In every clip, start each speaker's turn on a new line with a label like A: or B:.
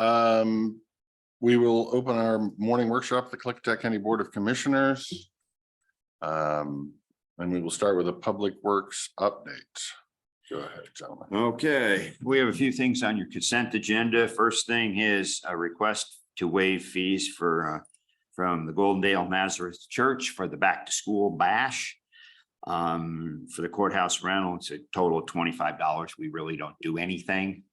A: We will open our morning workshop at the Klickitat County Board of Commissioners. And we will start with a public works update. Go ahead, gentlemen.
B: Okay, we have a few things on your consent agenda. First thing is a request to waive fees for from the Goldendale Nazareth Church for the back to school bash. For the courthouse rental, it's a total of $25. We really don't do anything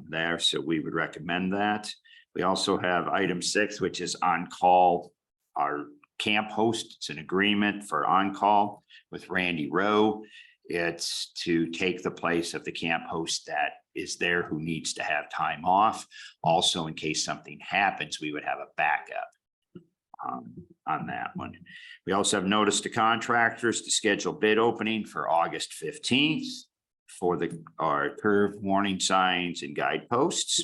B: there, so we would recommend that. We also have item 6, which is on call. Our camp host, it's an agreement for on call with Randy Rowe. It's to take the place of the camp host that is there who needs to have time off. Also, in case something happens, we would have a backup on that one. We also have notice to contractors to schedule bid opening for August 15th for our curve warning signs and guideposts.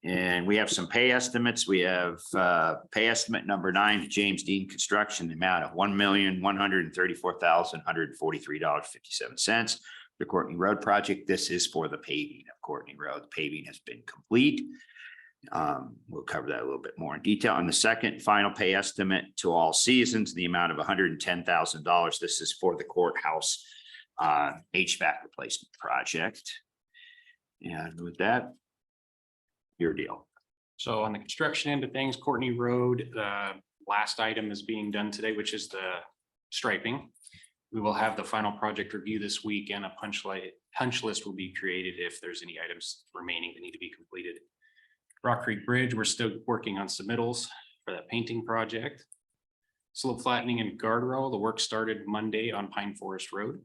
B: And we have some pay estimates. We have pay estimate number 9 to James Dean Construction, the amount of $1,134,143.57. The Courtney Road project. This is for the paving of Courtney Road. The paving has been complete. We'll cover that a little bit more in detail. On the second final pay estimate to All Seasons, the amount of $110,000. This is for the courthouse HVAC replacement project. And with that, your deal.
C: So on the construction end of things, Courtney Road, the last item is being done today, which is the striping. We will have the final project review this week, and a punch list will be created if there's any items remaining that need to be completed. Rock Creek Bridge, we're still working on submittals for that painting project. Slope flattening and guardrail, the work started Monday on Pine Forest Road.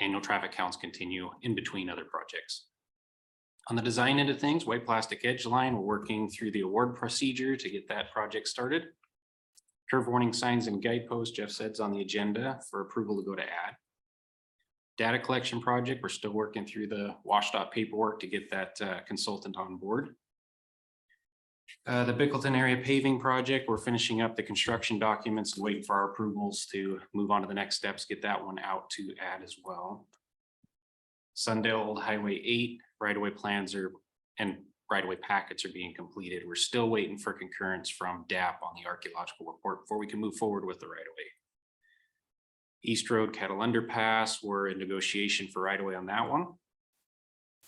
C: Annual traffic counts continue in between other projects. On the design end of things, white plastic edge line, we're working through the award procedure to get that project started. Curve warning signs and guideposts, Jeff said's on the agenda for approval to go to add. Data collection project, we're still working through the WashDOT paperwork to get that consultant on board. The Bickleton area paving project, we're finishing up the construction documents and waiting for our approvals to move on to the next steps, get that one out to add as well. Sundale Old Highway 8 right-of-way plans and right-of-way packets are being completed. We're still waiting for concurrence from DAP on the archaeological report before we can move forward with the right-of-way. East Road Kettle Underpass, we're in negotiation for right-of-way on that one.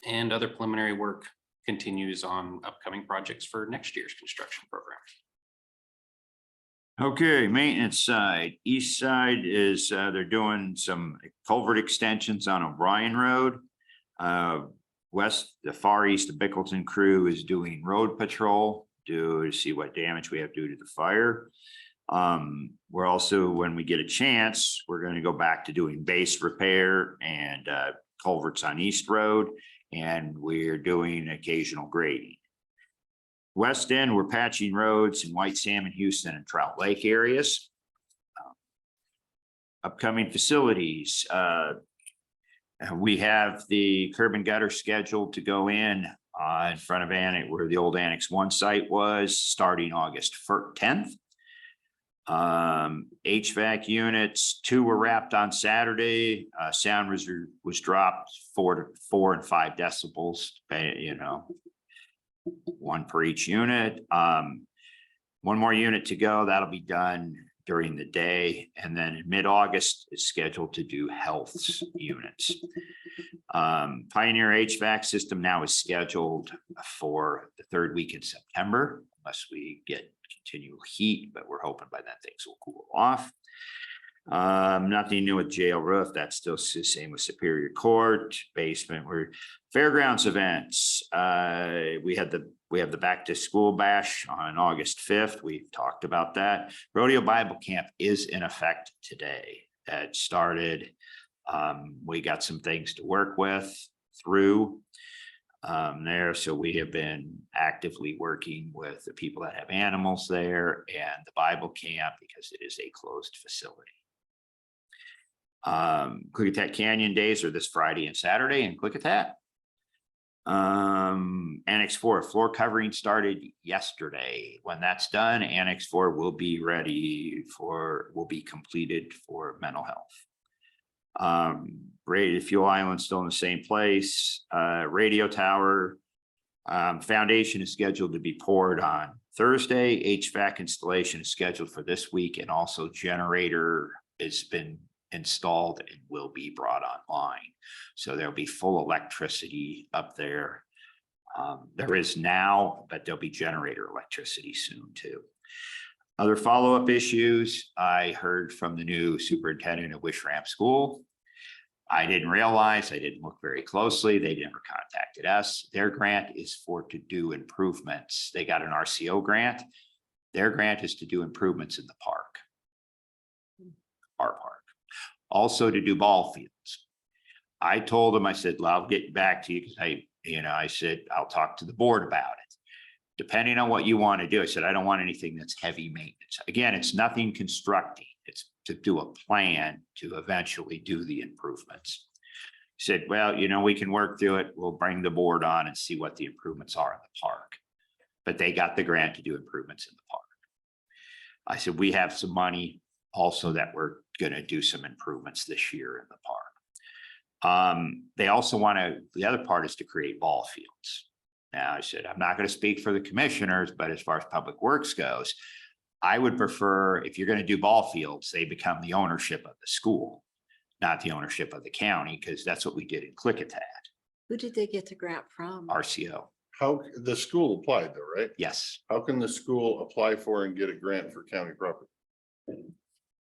C: And other preliminary work continues on upcoming projects for next year's construction program.
B: Okay, maintenance side. East side is they're doing some culvert extensions on O'Brien Road. West, the far east of Bickleton crew is doing road patrol to see what damage we have due to the fire. We're also, when we get a chance, we're going to go back to doing base repair and culverts on East Road, and we're doing occasional grading. West End, we're patching roads in White Salmon, Houston, and Trout Lake areas. Upcoming facilities. We have the curb and gutter scheduled to go in front of Annex, where the old Annex 1 site was, starting August 10th. HVAC units, 2 were wrapped on Saturday. Sound was dropped 4 and 5 decibels, you know, 1 per each unit. 1 more unit to go. That'll be done during the day. And then in mid-August is scheduled to do health units. Pioneer HVAC system now is scheduled for the 3rd week in September, unless we get continual heat, but we're hoping by then things will cool off. Nothing new with jail roof. That's still the same with Superior Court. Basement, we're fairgrounds events. We have the back to school bash on August 5th. We've talked about that. Rodeo Bible Camp is in effect today. That started. We got some things to work through there. So we have been actively working with the people that have animals there and the Bible camp, because it is a closed facility. Klickitat Canyon Days are this Friday and Saturday in Klickitat. Annex 4 floor covering started yesterday. When that's done, Annex 4 will be completed for mental health. Fuel island still in the same place. Radio tower Foundation is scheduled to be poured on Thursday. HVAC installation is scheduled for this week, and also generator has been installed and will be brought online. So there'll be full electricity up there. There is now, but there'll be generator electricity soon too. Other follow-up issues, I heard from the new superintendent of Wish Ramp School. I didn't realize, I didn't look very closely. They never contacted us. Their grant is to do improvements. They got an RCO grant. Their grant is to do improvements in the park. Our park. Also to do ball fields. I told them, I said, well, I'll get back to you because I said, I'll talk to the board about it. Depending on what you want to do. I said, I don't want anything that's heavy maintenance. Again, it's nothing constructing. It's to do a plan to eventually do the improvements. He said, well, we can work through it. We'll bring the board on and see what the improvements are in the park. But they got the grant to do improvements in the park. I said, we have some money also that we're going to do some improvements this year in the park. They also want to, the other part is to create ball fields. Now I said, I'm not going to speak for the commissioners, but as far as public works goes, I would prefer if you're going to do ball fields, they become the ownership of the school, not the ownership of the county, because that's what we did in Klickitat.
D: Who did they get the grant from?
B: RCO.
A: How, the school applied though, right?
B: Yes,
A: How can the school apply for and get a grant for county property?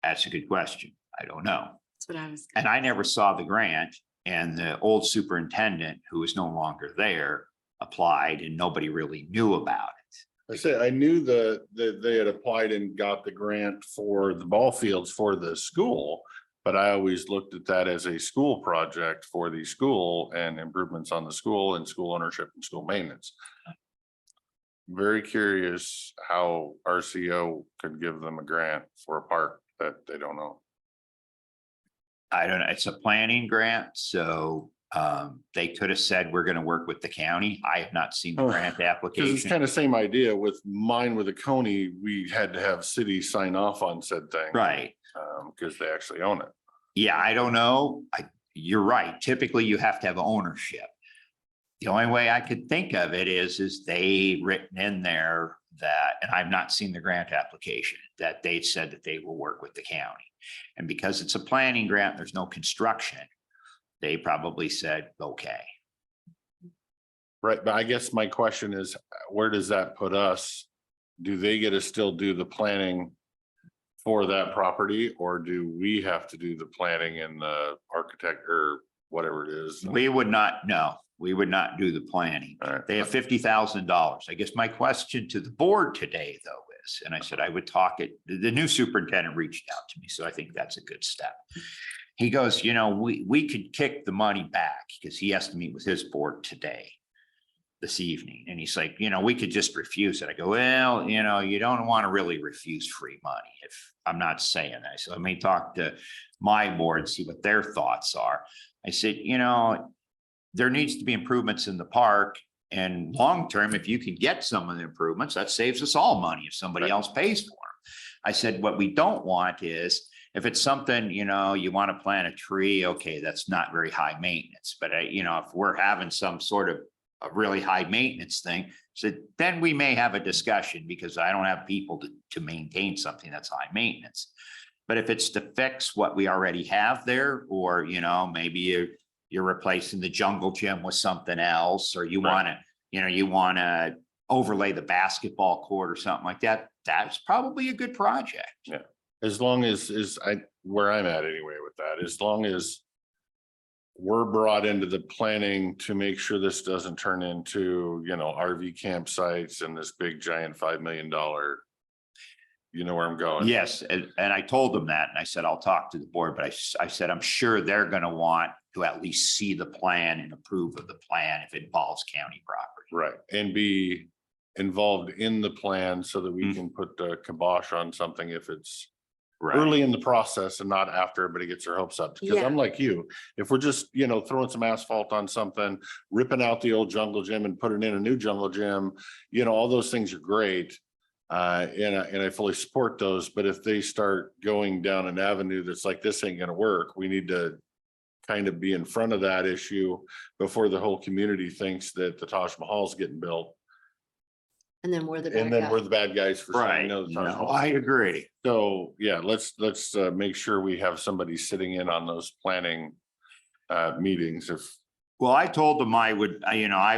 B: that's a good question. I don't know.
D: That's what I was.
B: And I never saw the grant, and the old superintendent, who is no longer there, applied and nobody really knew about it.
A: I say, I knew that they had applied and got the grant for the ball fields for the school, but I always looked at that as a school project for the school and improvements on the school and school ownership and school maintenance. Very curious how RCO could give them a grant for a park that they don't know.
B: I don't know. It's a planning grant, so they could have said, we're going to work with the county. I have not seen the
A: Oh,
B: grant
A: Because it's
B: application.
A: kind of same idea with mine with the county, we had to have city sign off on said thing.
B: Right.
A: Because they actually own it.
B: Yeah, I don't know. You're right. Typically, you have to have ownership. The only way I could think of it is they written in there that, and I've not seen the grant application, that they said that they will work with the county. And because it's a planning grant, there's no construction. They probably said, okay.
A: Right, but I guess my question is, where does that put us? Do they get to still do the planning for that property, or do we have to do the planning and the architect or whatever it is?
B: We would not, no, we would not do the planning.
A: All right.
B: They have $50,000. I guess my question to the board today, though, is, and I said I would talk it, the new superintendent reached out to me, so I think that's a good step. He goes, we could kick the money back, because he has to meet with his board today, this evening. And he's like, we could just refuse it. I go, well, you don't want to really refuse free money. If I'm not saying that. So let me talk to my board and see what their thoughts are. I said, there needs to be improvements in the park, and long-term, if you can get some of the improvements, that saves us all money if somebody else pays for them. I said, what we don't want is, if it's something, you want to plant a tree, okay, that's not very high maintenance. But, if we're having some sort of a really high maintenance thing, so then we may have a discussion, because I don't have people to maintain something that's high maintenance. But if it's to fix what we already have there, or, maybe you're replacing the jungle gym with something else, or you want to, overlay the basketball court or something like that, that's probably a good project.
A: Yeah. As long as where I'm at anyway with that, as long as we're brought into the planning to make sure this doesn't turn into, RV campsites and this big giant $5 million, you know where I'm going.
B: Yes, and I told them that, and I said, I'll talk to the board, but I said, I'm sure they're going to want to at least see the plan and approve of the plan if it involves county property.
A: Right, and be involved in the plan so that we can put the kibosh on something if it's early in the process and not after everybody gets their hopes up. Because I'm like you, if we're just, throwing some asphalt on something, ripping out the old jungle gym and putting in a new jungle gym, all those things are great. And I fully support those, but if they start going down an avenue that's like, this ain't gonna work, we need to kind of be in front of that issue before the whole community thinks that the Taj Mahal's getting built.
D: And then we're the bad
A: And then we're
D: guy.
A: the bad guys for saying
B: Right.
A: no. to the Taj
B: No,
A: Mahal.
B: I agree.
A: So, yeah, let's make sure we have somebody sitting in on those planning meetings if,
B: Well, I told them I would, I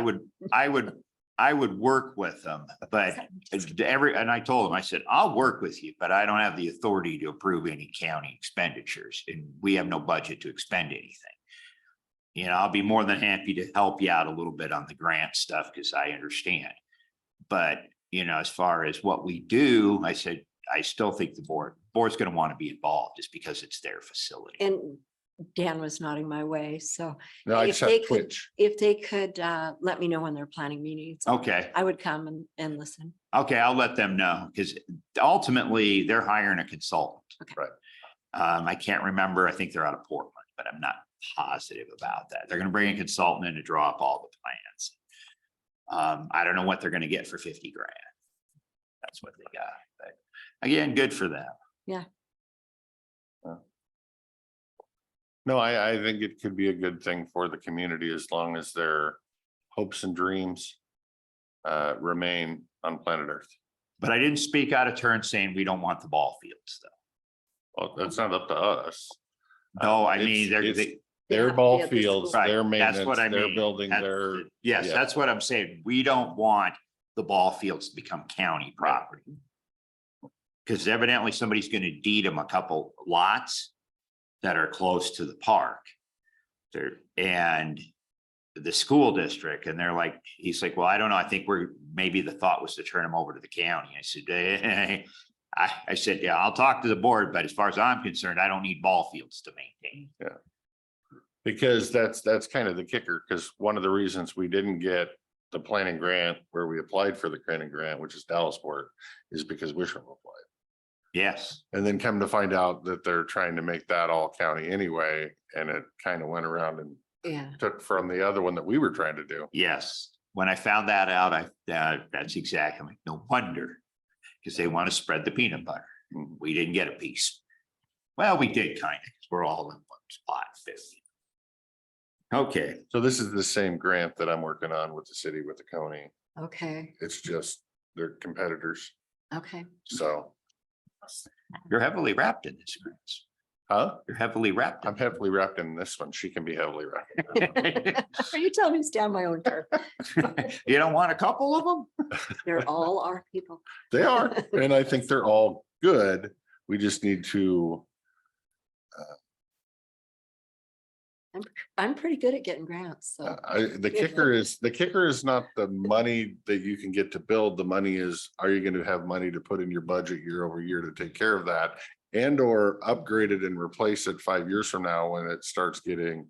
B: would work with them, but and I told them, I said, I'll work with you, but I don't have the authority to approve any county expenditures and we have no budget to expend anything. I'll be more than happy to help you out a little bit on the grant stuff because I understand. But, as far as what we do, I said, I still think the board's going to want to be involved just because it's their facility.
D: And Dan was nodding my way, so
A: no, I
D: if
A: just
D: they
A: have
D: could,
A: Twitch.
D: if they could let me know when they're planning meetings.
B: Okay.
D: I would come and listen.
B: Okay, I'll let them know because ultimately they're hiring a consultant.
D: Okay.
A: Right.
B: I can't remember. I think they're out of Portland, but I'm not positive about that. They're going to bring a consultant in to draw up all the plans. I don't know what they're going to get for 50 grand. That's what they got. But again, good for them.
D: Yeah.
A: No, I think it could be a good thing for the community as long as their hopes and dreams remain on planet Earth.
B: But I didn't speak out of turn saying we don't want the ball fields though.
A: Well, that's not up to us.
B: No, I
A: It's-
B: mean, they're,
A: it's
B: they,
A: Their
D: have to
A: ball
D: be at the
A: fields,
D: school.
B: Right,
A: their
B: that's
A: maintenance,
B: what I
A: their
B: mean.
A: building,
B: That's
A: their.
B: yes,
A: yeah.
B: that's what I'm saying. We don't want the ball fields to become county property. Because evidently somebody's going to deed them a couple lots that are close to the park. And the school district, and they're like, he's like, well, I don't know. I think maybe the thought was to turn them over to the county. I said, I said, yeah, I'll talk to the board, but as far as I'm concerned, I don't need ball fields to maintain.
A: Because that's kind of the kicker, because one of the reasons we didn't get the planning grant where we applied for the planning grant, which is Dallasport, is because Wishram applied.
B: Yes,
A: And then come to find out that they're trying to make that all county anyway, and it kind of went around and
D: Yeah.
A: took from the other one that we were trying to do.
B: yes. When I found that out, that's exactly, I'm like, no wonder. Because they want to spread the peanut butter.
A: Mhm.
B: We didn't get a piece. Well, we did kind of, because we're all in one spot. Okay,
A: So this is the same grant that I'm working on with the city, with the county.
D: Okay.
A: It's just they're competitors.
D: Okay.
A: So,
B: you're heavily wrapped in this, Chris.
A: huh?
B: You're heavily wrapped.
A: I'm heavily wrapped in this one. She can be heavily wrapped.
B: in
D: Are you telling me to stand my own turf?
B: You don't want a couple of them?
D: They're all our people.
A: They are, and I think they're all good. We just need to,
D: I'm pretty good at getting grants, so.
A: the kicker is not the money that you can get to build. The money is, are you going to have money to put in your budget year over year to take care of that? And or upgrade it and replace it 5 years from now when it starts getting,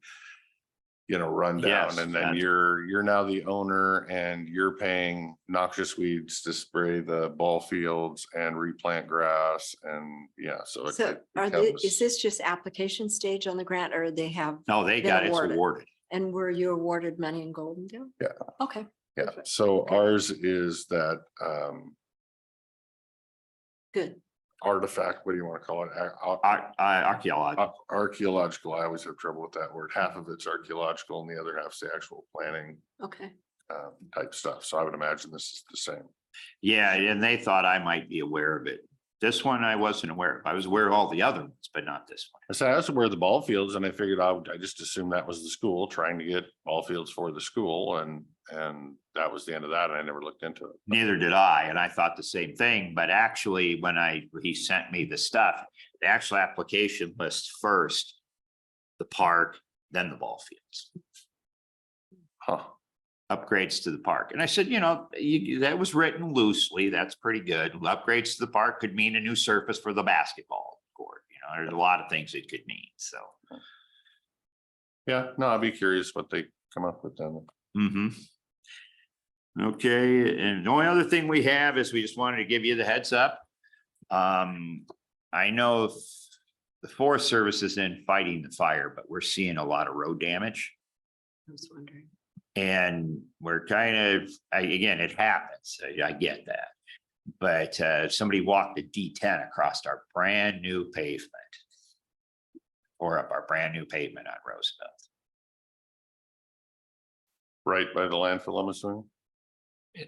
A: run down,
B: Yes,
A: and then
B: that's-
A: you're now the owner and you're paying noxious weeds to spray the ball fields and replant grass and so. it-
D: So
A: it
D: are they,
A: becomes-
D: is this just application stage on the grant, or they have,
B: No, they
D: Been
B: got it's
D: awarded.
B: awarded.
D: and were you awarded money in Goldendale?
A: Yeah.
D: Okay.
A: Yeah,
D: Perfect.
A: so ours is that
D: Good.
A: artifact, what do you want to call it?
B: Archaeology.
A: Archaeological, I always have trouble with that word. Half of it's archaeological and the other half's the actual planning
D: Okay.
A: type stuff. So I would imagine this is the same.
B: Yeah, and they thought I might be aware of it. This one I wasn't aware of. I was aware of all the other ones, but not this one.
A: I said, I was aware of the ball fields and I figured I just assumed that was the school trying to get ball fields for the school and that was the end of that. And I never looked into it.
B: Neither did I, and I thought the same thing, but actually, when he sent me the stuff, the actual application lists first the park, then the ball fields,
A: Huh.
B: upgrades to the park. And I said, that was written loosely. That's pretty good. Upgrades to the park could mean a new surface for the basketball court. There's a lot of things it could mean, so.
A: Yeah, no, I'd be curious what they come up with then.
B: Mm-hmm. Okay, and the only other thing we have is we just wanted to give you the heads up. I know the Forest Service is in fighting the fire, but we're seeing a lot of road damage.
D: I was wondering.
B: And we're kind of, again, it happens. I get that. But somebody walked a D10 across our brand new pavement. pour up our brand new pavement on Roosevelt.
A: Right by the landfill, I'm assuming.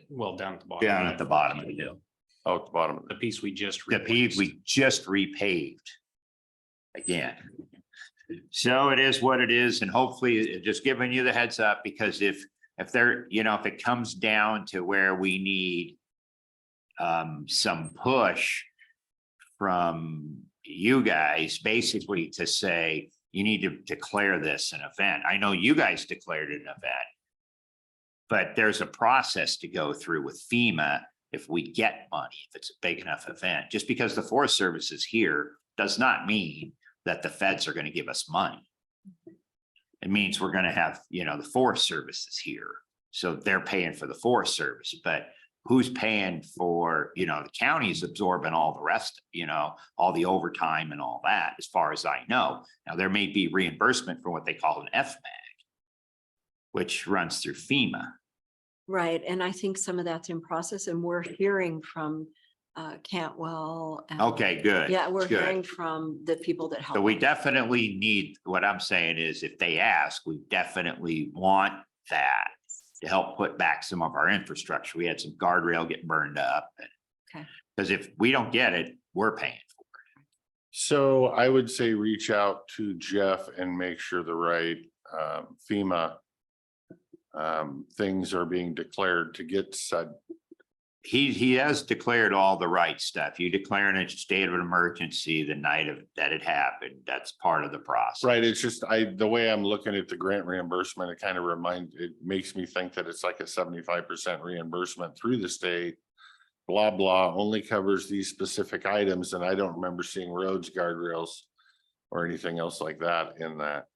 C: Well, down at the bottom.
B: Down at the bottom of the hill.
A: Oh, at the bottom of
C: The
A: it.
C: piece we just.
B: The pave
C: replaced.
B: we just repaved again. So it is what it is, and hopefully just giving you the heads up, because if there, if it comes down to where we need some push from you guys, basically to say, you need to declare this an event. I know you guys declared it an event, but there's a process to go through with FEMA if we get money, if it's a big enough event. Just because the Forest Service is here does not mean that the feds are going to give us money. It means we're going to have, the Forest Service is here. So they're paying for the Forest Service, but who's paying for, the county's absorbing all the rest, all the overtime and all that, as far as I know. Now, there may be reimbursement for what they call an FMAG, which runs through FEMA.
D: Right, and I think some of that's in process, and we're hearing from Cantwell. and-
B: Okay, good.
D: Yeah, we're
B: good.
D: hearing from the people that help.
B: So we
D: us.
B: definitely need, what I'm saying is, if they ask, we definitely want that to help put back some of our infrastructure. We had some guardrail get burned up.
D: Okay.
B: Because if we don't get it, we're paying for it.
A: So I would say reach out to Jeff and make sure the right FEMA things are being declared to get said.
B: He has declared all the right stuff. You declaring a state of an emergency the night of that it happened, that's part of the process.
A: Right, it's just the way I'm looking at the grant reimbursement, it makes me think that it's like a 75% reimbursement through the state. Blah, blah, only covers these specific items, and I don't remember seeing roads, guardrails or anything else like that in that.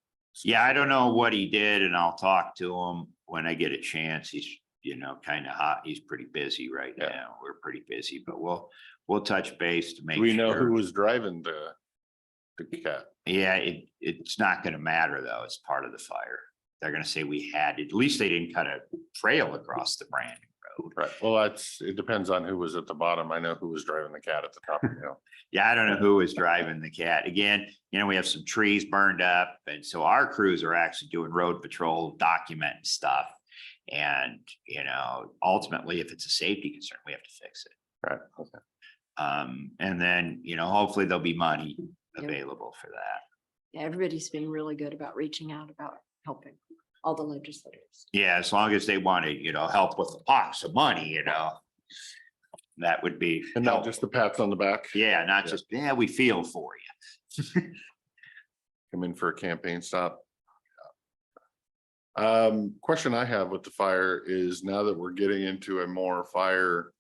B: Yeah, I don't know what he did, and I'll talk to him when I get a chance. He's, kind of hot. He's pretty busy right
A: Yeah.
B: now. We're pretty busy, but we'll touch base to make
A: Do we know
B: sure.
A: who was driving the cat?
B: Yeah, it's not gonna matter though. It's part of the fire. They're gonna say we had, at least they didn't cut a trail across the brand new road.
A: Right, well, it depends on who was at the bottom. I know who was driving the cat at the top of the hill.
B: Yeah, I don't know who was driving the cat. Again, we have some trees burned up, and so our crews are actually doing road patrol, documenting stuff. And, ultimately, if it's a safety concern, we have to fix it.
A: Right, okay.
B: And then, hopefully there'll be money
D: Yeah.
B: available for that.
D: Yeah, everybody's been really good about reaching out about helping all the legislators.
B: Yeah, as long as they want to, help with the pots of money, that would be.
A: And not
B: helpful.
A: just the pats on the back.
B: Yeah, not
A: Yeah.
B: just, we feel for you.
A: Come in for a campaign stop. Question I have with the fire is, now that we're getting into a more fire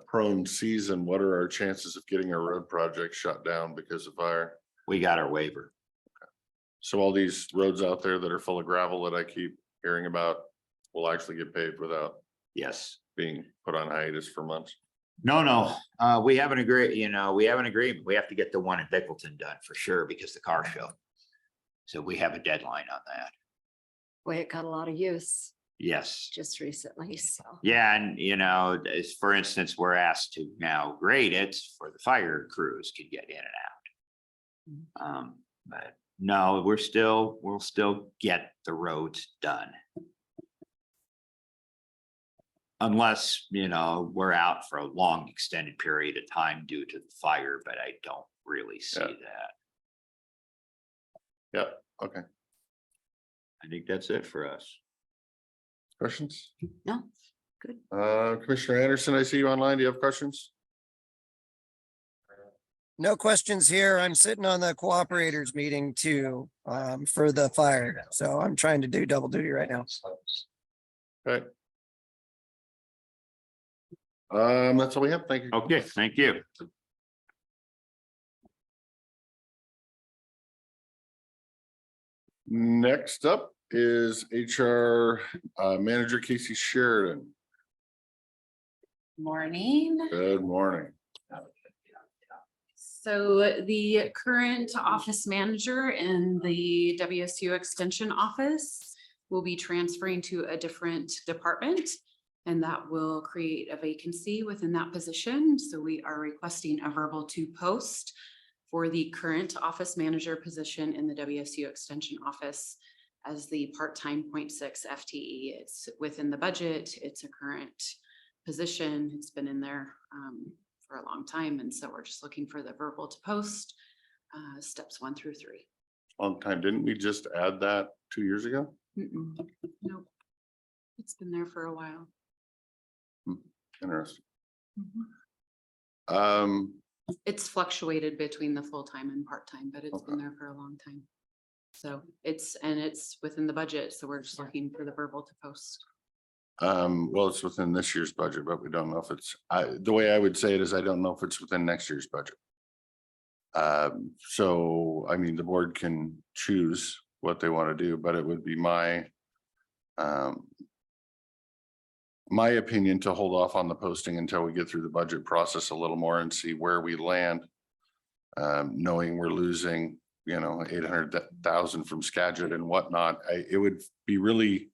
A: prone season, what are our chances of getting our road project shut down because of fire?
B: We got our waiver.
A: So all these roads out there that are full of gravel that I keep hearing about will actually get paved without
B: Yes.
A: being put on hiatus for months.
B: No, we haven't agreed, we have an agreement. We have to get the one in Bickleton done for sure because the car show. So we have a deadline on that.
D: Boy, it got a lot of use
B: Yes.
D: just recently, so.
B: Yeah, and as for instance, we're asked to now grade it for the fire crews can get in and out. But no, we'll still get the roads done. Unless, we're out for a long extended period of time due to the fire, but I don't really see
A: Yeah.
B: that.
A: Yep, okay.
B: I think that's it for us.
A: Questions?
D: No, good.
A: Commissioner Anderson, I see you online. Do you have questions?
E: No questions here. I'm sitting on the cooperators meeting too, for the fire. So I'm trying to do double duty right now.
A: Okay. That's all we have. Thank you.
B: Okay, thank you.
A: Next up is HR Manager Casey Sheridan.
F: Morning.
A: Good morning.
F: So the current office manager in the WSU Extension office will be transferring to a different department, and that will create a vacancy within that position. So we are requesting a verbal to post for the current office manager position in the WSU Extension Office as the part-time 0.6 FTE. It's within the budget. It's a current position. It's been in there for a long time. And so we're just looking for the verbal to post steps 1 through 3.
A: Long time. Didn't we just add that 2 years ago?
F: Nope. It's been there for a while.
A: Interesting.
F: It's fluctuated between the full-time and part-time, but it's been there for a long time. So it's within the budget. So we're just looking for the verbal to post.
A: Well, it's within this year's budget, but we don't know if it's, the way I would say it is, I don't know if it's within next year's budget. So, I mean, the board can choose what they want to do, but it would be my opinion to hold off on the posting until we get through the budget process a little more and see where we land. Knowing we're losing, 800,000 from Skagit and whatnot, it would be really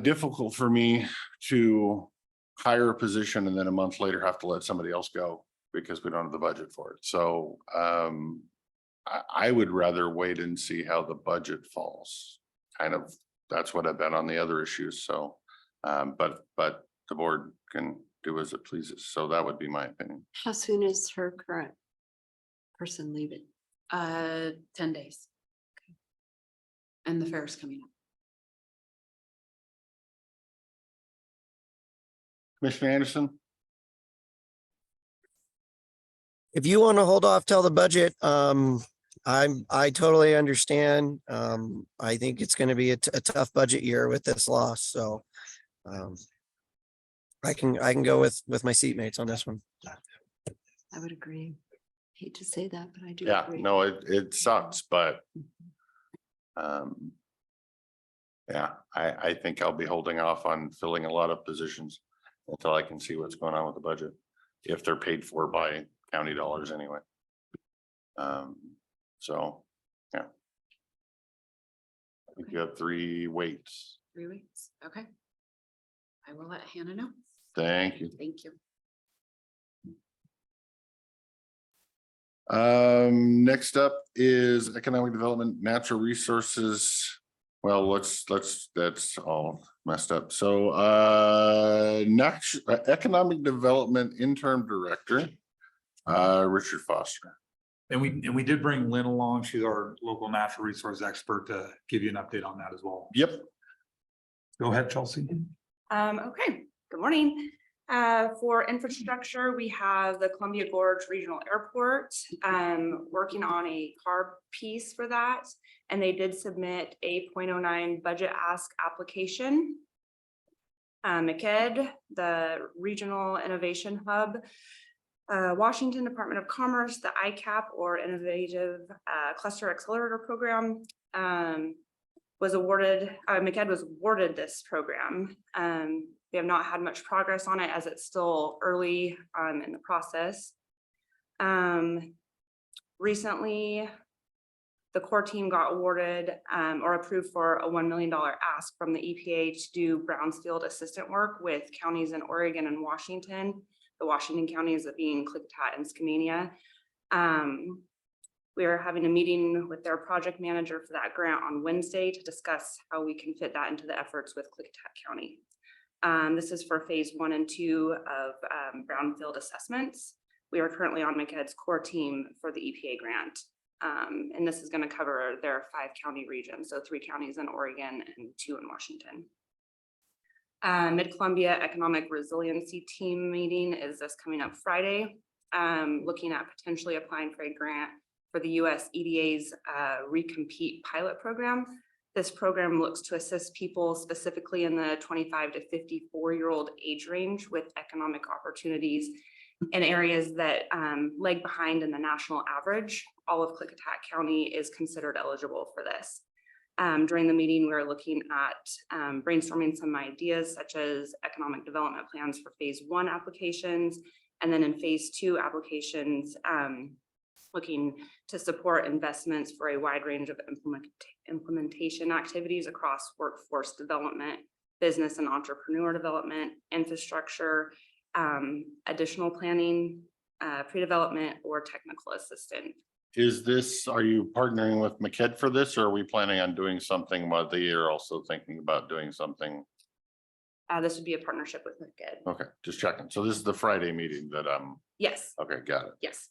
A: difficult for me to hire a position and then a month later have to let somebody else go because we don't have the budget for it. So I would rather wait and see how the budget falls. Kind of, that's what I've been on the other issues. So, but the board can do as it pleases. So that would be my opinion.
D: How soon is her current person leaving?
F: 10 days. Okay. And the fair is coming up.
A: Commissioner Anderson?
E: If you want to hold off till the budget, I totally understand. I think it's going to be a tough budget year with this loss, so I can go with my seatmates on this one.
D: I would agree. Hate to say that, but I do
A: Yeah,
D: agree.
A: no, it sucks, but yeah, I think I'll be holding off on filling a lot of positions until I can see what's going on with the budget, if they're paid for by county dollars anyway. So, yeah. I think you have 3 weeks.
F: 3 weeks. Okay. I will let Hannah know.
A: Thank you.
F: Thank you.
A: Next up is economic development, natural resources. Well, that's all messed up. So, economic development interim director, Richard Foster.
G: And we did bring Lynn along. She's our local natural resource expert to give you an update on that as well.
A: Yep.
G: Go ahead, Chelsea.
H: Okay, good morning. For infrastructure, we have the Columbia Gorge Regional Airport, working on a CARB piece for that. And they did submit a 0.09 budget ask application. MCED, the Regional Innovation Hub, Washington Department of Commerce, the ICAP or Innovative Cluster Accelerator Program, was awarded, MCED was awarded this program. We have not had much progress on it as it's still early in the process. Recently, the core team got awarded or approved for a $1 million ask from the EPA to do brownfield assistant work with counties in Oregon and Washington. The Washington counties being Klickitat and Skamania. We are having a meeting with their project manager for that grant on Wednesday to discuss how we can fit that into the efforts with Klickitat County. This is for phase 1 and 2 of brownfield assessments. We are currently on MCED's core team for the EPA grant. And this is going to cover their 5 county regions. So 3 counties in Oregon and 2 in Washington. Mid-Columbia Economic Resiliency Team meeting is this coming up Friday, looking at potentially applying for a grant for the US EDA's Recompete pilot program. This program looks to assist people specifically in the 25 to 54-year-old age range with economic opportunities in areas that lag behind in the national average. All of Klickitat County is considered eligible for this. During the meeting, we are looking at brainstorming some ideas such as economic development plans for phase 1 applications, and then in phase 2 applications, looking to support investments for a wide range of implementation activities across workforce development, business and entrepreneur development, infrastructure, additional planning pre-development or technical assistant.
A: Is this, are you partnering with McKed for this, or are we planning on doing something while they are also thinking about doing something?
H: This would be a partnership with McGinn.
A: Okay, just checking. So this is the Friday meeting that
H: Yes,
A: okay, got it.
H: yes.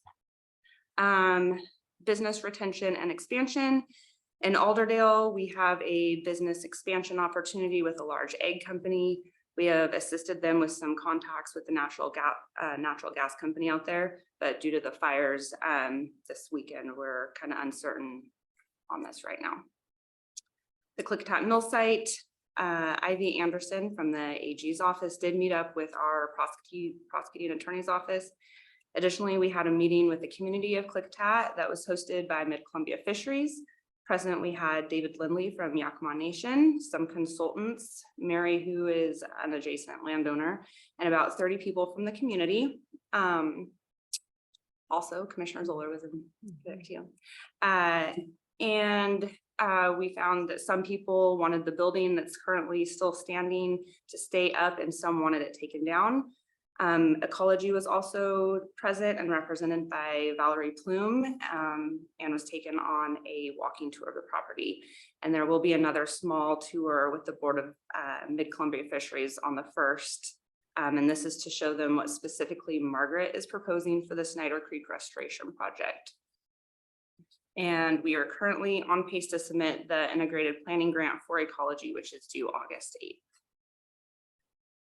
H: Business retention and expansion. In Alderdale, we have a business expansion opportunity with a large egg company. We have assisted them with some contacts with the natural gas company out there, but due to the fires this weekend, we're kind of uncertain on this right now. The Klickitat mill site, Ivy Anderson from the AG's office did meet up with our prosecuting attorney's office. Additionally, we had a meeting with the community of Klickitat that was hosted by Mid-Columbia Fisheries. Present, we had David Lindley from Yakima Nation, some consultants, Mary, who is an adjacent landowner, and about 30 people from the community. Also, Commissioner Zoller was in there too. We found that some people wanted the building that's currently still standing to stay up, and some wanted it taken down. Ecology was also present and represented by Valerie Plume, and was taken on a walking tour of the property. And there will be another small tour with the Board of Mid-Columbia Fisheries on the 1st. And this is to show them what specifically Margaret is proposing for the Snyder Creek Restoration Project. And we are currently on pace to submit the integrated planning grant for ecology, which is due August 8th.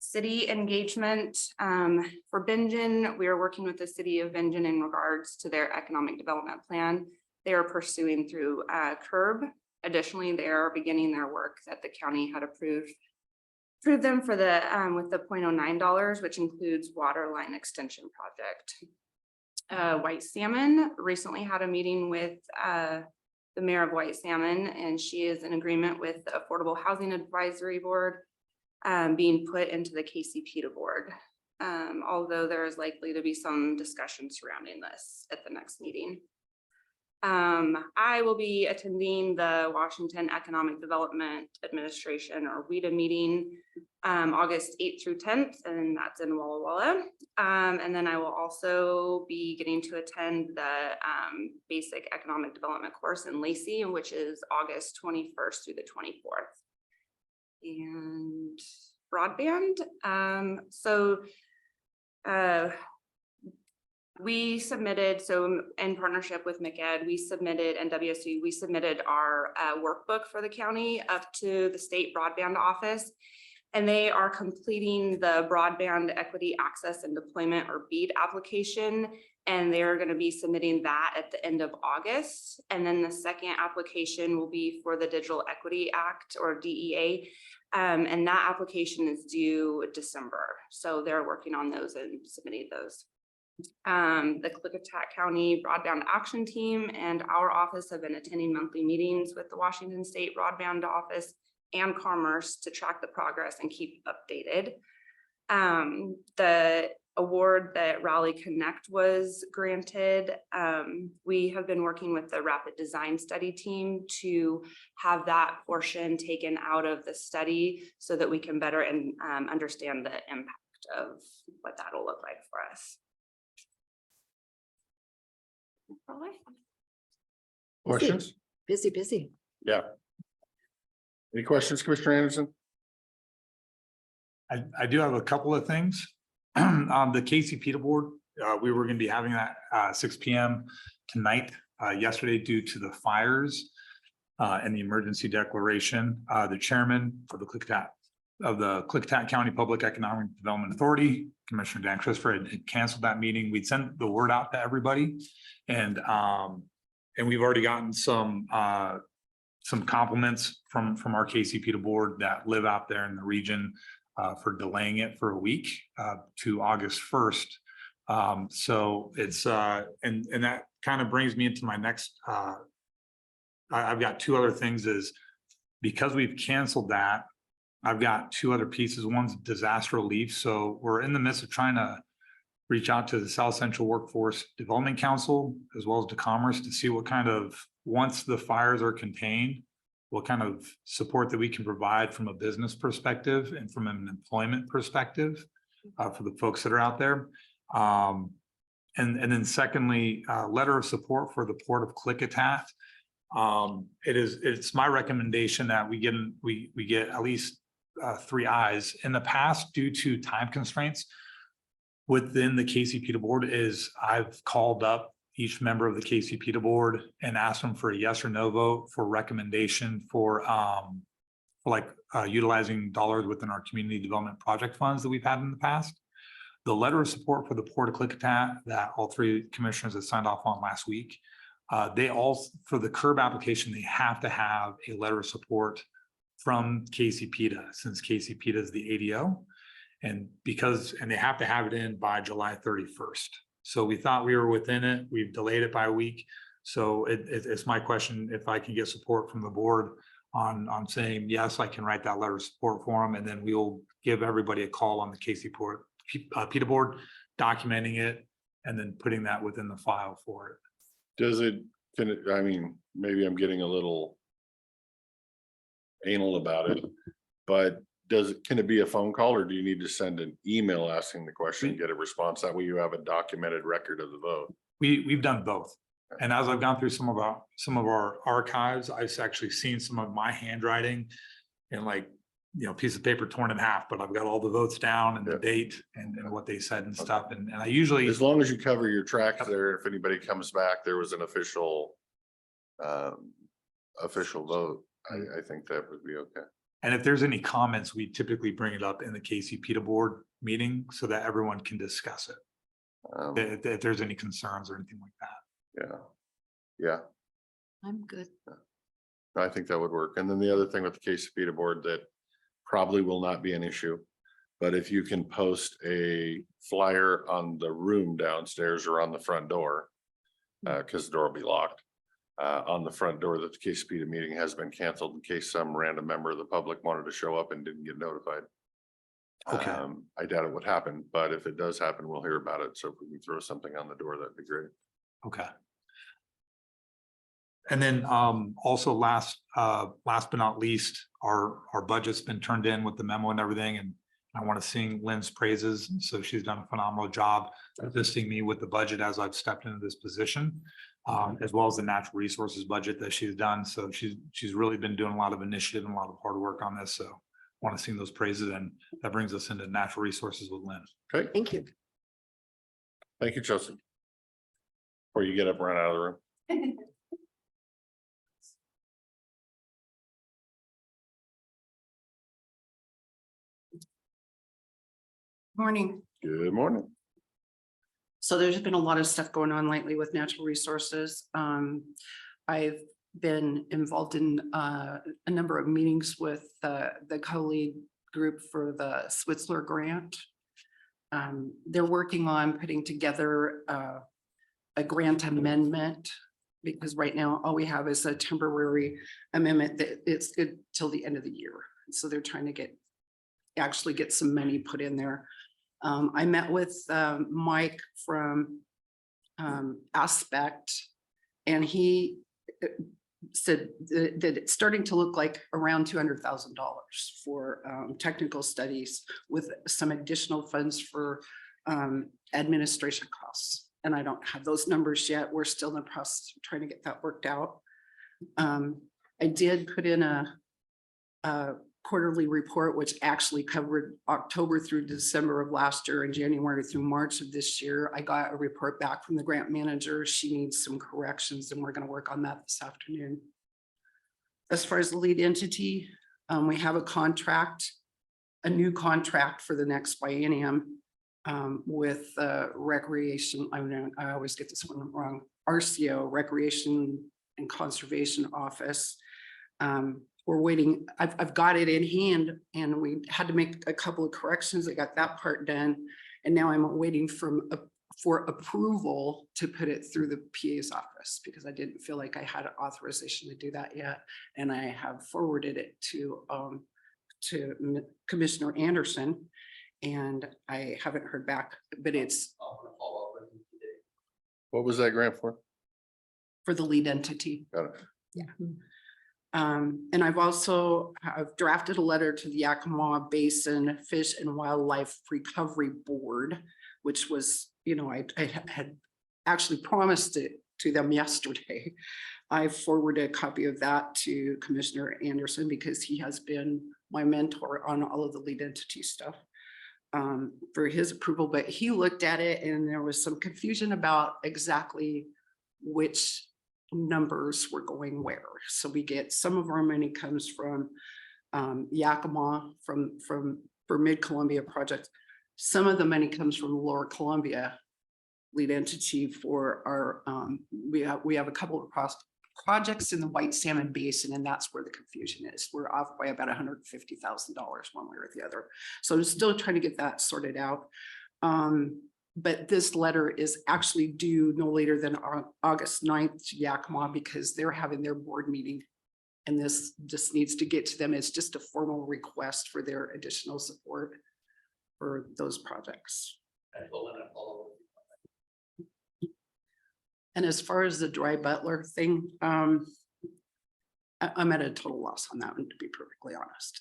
H: City engagement for Bingen, we are working with the city of Bingen in regards to their economic development plan. They are pursuing through CURB. Additionally, they are beginning their work that the county had approved them for the with the $0.09, which includes water line extension project. White Salmon recently had a meeting with the mayor of White Salmon, and she is in agreement with the Affordable Housing Advisory Board being put into the KCPTA board. Although there is likely to be some discussion surrounding this at the next meeting. I will be attending the Washington Economic Development Administration, or WEDA meeting August 8th through 10th, and that's in Walla Walla. And then I will also be getting to attend the basic economic development course in Lacey, which is August 21st through the 24th. And broadband. We submitted, so in partnership with McEd, we submitted, and WSU, we submitted our workbook for the county up to the state broadband office, and they are completing the broadband equity access and deployment, or BEAD application, and they're going to be submitting that at the end of August. And then the second application will be for the Digital Equity Act, or DEA, and that application is due December. So they're working on those and submitting those. The Klickitat County Broadband Action Team and our office have been attending monthly meetings with the Washington State Broadband Office and Commerce to track the progress and keep updated. The award that Raleigh Connect was granted, we have been working with the Rapid Design Study team to have that portion taken out of the study so that we can better understand the impact of what that'll look like for us.
A: Questions?
D: Busy.
A: Yeah. Any questions, Commissioner Anderson?
G: I do have a couple of things. On the KCPTA board, we were going to be having that 6 p.m. tonight. Yesterday, due to the fires and the emergency declaration, the chairman for the Klickitat County Public Economic Development Authority, Commissioner Dan Christopher, had canceled that meeting. We'd sent the word out to everybody, and we've already gotten some compliments from our KCPTA board that live out there in the region for delaying it for a week to August 1st. So it's and that kind of brings me into my next. I've got two other things. Is because we've canceled that, I've got two other pieces. One's disaster relief. So we're in the midst of trying to reach out to the South Central Workforce Development Council as well as to Commerce to see what kind of, once the fires are contained, what kind of support that we can provide from a business perspective and from an employment perspective for the folks that are out there. And then secondly, letter of support for the Port of Klickitat. It's my recommendation that we get at least 3 ayes. In the past, due to time constraints within the KCPTA board, I've called up each member of the KCPTA board and asked them for a yes or no vote for recommendation for utilizing dollars within our community development project funds that we've had in the past. The letter of support for the Port of Klickitat that all 3 commissioners have signed off on last week, they all, for the curb application, they have to have a letter of support from KCPTA, since KCPTA is the ADO. And they have to have it in by July 31st. So we thought we were within it. We've delayed it by a week. So it's my question, if I can get support from the board on saying, yes, I can write that letter of support for them. And then we will give everybody a call on the KCPTA board, documenting it, and then putting that within the file for it.
A: I mean, maybe I'm getting a little anal about it, but can it be a phone call, or do you need to send an email asking the question and get a response? That way you have a documented record of the vote.
G: We've done both. And as I've gone through some of our archives, I've actually seen some of my handwriting and piece of paper torn in half, but I've got all the votes down and the date and what they said and stuff. And I usually,
A: as long as you cover your tracks there, if anybody comes back, there was an official vote. I think that would be okay.
G: and if there's any comments, we typically bring it up in the KCPTA board meeting so that everyone can discuss it. If there's any concerns or anything like that.
A: Yeah.
D: I'm good.
A: I think that would work. And then the other thing with the KCPTA board that probably will not be an issue, but if you can post a flyer on the room downstairs or on the front door, because the door will be locked, on the front door that the KCPTA meeting has been canceled in case some random member of the public wanted to show up and didn't get notified.
G: Okay.
A: I doubt it would happen, but if it does happen, we'll hear about it. So if we can throw something on the door, that'd be great.
G: Okay. And then also last but not least, our budget's been turned in with the memo and everything, and I want to sing Lynn's praises. So she's done a phenomenal job assisting me with the budget as I've stepped into this position, as well as the natural resources budget that she's done. So she's really been doing a lot of initiative and a lot of hard work on this. So I want to sing those praises, and that brings us into natural resources with Lynn.
A: Okay.
D: Thank you.
A: Thank you, Chelsea. Before you get up and run out of the room.
I: Morning.
A: Good morning.
I: So there's been a lot of stuff going on lately with natural resources. I've been involved in a number of meetings with the co-lead group for the Switzler grant. They're working on putting together a grant amendment, because right now all we have is a temporary amendment that it's good till the end of the year. So they're trying to actually get some money put in there. I met with Mike from Aspect, and he said that it's starting to look like around $200,000 for technical studies, with some additional funds for administration costs. And I don't have those numbers yet. We're still in the process of trying to get that worked out. I did put in a quarterly report, which actually covered October through December of last year and January through March of this year. I got a report back from the grant manager. She needs some corrections, and we're going to work on that this afternoon. As far as the lead entity, we have a new contract for the next biennium with recreation. I always get this one wrong. RCO, Recreation and Conservation Office. We're waiting. I've got it in hand, and we had to make a couple of corrections. I got that part done, and now I'm waiting for approval to put it through the PA's office, because I didn't feel like I had authorization to do that yet. And I have forwarded it to Commissioner Anderson, and I haven't heard back, but it's
A: What was that grant for?
I: for the lead entity.
A: Got it.
I: Yeah. And I've drafted a letter to the Yakima Basin Fish and Wildlife Recovery Board, which was, I had actually promised it to them yesterday. I forwarded a copy of that to Commissioner Anderson because he has been my mentor on all of the lead entity stuff for his approval, but he looked at it and there was some confusion about exactly which numbers were going where. So we get some of our money comes from Yakima for Mid-Columbia projects. Some of the money comes from Lower Columbia lead entity for our we have a couple of projects in the White Salmon Basin, and that's where the confusion is. We're off by about $150,000 one way or the other. So I'm still trying to get that sorted out. But this letter is actually due no later than August 9th to Yakima because they're having their board meeting. And this just needs to get to them. It's just a formal request for their additional support for those projects. And as far as the Dry Butler thing, I'm at a total loss on that one, to be perfectly honest.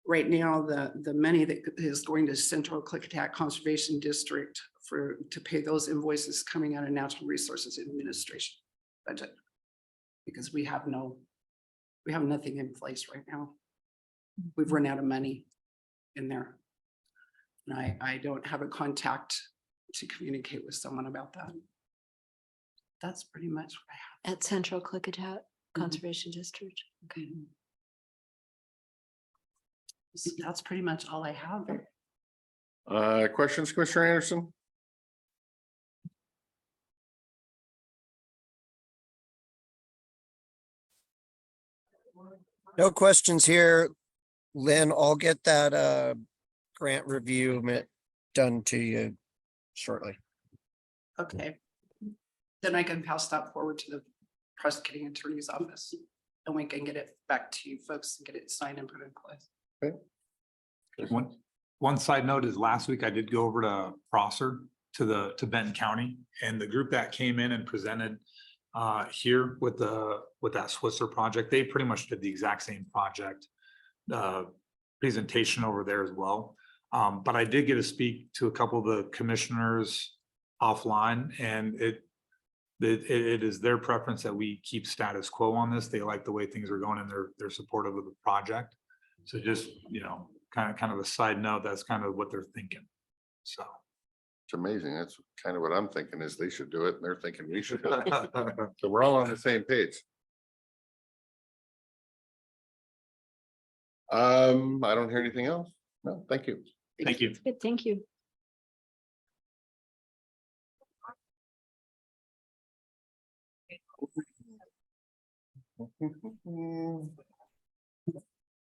I: Right now, the money that is going to Central Klickitat Conservation District to pay those invoices coming out of Natural Resources Administration budget. Because we have nothing in place right now. We've run out of money in there. And I don't have a contact to communicate with someone about that. That's pretty much what I have.
D: At Central Klickitat Conservation District. Okay.
I: So that's pretty much all I have.
A: Questions, Commissioner Anderson?
E: No questions here. Lynn, I'll get that grant review done to you shortly.
I: Okay. Then I can pass that forward to the prosecuting attorney's office and we can get it back to you folks and get it signed and put in place.
G: One side note is last week I did go over to Prosser to Benton County, and the group that came in and presented here with that Switzer project, they pretty much did the exact same project presentation over there as well. But I did get to speak to a couple of the commissioners offline, and it is their preference that we keep status quo on this. They like the way things are going and they're supportive of the project. So just, kind of a side note, that's kind of what they're thinking. So
A: It's amazing. That's kind of what I'm thinking is they should do it and they're thinking we should do it. So we're all on the same page. I don't hear anything else. No, thank you.
G: thank you.
D: Good, thank you.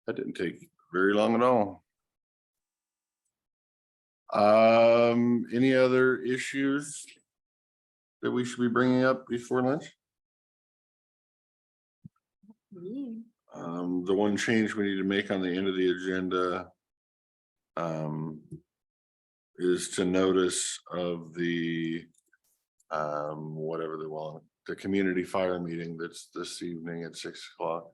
A: That didn't take very long at all. Any other issues that we should be bringing up before lunch? The one change we need to make on the end of the agenda is to notice of the whatever they want, the community fire meeting that's this evening at 6 o'clock.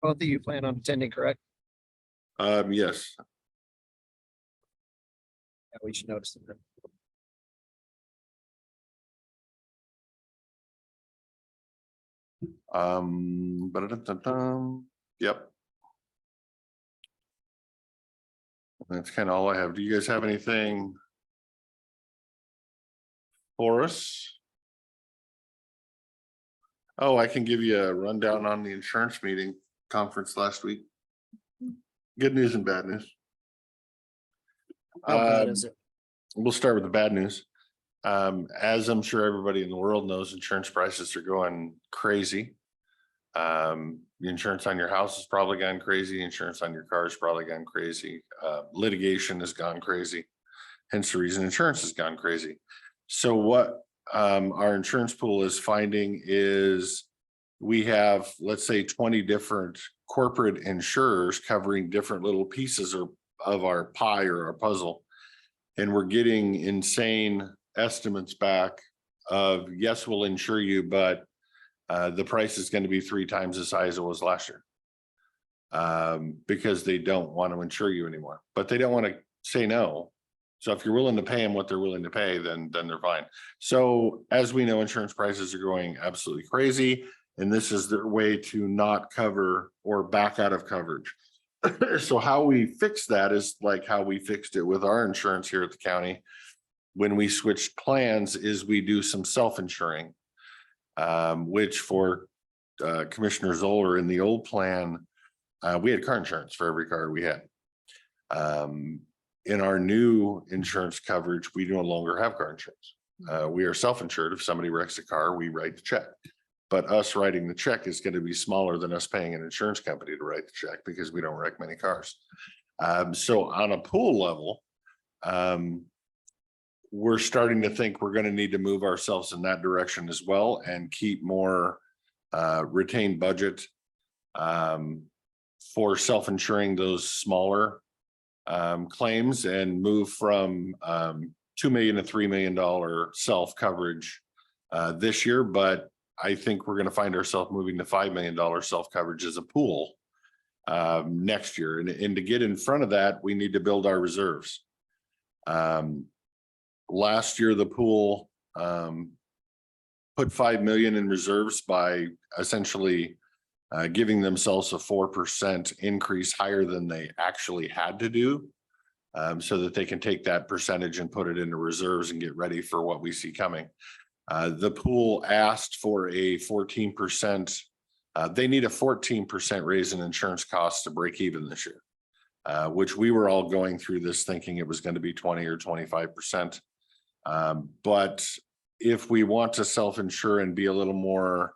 E: Both of you plan on attending, correct?
A: Yes,
E: Yeah, we should notice them.
A: yep. That's kind of all I have. Do you guys have anything for us? Oh, I can give you a rundown on the insurance meeting conference last week. Good news and bad news.
E: How bad is it?
A: We'll start with the bad news. As I'm sure everybody in the world knows, insurance prices are going crazy. The insurance on your house has probably gone crazy. Insurance on your car has probably gone crazy. Litigation has gone crazy. Hence the reason insurance has gone crazy. So what our insurance pool is finding is we have, let's say, 20 different corporate insurers covering different little pieces of our pie or our puzzle. And we're getting insane estimates back of, yes, we'll insure you, but the price is going to be 3 times as high as it was last year. Because they don't want to insure you anymore, but they don't want to say no. So if you're willing to pay them what they're willing to pay, then they're fine. So as we know, insurance prices are going absolutely crazy, and this is their way to not cover or back out of coverage. So how we fix that is like how we fixed it with our insurance here at the county. When we switched plans is we do some self-insuring, which for Commissioner Zoller in the old plan, we had car insurance for every car we had. In our new insurance coverage, we no longer have car insurance. We are self-insured. If somebody wrecks a car, we write the check. But us writing the check is going to be smaller than us paying an insurance company to write the check because we don't wreck many cars. So on a pool level, we're starting to think we're going to need to move ourselves in that direction as well and keep more retained budget for self-insuring those smaller claims and move from $2 million to $3 million self coverage this year. But I think we're going to find ourselves moving to $5 million self coverage as a pool next year. And to get in front of that, we need to build our reserves. Last year, the pool put $5 million in reserves by essentially giving themselves a 4% increase higher than they actually had to do, so that they can take that percentage and put it into reserves and get ready for what we see coming. The pool asked for a 14%. They need a 14% raise in insurance costs to break even this year, which we were all going through this thinking it was going to be 20 or 25%. But if we want to self-insure and be a little more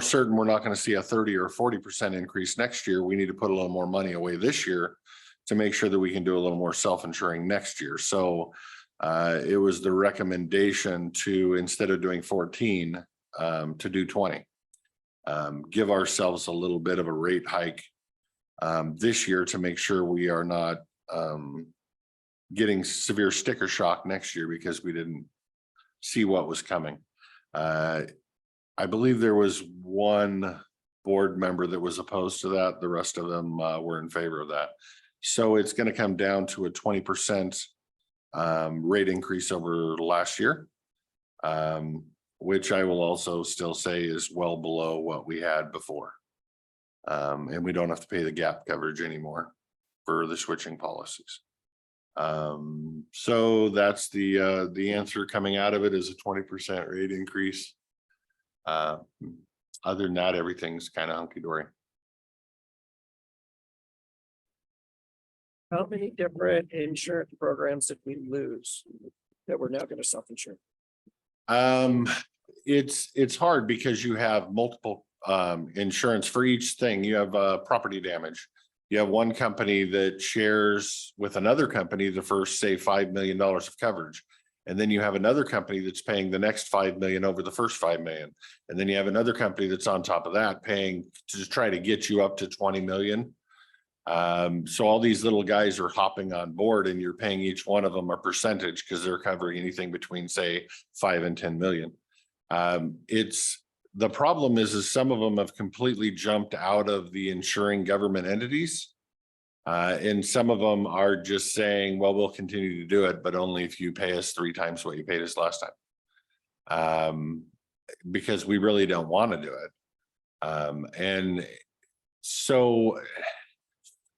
A: certain we're not going to see a 30 or 40% increase next year, we need to put a little more money away this year to make sure that we can do a little more self-insuring next year. So it was the recommendation to, instead of doing 14, to do 20, give ourselves a little bit of a rate hike this year to make sure we are not getting severe sticker shock next year because we didn't see what was coming. I believe there was one board member that was opposed to that. The rest of them were in favor of that. So it's going to come down to a 20% rate increase over last year, which I will also still say is well below what we had before. And we don't have to pay the gap coverage anymore for the switching policies. So that's the answer coming out of it is a 20% rate increase. Other than that, everything's kind of hunky-dory.
E: How many different insurance programs did we lose that we're now going to self-insure?
A: It's hard because you have multiple insurance for each thing. You have property damage. You have one company that shares with another company the first, say, $5 million of coverage. And then you have another company that's paying the next 5 million over the first 5 million. And then you have another company that's on top of that paying to just try to get you up to 20 million. So all these little guys are hopping on board and you're paying each one of them a percentage because they're covering anything between, say, 5 and 10 million. The problem is some of them have completely jumped out of the insuring government entities. And some of them are just saying, well, we'll continue to do it, but only if you pay us 3 times what you paid us last time. Because we really don't want to do it. And so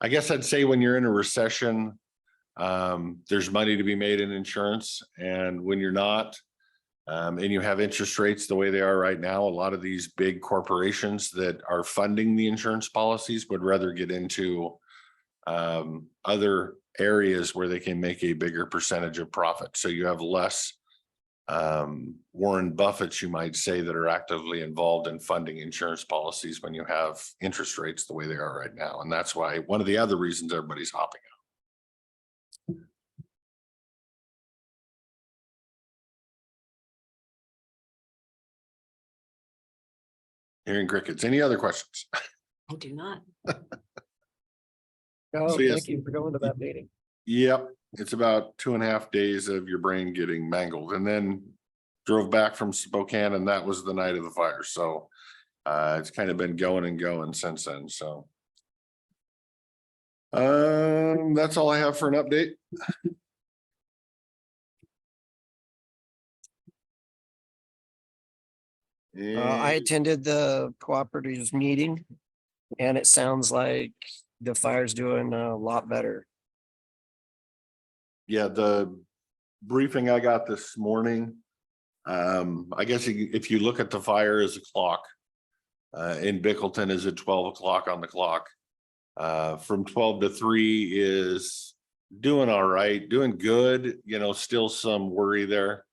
A: I guess I'd say when you're in a recession, there's money to be made in insurance. And when you're not, and you have interest rates the way they are right now, a lot of these big corporations that are funding the insurance policies would rather get into other areas where they can make a bigger percentage of profit. So you have less Warren Buffetts, you might say, that are actively involved in funding insurance policies when you have interest rates the way they are right now. And that's why one of the other reasons everybody's hopping out. Hearing crickets. Any other questions?
D: I do not.
E: Oh,
A: So, yes.
E: thank you for going to that meeting.
A: Yep. It's about 2.5 days of your brain getting mangled, and then drove back from Spokane, and that was the night of the fire. So it's kind of been going and going since then. So That's all I have for an update.
E: I attended the cooperatives meeting and it sounds like the fire's doing a lot better.
A: Yeah, the briefing I got this morning. I guess if you look at the fire as a clock. In Bickleton is at 12 o'clock on the clock. From 12 to 3 is doing all right, doing good, you know, still some worry there.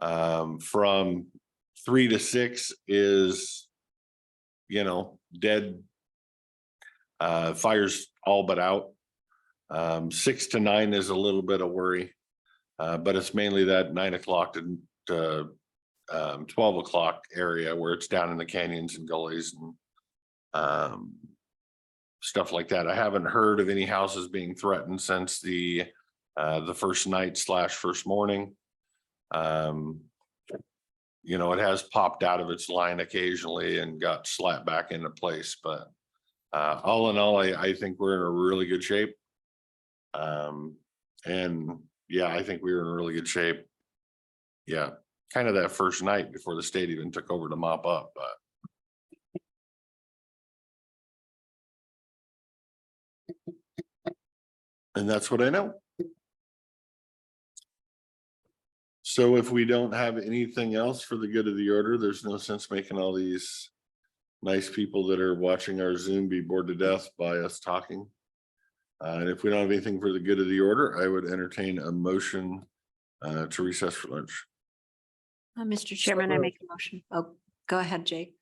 A: From 3 to 6 is, you know, dead. Fire's all but out. 6 to 9 is a little bit of worry. But it's mainly that 9 o'clock to 12 o'clock area where it's down in the canyons and gullies and stuff like that. I haven't heard of any houses being threatened since the first night / first morning. You know, it has popped out of its line occasionally and got slapped back into place, but all in all, I think we're in a really good shape. And yeah, I think we were in really good shape. Yeah, kind of that first night before the state even took over to mop up, but. And that's what I know. So if we don't have anything else for the good of the order, there's no sense making all these nice people that are watching our Zoom be bored to death by us talking. And if we don't have anything for the good of the order, I would entertain a motion to recess for lunch.
D: Mr. Chairman, I make a motion. Oh, go ahead, Jake.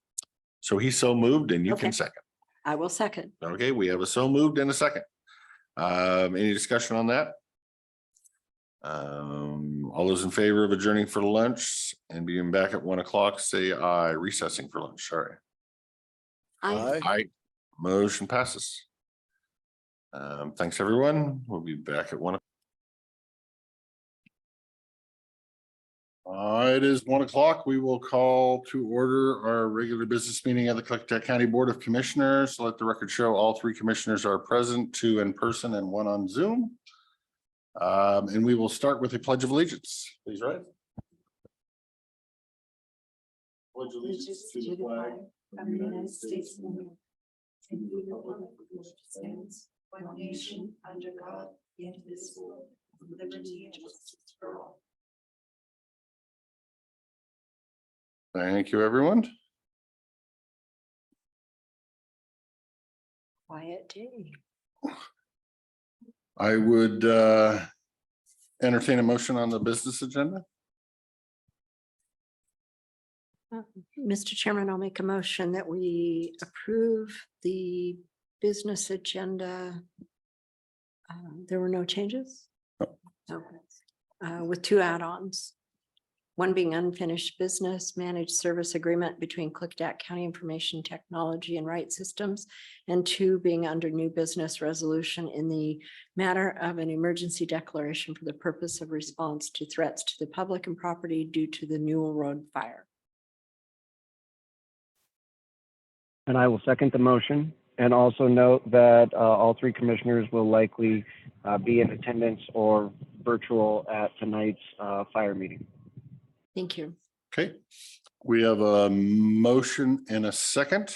A: So he's so moved and you can
D: Okay.
A: second.
D: I will second.
A: Okay, we have a so moved and a second. Any discussion on that? All those in favor of adjourning for lunch and being back at 1 o'clock, say aye. Recessing for lunch, sorry. Aye. Motion passes. Thanks, everyone. We'll be back at 1. It is 1 o'clock. We will call to order our regular business meeting of the Klickitat County Board of Commissioners. Let the record show all 3 commissioners are present, 2 in person and 1 on Zoom. And we will start with a pledge of allegiance. Please rise. Pledge allegiance to the flag of the United States of America and to the republic which stands one nation under God, indivisible, with liberty and justice for all. Thank you, everyone.
D: Quiet day.
A: I would entertain a motion on the business agenda.
D: Mr. Chairman, I'll make a motion that we approve the business agenda. There were no changes?
A: No.
D: With 2 add-ons. One being unfinished business managed service agreement between Klickitat County Information Technology and Right Systems, and 2 being under new business resolution in the matter of an emergency declaration for the purpose of response to threats to the public and property due to the Newell Road fire.
E: And I will second the motion and also note that all 3 commissioners will likely be in attendance or virtual at tonight's fire meeting.
D: Thank you.
A: Okay, we have a motion and a second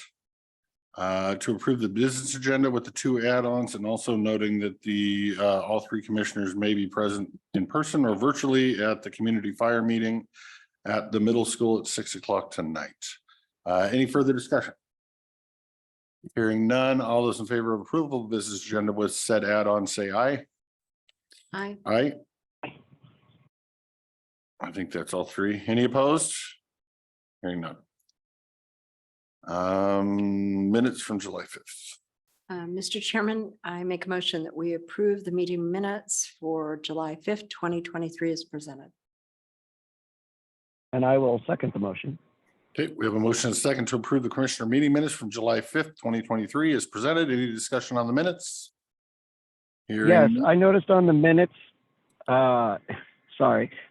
A: to approve the business agenda with the 2 add-ons, and also noting that the all 3 commissioners may be present in person or virtually at the community fire meeting at the middle school at 6 o'clock tonight. Any further discussion? Hearing none, all those in favor of approval of the business agenda with said add-on, say aye.
D: Aye.
A: Aye. I think that's all 3. Any opposed? Hearing none. Minutes from July 5th.
D: Mr. Chairman, I make a motion that we approve the meeting minutes for July 5th, 2023 as presented.
E: And I will second the motion.
A: Okay, we have a motion and a second to approve the commissioner meeting minutes from July 5th, 2023 as presented. Any discussion on the minutes?
E: Yes, I noticed on the minutes, I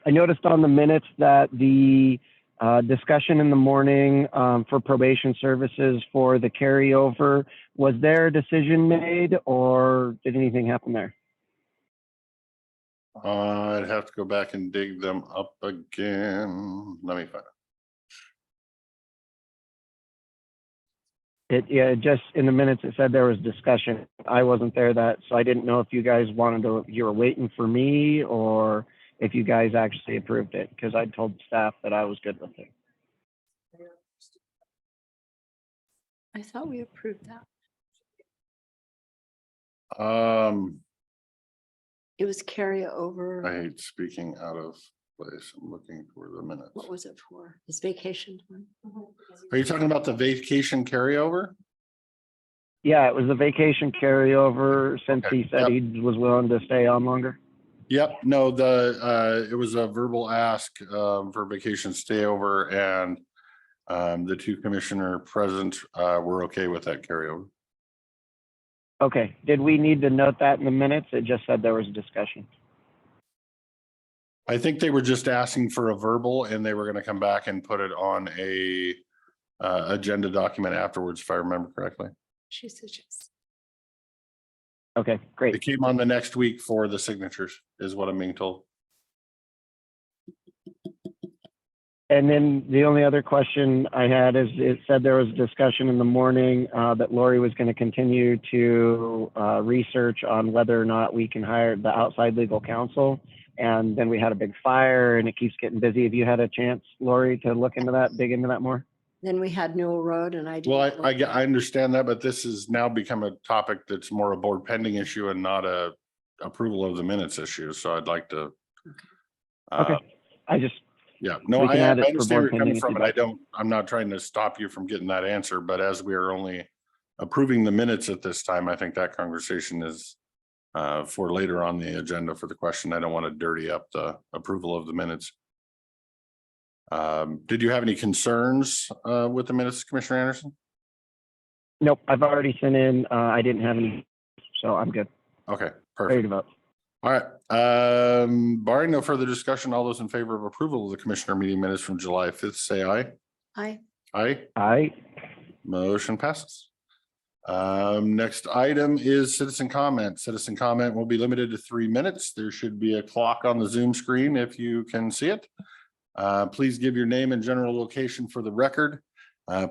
E: noticed on the minutes that the Discussion in the morning for probation services for the carryover. Was there a decision made or did anything happen there?
A: I'd have to go back and dig them up again. Let me find it.
E: Just in the minutes, it said there was discussion. I wasn't there so I didn't know if you guys you were waiting for me or if you guys actually approved it, because I told staff that I was good with it.
D: I thought we approved that. It was carryover.
A: I hate speaking out of place. I'm looking for the minutes.
D: What was it for? His vacation time?
A: Are you talking about the vacation carryover?
E: Yeah, it was the vacation carryover since
A: Okay,
E: he said he was willing to stay on longer.
A: Yep, no, it was a verbal ask for vacation stay over, and the two commissioner present were okay with that carryover.
E: Okay, did we need to note that in the minutes? It just said there was a discussion.
A: I think they were just asking for a verbal, and they were going to come back and put it on a agenda document afterwards, if I remember correctly.
D: She said yes.
E: Okay,
A: It
E: great.
A: came on the next week for the signatures, is what I'm being told.
E: And then the only other question I had is it said there was discussion in the morning that Lori was going to continue to research on whether or not we can hire the outside legal counsel. And then we had a big fire and it keeps getting busy. Have you had a chance, Lori, to look into that, dig into that more?
D: Then we had Newell Road and I.
A: Well,
D: didn't look
A: I understand that, but this has now become a topic that's more a board pending issue and not a approval of the minutes issue. So I'd like to.
E: Okay, I just,
A: Yeah, no,
E: we
A: I
E: can add it for
A: understand where
E: board
A: you're coming
E: pending if
A: from,
E: you'd
A: and I'm not trying to stop you from getting that answer, but as we are only approving the minutes at this time, I think that conversation is for later on the agenda for the question. I don't want to dirty up the approval of the minutes. Did you have any concerns with the minutes, Commissioner Anderson?
E: Nope, I've already sent in. I didn't have any, so I'm good.
A: Okay,
E: Ready
A: perfect.
E: to vote.
A: All right, barring no further discussion, all those in favor of approval of the commissioner meeting minutes from July 5th, say aye.
D: Aye.
A: Aye.
E: Aye.
A: Motion passes. Next item is citizen comment. Citizen comment will be limited to 3 minutes. There should be a clock on the Zoom screen if you can see it. Please give your name and general location for the record.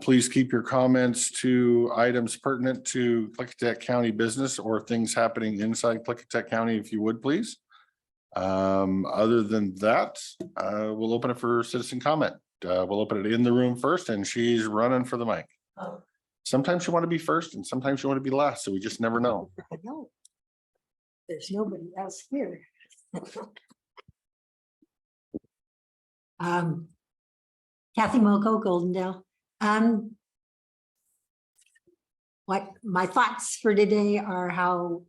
A: Please keep your comments to items pertinent to Klickitat County business or things happening inside Klickitat County, if you would, please. Other than that, we'll open it for citizen comment. We'll open it in the room first, and she's running for the mic. Sometimes you want to be first and sometimes you want to be last, so we just never know.
D: I know. There's nobody else here.
J: Kathy Moco, Goldendale. What my thoughts for today are how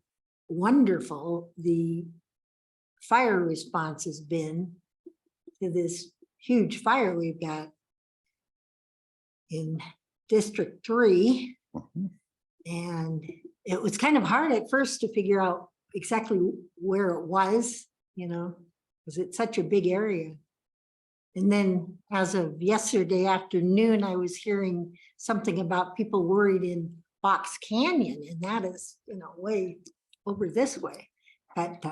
J: wonderful the fire response has been to this huge fire we've got in District 3. And it was kind of hard at first to figure out exactly where it was, you know, because it's such a big area. And then as of yesterday afternoon, I was hearing something about people worried in Box Canyon, and that is, you know, way over this way. But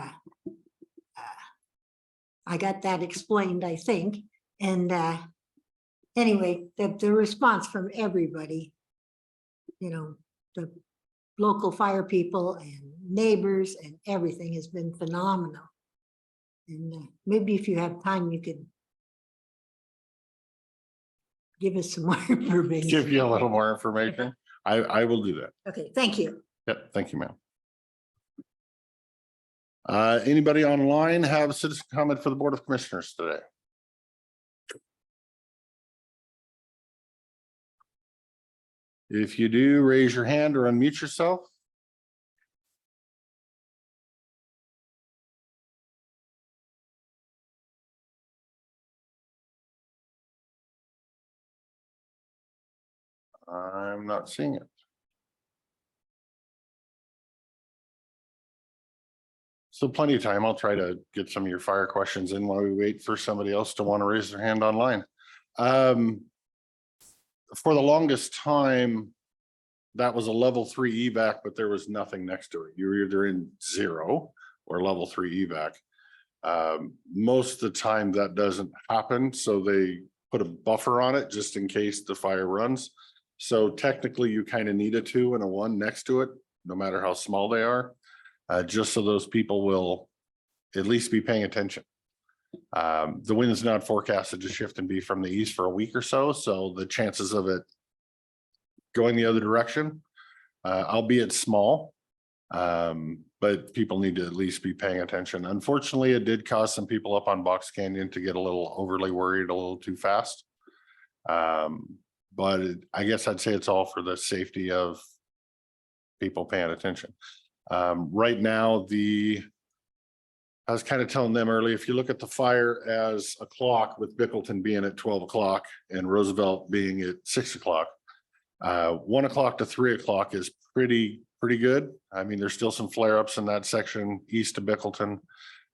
J: I got that explained, I think. And anyway, the response from everybody, you know, the local fire people and neighbors and everything has been phenomenal. And maybe if you have time, you could give us some more information.
A: Give you a little more information. I will do that.
J: Okay, thank you.
A: Yep, thank you, ma'am. Anybody online have a citizen comment for the Board of Commissioners today? If you do, raise your hand or unmute yourself. I'm not seeing it. So plenty of time. I'll try to get some of your fire questions in while we wait for somebody else to want to raise their hand online. For the longest time, that was a level 3 evac, but there was nothing next to it. You were either in 0 or level 3 evac. Most of the time that doesn't happen, so they put a buffer on it just in case the fire runs. So technically you kind of need a 2 and a 1 next to it, no matter how small they are, just so those people will at least be paying attention. The wind is not forecasted to shift and be from the east for a week or so, so the chances of it going the other direction, albeit small, but people need to at least be paying attention. Unfortunately, it did cause some people up on Box Canyon to get a little overly worried a little too fast. But I guess I'd say it's all for the safety of people paying attention. Right now, I was kind of telling them earlier, if you look at the fire as a clock, with Bickleton being at 12 o'clock and Roosevelt being at 6 o'clock, 1 o'clock to 3 o'clock is pretty good. I mean, there's still some flare ups in that section east of Bickleton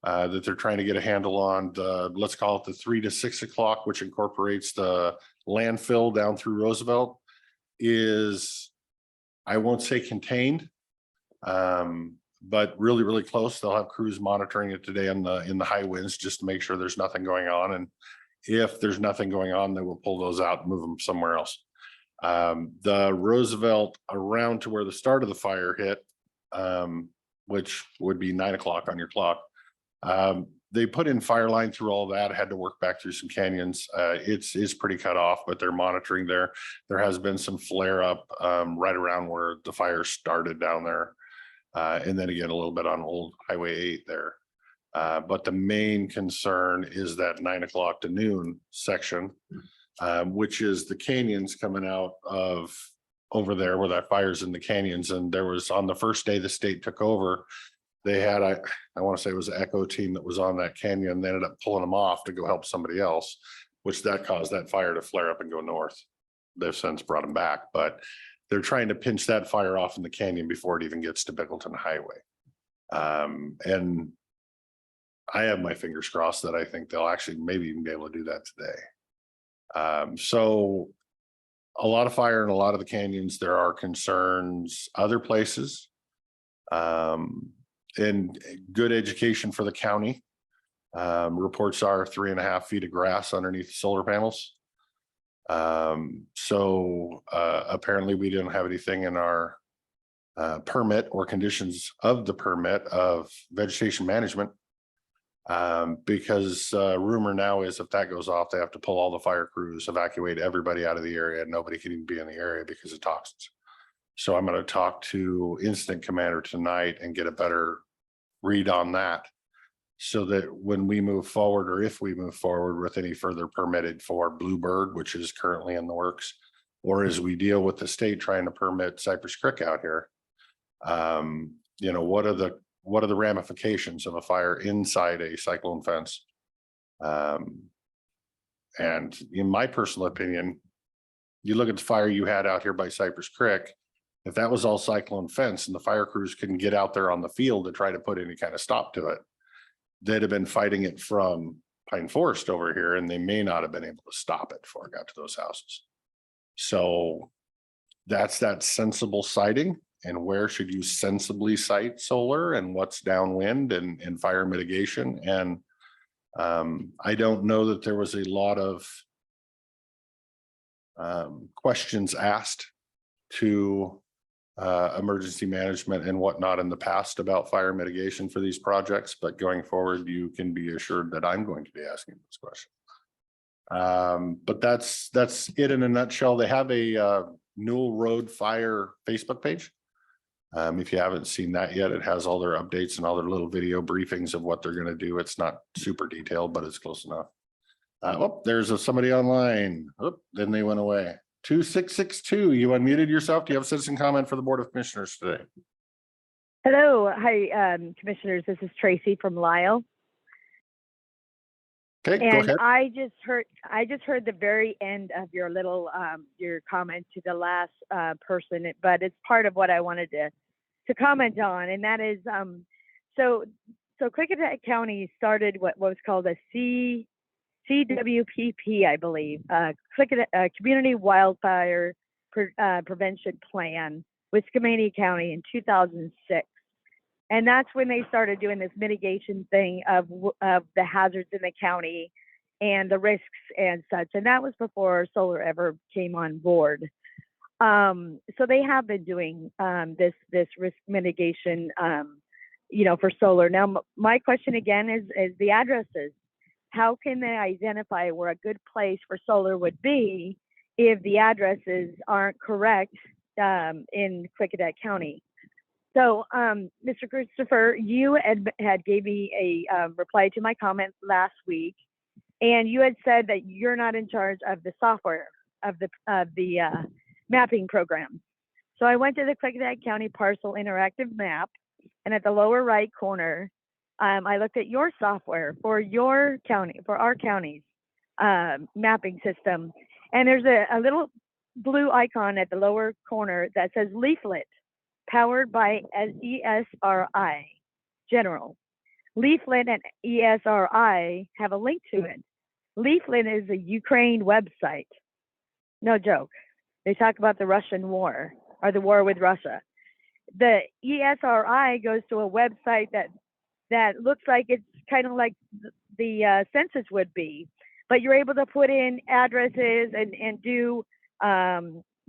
A: that they're trying to get a handle on. Let's call it the 3 to 6 o'clock, which incorporates the landfill down through Roosevelt, is, I won't say contained, but really close. They'll have crews monitoring it today in the high winds just to make sure there's nothing going on. And if there's nothing going on, they will pull those out and move them somewhere else. The Roosevelt around to where the start of the fire hit, which would be 9 o'clock on your clock. They put in fire line through all that, had to work back through some canyons. It's pretty cut off, but they're monitoring there. There has been some flare up right around where the fire started down there. And then again, a little bit on Old Highway 8 there. But the main concern is that 9 o'clock to noon section, which is the canyons coming out of over there where that fire's in the canyons. And there was, on the first day the state took over, they had, I want to say it was an echo team that was on that canyon. They ended up pulling them off to go help somebody else, which that caused that fire to flare up and go north. They've since brought them back, but they're trying to pinch that fire off in the canyon before it even gets to Bickleton Highway. And I have my fingers crossed that I think they'll actually maybe even be able to do that today. So a lot of fire in a lot of the canyons. There are concerns other places. And good education for the county. Reports are 3.5 feet of grass underneath the solar panels. So apparently we didn't have anything in our permit or conditions of the permit of vegetation management. Because rumor now is if that goes off, they have to pull all the fire crews, evacuate everybody out of the area, and nobody can even be in the area because of toxins. So I'm going to talk to Incident Commander tonight and get a better read on that, so that when we move forward, or if we move forward with any further permitted for Bluebird, which is currently in the works, or as we deal with the state trying to permit Cypress Creek out here, you know, what are the ramifications of a fire inside a cyclone fence? And in my personal opinion, you look at the fire you had out here by Cypress Creek. If that was all cyclone fence and the fire crews couldn't get out there on the field to try to put any kind of stop to it, they'd have been fighting it from Pine Forest over here, and they may not have been able to stop it before it got to those houses. So that's that sensible siting, and where should you sensibly site solar, and what's downwind and fire mitigation. And I don't know that there was a lot of questions asked to emergency management and whatnot in the past about fire mitigation for these projects, but going forward, you can be assured that I'm going to be asking this question. But that's it in a nutshell. They have a Newell Road Fire Facebook page. If you haven't seen that yet, it has all their updates and all their little video briefings of what they're going to do. It's not super detailed, but it's close enough. Oh, there's somebody online. Oh, then they went away. 2662, you unmuted yourself. Do you have a citizen comment for the Board of Commissioners today?
K: Hello. Hi, Commissioners. This is Tracy from Lyle.
A: Okay, go
K: And
A: ahead.
K: I just heard the very end of your little your comment to the last person, but it's part of what I wanted to comment on, and that is so Klickitat County started what was called a CWPP, I believe, Community Wildfire Prevention Plan with Skamania County in 2006. And that's when they started doing this mitigation thing of the hazards in the county and the risks and such. And that was before solar ever came on board. So they have been doing this risk mitigation, for solar. Now, my question again is the addresses. How can they identify where a good place for solar would be if the addresses aren't correct in Klickitat County? So, Mr. Christopher, you had gave me a reply to my comment last week, and you had said that you're not in charge of the software of the mapping program. So I went to the Klickitat County Parcel Interactive Map, and at the lower right corner, I looked at your software for your county, for our county's mapping system, and there's a little blue icon at the lower corner that says leaflet, powered by ESRI General. Leaflet and ESRI have a link to it. Leaflet is a Ukraine website. No joke. They talk about the Russian war or the war with Russia. The ESRI goes to a website that looks like it's kind of like the census would be, but you're able to put in addresses and do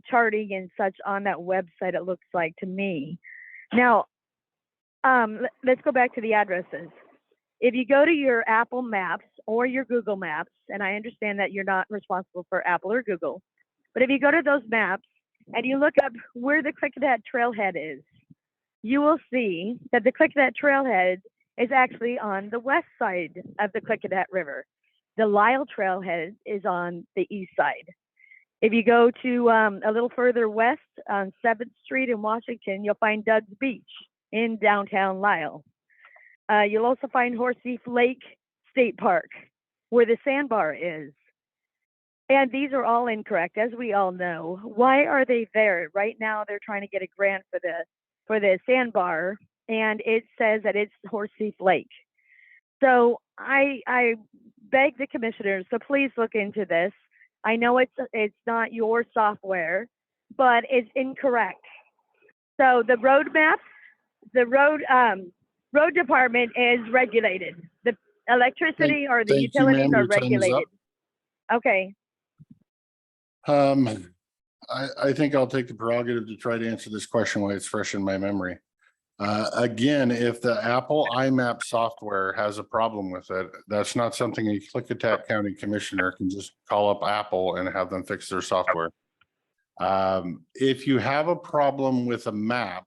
K: charting and such on that website, it looks like to me. Now, let's go back to the addresses. If you go to your Apple Maps or your Google Maps, and I understand that you're not responsible for Apple or Google, but if you go to those maps and you look up where the Klickitat trailhead is, you will see that the Klickitat trailhead is actually on the west side of the Klickitat River. The Lyle trailhead is on the east side. If you go to a little further west on 7th Street in Washington, you'll find Doug's Beach in downtown Lyle. You'll also find Horsethief Lake State Park, where the sandbar is. And these are all incorrect, as we all know. Why are they there? Right now, they're trying to get a grant for the sandbar, and it says that it's Horsethief Lake. So I beg the commissioners to please look into this. I know it's not your software, but it's incorrect. So the road maps, the road department is regulated. The electricity or the
A: Thank you,
K: utilities
A: ma'am.
K: are
A: Your time is
K: regulated. Okay.
A: I think I'll take the prerogative to try to answer this question while it's fresh in my memory. Again, if the Apple iMap software has a problem with it, that's not something a Klickitat County Commissioner can just call up Apple and have them fix their software. If you have a problem with a map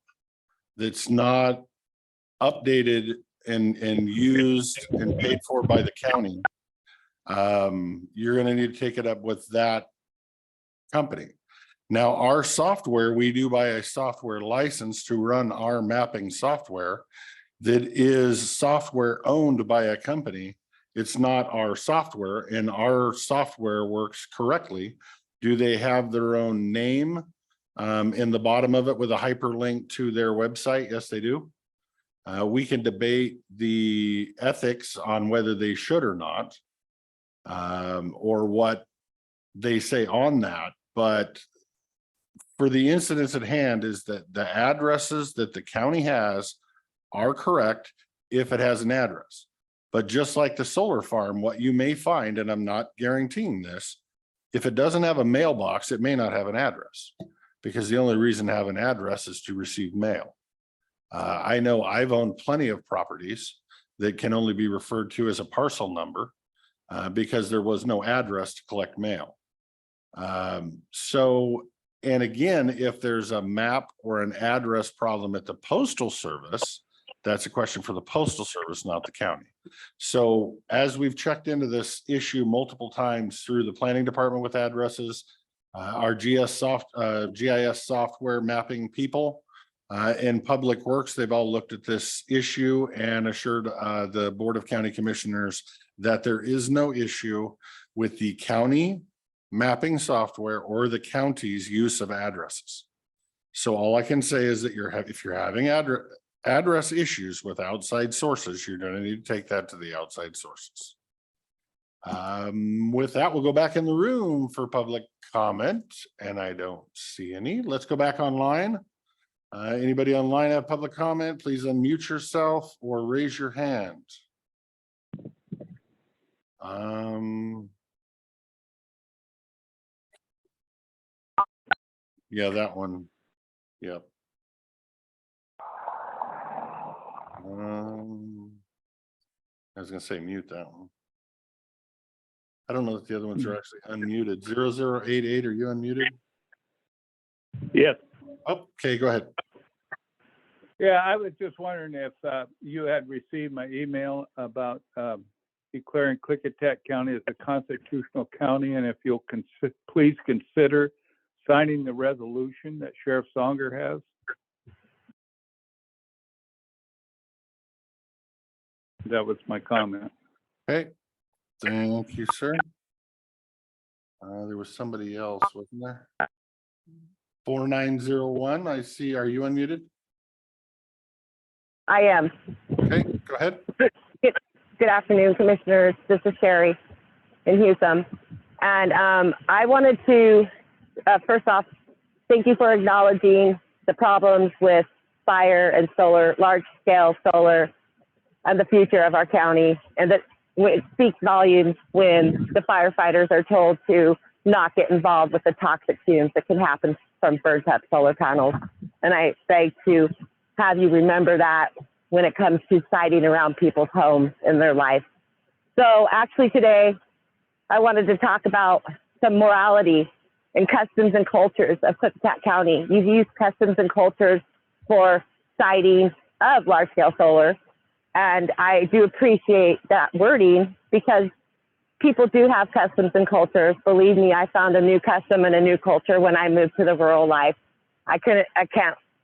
A: that's not updated and used and paid for by the county, you're going to need to take it up with that company. Now, our software, we do buy a software license to run our mapping software that is software owned by a company. It's not our software, and our software works correctly. Do they have their own name in the bottom of it with a hyperlink to their website? Yes, they do. We can debate the ethics on whether they should or not, or what they say on that. But for the incidents at hand is that the addresses that the county has are correct if it has an address. But just like the solar farm, what you may find, and I'm not guaranteeing this, if it doesn't have a mailbox, it may not have an address, because the only reason to have an address is to receive mail. I know I've owned plenty of properties that can only be referred to as a parcel number because there was no address to collect mail. And again, if there's a map or an address problem at the Postal Service, that's a question for the Postal Service, not the county. So as we've checked into this issue multiple times through the planning department with addresses, our GIS software mapping people in Public Works, they've all looked at this issue and assured the Board of County Commissioners that there is no issue with the county mapping software or the county's use of addresses. So all I can say is that if you're having address issues with outside sources, you're going to need to take that to the outside sources. With that, we'll go back in the room for public comment, and I don't see any. Let's go back online. Anybody online have public comment? Please unmute yourself or raise your hand. Yeah, that one. Yep. I was gonna say mute that one. I don't know if the other ones are actually unmuted. 0088, are you unmuted?
L: Yes.
A: Okay, go ahead.
L: Yeah, I was just wondering if you had received my email about declaring Klickitat County as a constitutional county, and if you'll please consider signing the resolution that Sheriff Songer has. That was my comment.
A: Okay, thank you, sir. There was somebody else, wasn't there? 4901, I see. Are you unmuted?
M: I am.
A: Okay, go ahead.
M: Good afternoon, commissioners. This is Sherry in Houston. And I wanted to, first off, thank you for acknowledging the problems with fire and solar, large scale solar, and the future of our county. And that it speaks volumes when the firefighters are told to not get involved with the toxic fumes that can happen from burned up solar panels. And I beg to have you remember that when it comes to siting around people's homes in their life. So actually today, I wanted to talk about some morality and customs and cultures of Klickitat County. You've used customs and cultures for siting of large scale solar. And I do appreciate that wording because people do have customs and cultures. Believe me, I found a new custom and a new culture when I moved to the rural life. I can't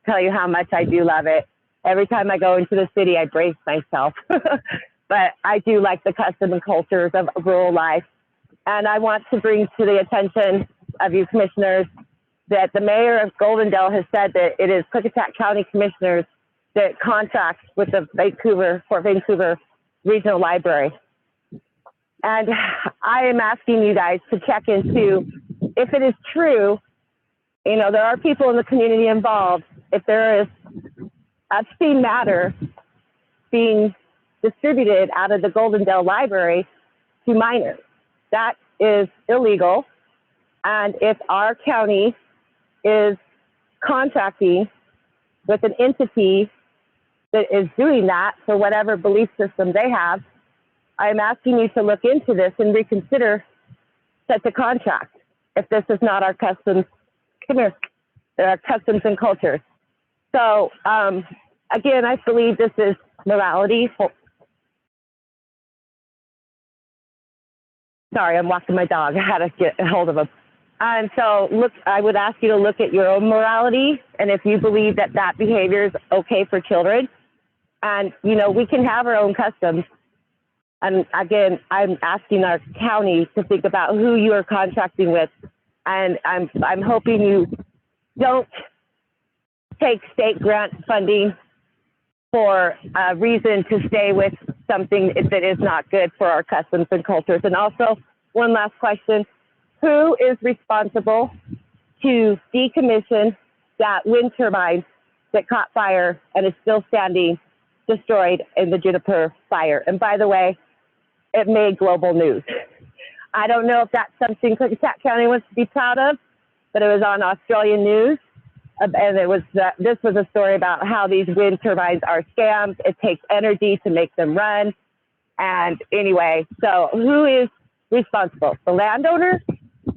M: tell you how much I do love it. Every time I go into the city, I brace myself. But I do like the custom and cultures of rural life. And I want to bring to the attention of you commissioners that the mayor of Goldendale has said that it is Klickitat County commissioners that contracts with the Fort Vancouver Regional Library. And I am asking you guys to check into if it is true, you know, there are people in the community involved. If there is obscene matter being distributed out of the Goldendale Library to minors, that is illegal. And if our county is contracting with an entity that is doing that for whatever belief system they have, I'm asking you to look into this and reconsider such a contract if this is not our customs, our customs and cultures. So again, I believe this is morality. Sorry, I'm walking my dog. I had to get a hold of him. And so look, I would ask you to look at your own morality. And if you believe that that behavior is okay for children, and, you know, we can have our own customs. And again, I'm asking our county to think about who you are contracting with. And I'm hoping you don't take state grant funding for a reason to stay with something that is not good for our customs and cultures. And also, one last question, who is responsible to decommission that wind turbine that caught fire and is still standing destroyed in the Juniper fire? And by the way, it made global news. I don't know if that's something Klickitat County wants to be proud of, but it was on Australian news. And it was this was a story about how these wind turbines are scams. It takes energy to make them run. And anyway, so who is responsible, the landowner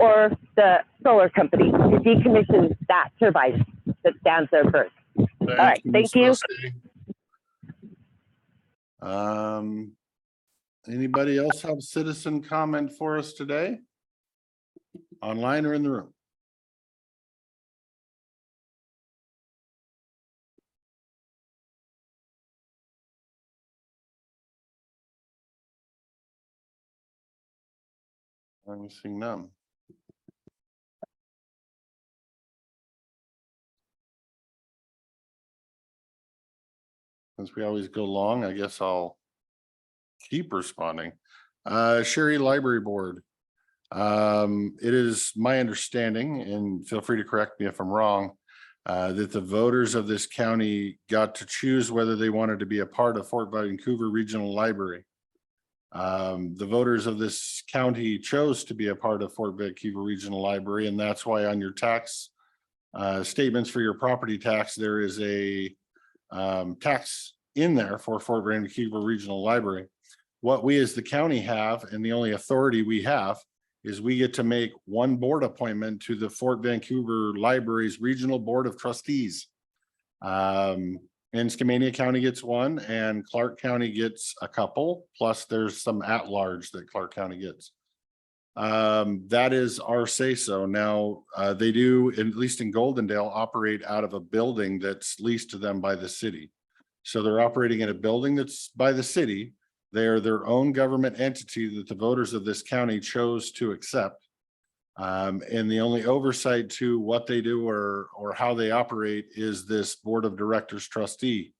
M: or the solar company to decommission that turbine that stands there first? All right, thank you.
A: Anybody else have citizen comment for us today? Online or in the room? I'm seeing none. Since we always go long, I guess I'll keep responding. Sherry Library Board. It is my understanding, and feel free to correct me if I'm wrong, that the voters of this county got to choose whether they wanted to be a part of Fort Vancouver Regional Library. The voters of this county chose to be a part of Fort Vancouver Regional Library, and that's why on your tax statements for your property tax, there is a tax in there for Fort Vancouver Regional Library. What we as the county have, and the only authority we have, is we get to make one board appointment to the Fort Vancouver Library's Regional Board of Trustees. And Skamania County gets one, and Clark County gets a couple, plus there's some at-large that Clark County gets. That is our say-so. Now, they do, at least in Goldendale, operate out of a building that's leased to them by the city. So they're operating in a building that's by the city. They are their own government entity that the voters of this county chose to accept. And the only oversight to what they do or how they operate is this board of directors trustee.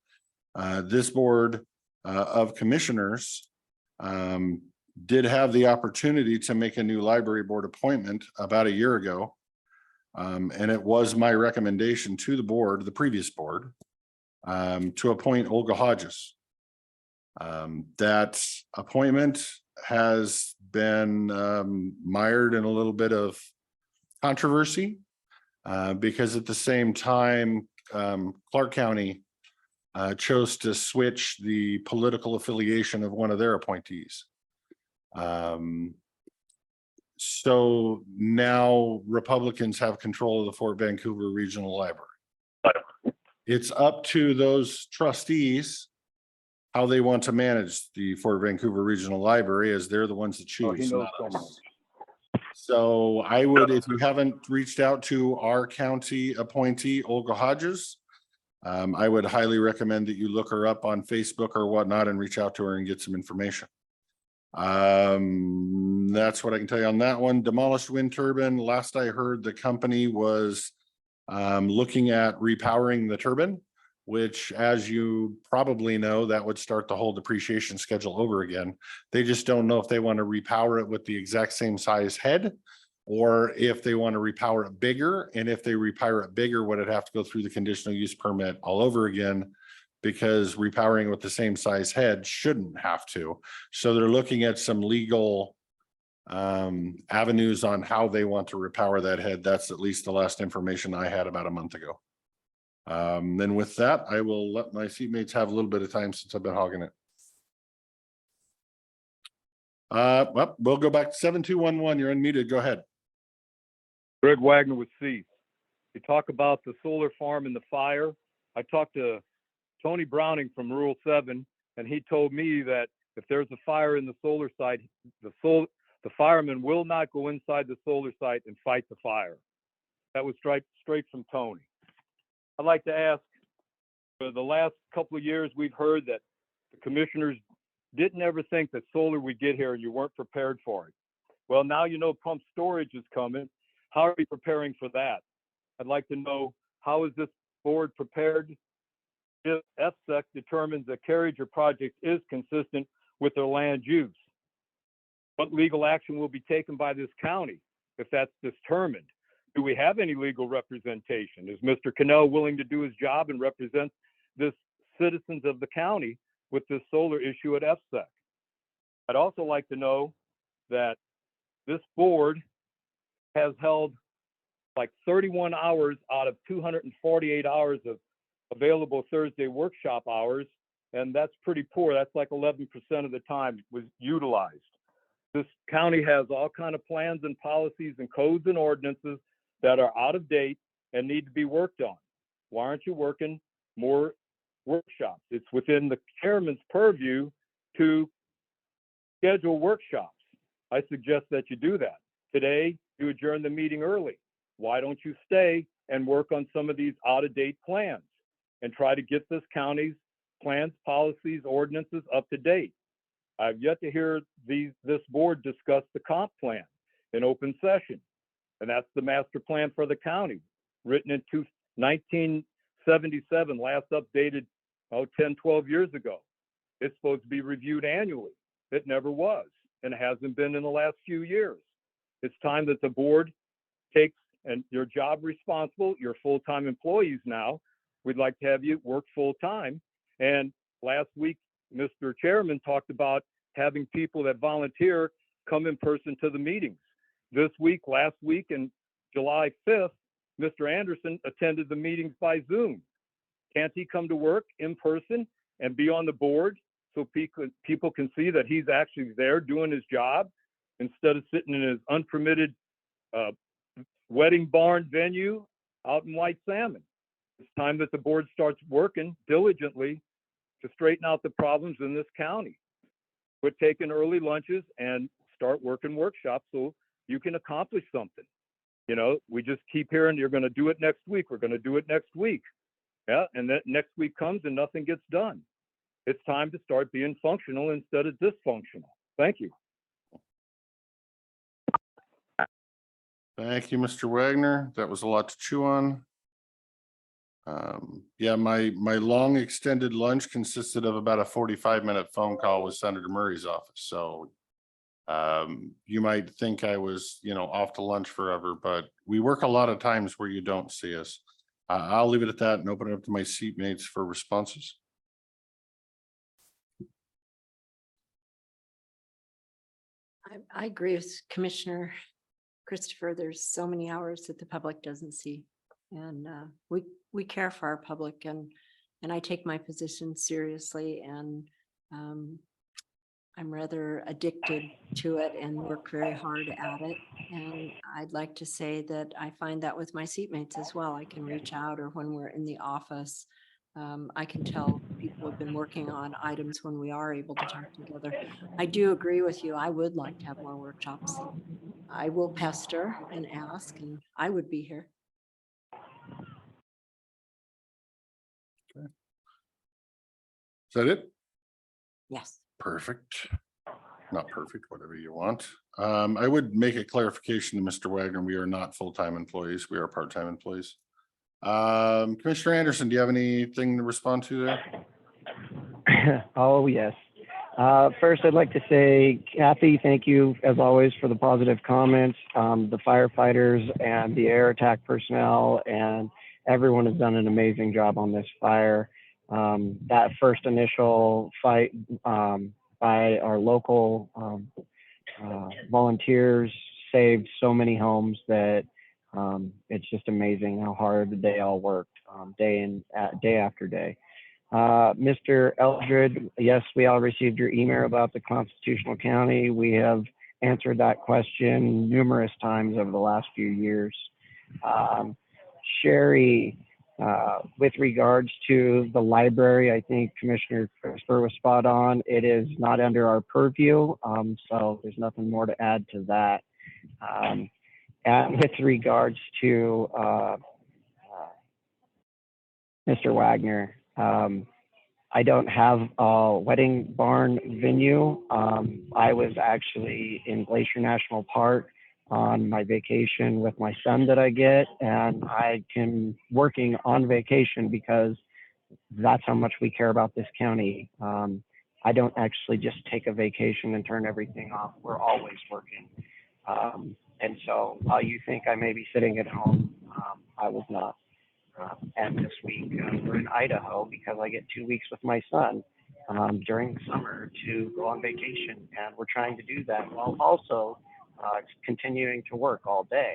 A: This board of commissioners did have the opportunity to make a new library board appointment about a year ago. And it was my recommendation to the board, the previous board, to appoint Olga Hodges. That appointment has been mired in a little bit of controversy because at the same time, Clark County chose to switch the political affiliation of one of their appointees. So now Republicans have control of the Fort Vancouver Regional Library. It's up to those trustees how they want to manage the Fort Vancouver Regional Library, as they're the ones that choose. Not us. So I would, if you haven't reached out to our county appointee, Olga Hodges, I would highly recommend that you look her up on Facebook or whatnot and reach out to her and get some information. That's what I can tell you on that one. Demolished wind turbine. Last I heard, the company was looking at repowering the turbine, which, as you probably know, that would start the whole depreciation schedule over again. They just don't know if they want to repower it with the exact same size head, or if they want to repower it bigger. And if they repower it bigger, would it have to go through the conditional use permit all over again? Because repowering with the same size head shouldn't have to. So they're looking at some legal avenues on how they want to repower that head. That's at least the last information I had about a month ago. Then with that, I will let my seatmates have a little bit of time since I've been hogging it. Well, we'll go back to 7211. You're unmuted. Go ahead.
L: Greg Wagner with C. You talk about the solar farm and the fire. I talked to Tony Browning from Rural 7, and he told me that if there's a fire in the solar site, the fireman will not go inside the solar site and fight the fire. That was straight from Tony. I'd like to ask, for the last couple of years, we've heard that the commissioners didn't ever think that solar would get here and you weren't prepared for it. Well, now you know pump storage is coming. How are we preparing for that? I'd like to know, how is this board prepared if FSEC determines that carriage or project is consistent with their land use? What legal action will be taken by this county if that's determined? Do we have any legal representation? Is Mr. Cannell willing to do his job and represent the citizens of the county with this solar issue at FSEC? I'd also like to know that this board has held like 31 hours out of 248 hours of available Thursday workshop hours, and that's pretty poor. That's like 11% of the time was utilized. This county has all kind of plans and policies and codes and ordinances that are out of date and need to be worked on. Why aren't you working more workshops? It's within the chairman's purview to schedule workshops. I suggest that you do that. Today, you adjourn the meeting early. Why don't you stay and work on some of these out-of-date plans and try to get this county's plans, policies, ordinances up to date? I've yet to hear this board discuss the comp plan in open session. And that's the master plan for the county, written in 1977, last updated 10, 12 years ago. It's supposed to be reviewed annually. It never was. and it hasn't been in the last few years. It's time that the board takes and your job responsible, you're full-time employees now. We'd like to have you work full-time. And last week, Mr. Chairman talked about having people that volunteer come in person to the meetings. This week, last week, and July 5th, Mr. Anderson attended the meetings by Zoom. Can't he come to work in person and be on the board so people can see that he's actually there doing his job instead of sitting in his unpermitted wedding barn venue out in White Salmon? It's time that the board starts working diligently to straighten out the problems in this county. Quit taking early lunches and start working workshops so you can accomplish something. You know, we just keep hearing you're going to do it next week. We're going to do it next week. Yeah, and then next week comes and nothing gets done. It's time to start being functional instead of dysfunctional. Thank you.
A: Thank you, Mr. Wagner. That was a lot to chew on. Yeah, my long extended lunch consisted of about a 45-minute phone call with Senator Murray's office. So you might think I was, off to lunch forever, but we work a lot of times where you don't see us. I'll leave it at that and open it up to my seatmates for responses.
D: I agree with Commissioner Christopher. There's so many hours that the public doesn't see. And we care for our public, and I take my position seriously, and I'm rather addicted to it and work very hard at it. And I'd like to say that I find that with my seatmates as well. I can reach out, or when we're in the office, I can tell people have been working on items when we are able to talk together. I do agree with you. I would like to have more workshops. I will pester and ask, and I would be here.
A: Is that it?
D: Yes.
A: Perfect. Not perfect, whatever you want. I would make a clarification to Mr. Wagner. We are not full-time employees. We are part-time employees. Commissioner Anderson, do you have anything to respond to there?
E: Oh, yes. First, I'd like to say, Kathy, thank you as always for the positive comments. The firefighters and the air attack personnel and everyone has done an amazing job on this fire. That first initial fight by our local volunteers saved so many homes that it's just amazing how hard they all worked day after day. Mr. Eldred, yes, we all received your email about the constitutional county. We have answered that question numerous times over the last few years. Sherry, with regards to the library, I think Commissioner Christopher was spot on. It is not under our purview, so there's nothing more to add to that. And with regards to Mr. Wagner, I don't have a wedding barn venue. I was actually in Glacier National Park on my vacation with my son that I get, and I can working on vacation because that's how much we care about this county. I don't actually just take a vacation and turn everything off. We're always working. And so while you think I may be sitting at home, I was not. And this week we're in Idaho because I get 2 weeks with my son during the summer to go on vacation. And we're trying to do that while also continuing to work all day.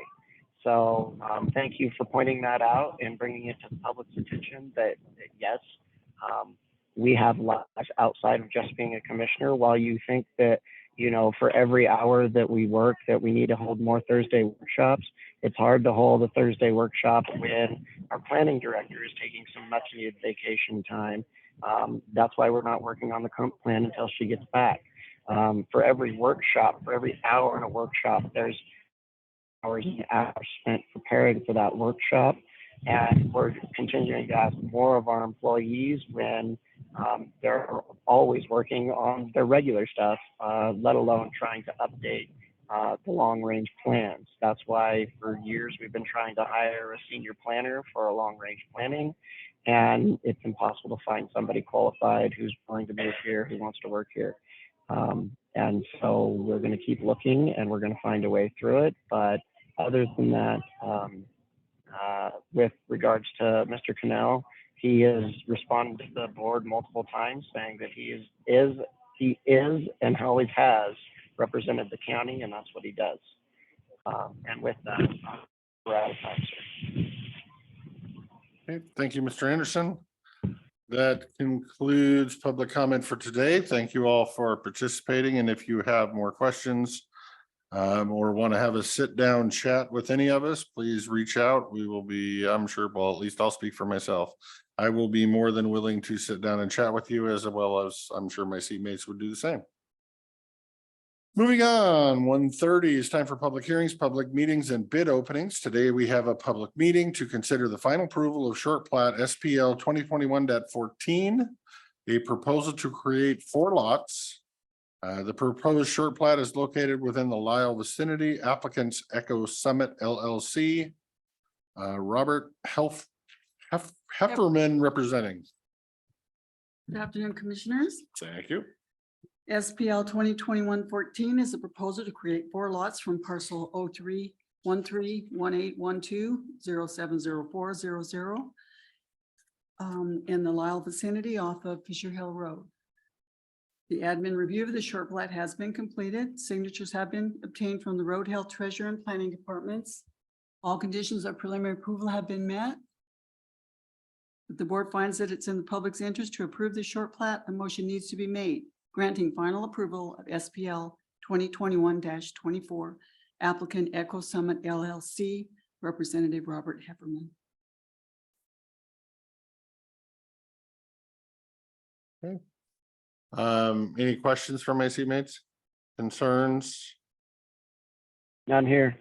E: So thank you for pointing that out and bringing it to the public's attention that yes, we have lives outside of just being a commissioner. While you think that, for every hour that we work, that we need to hold more Thursday workshops, it's hard to hold a Thursday workshop when our planning director is taking some much needed vacation time. That's why we're not working on the comp plan until she gets back. For every workshop, for every hour in a workshop, there's hours and hours spent preparing for that workshop. And we're continuing to ask more of our employees when they're always working on their regular stuff, let alone trying to update the long range plans. That's why for years we've been trying to hire a senior planner for a long range planning. And it's impossible to find somebody qualified who's willing to move here, who wants to work here. And so we're going to keep looking and we're going to find a way through it. But other than that, with regards to Mr. Cannell, he has responded to the board multiple times saying that he is and always has represented the county, and that's what he does. And with that, we're out of time, sir.
A: Okay, thank you, Mr. Anderson. That concludes public comment for today. Thank you all for participating. And if you have more questions or want to have a sit down chat with any of us, please reach out. We will be, I'm sure, well, at least I'll speak for myself. I will be more than willing to sit down and chat with you, as well as I'm sure my seatmates would do the same. Moving on, 1:30 is time for public hearings, public meetings, and bid openings. Today, we have a public meeting to consider the final approval of short plat SPL 2021.14, a proposal to create 4 lots. The proposed short plat is located within the Lyle vicinity. Applicants Echo Summit LLC. Robert Hefferman representing.
N: Good afternoon, Commissioners.
A: Thank you.
N: SPL 2021-14 is a proposal to create 4 lots from parcel 03-13-1812-070400 in the Lyle vicinity off of Fisher Hill Road. The admin review of the short plat has been completed. Signatures have been obtained from the Road Health Treasurer and Planning Departments. All conditions of preliminary approval have been met. If the board finds that it's in the public's interest to approve the short plat, a motion needs to be made granting final approval of SPL 2021-24, applicant Echo Summit LLC, Representative Robert Hefferman.
A: Okay. Any questions from my seatmates? Concerns?
E: None here.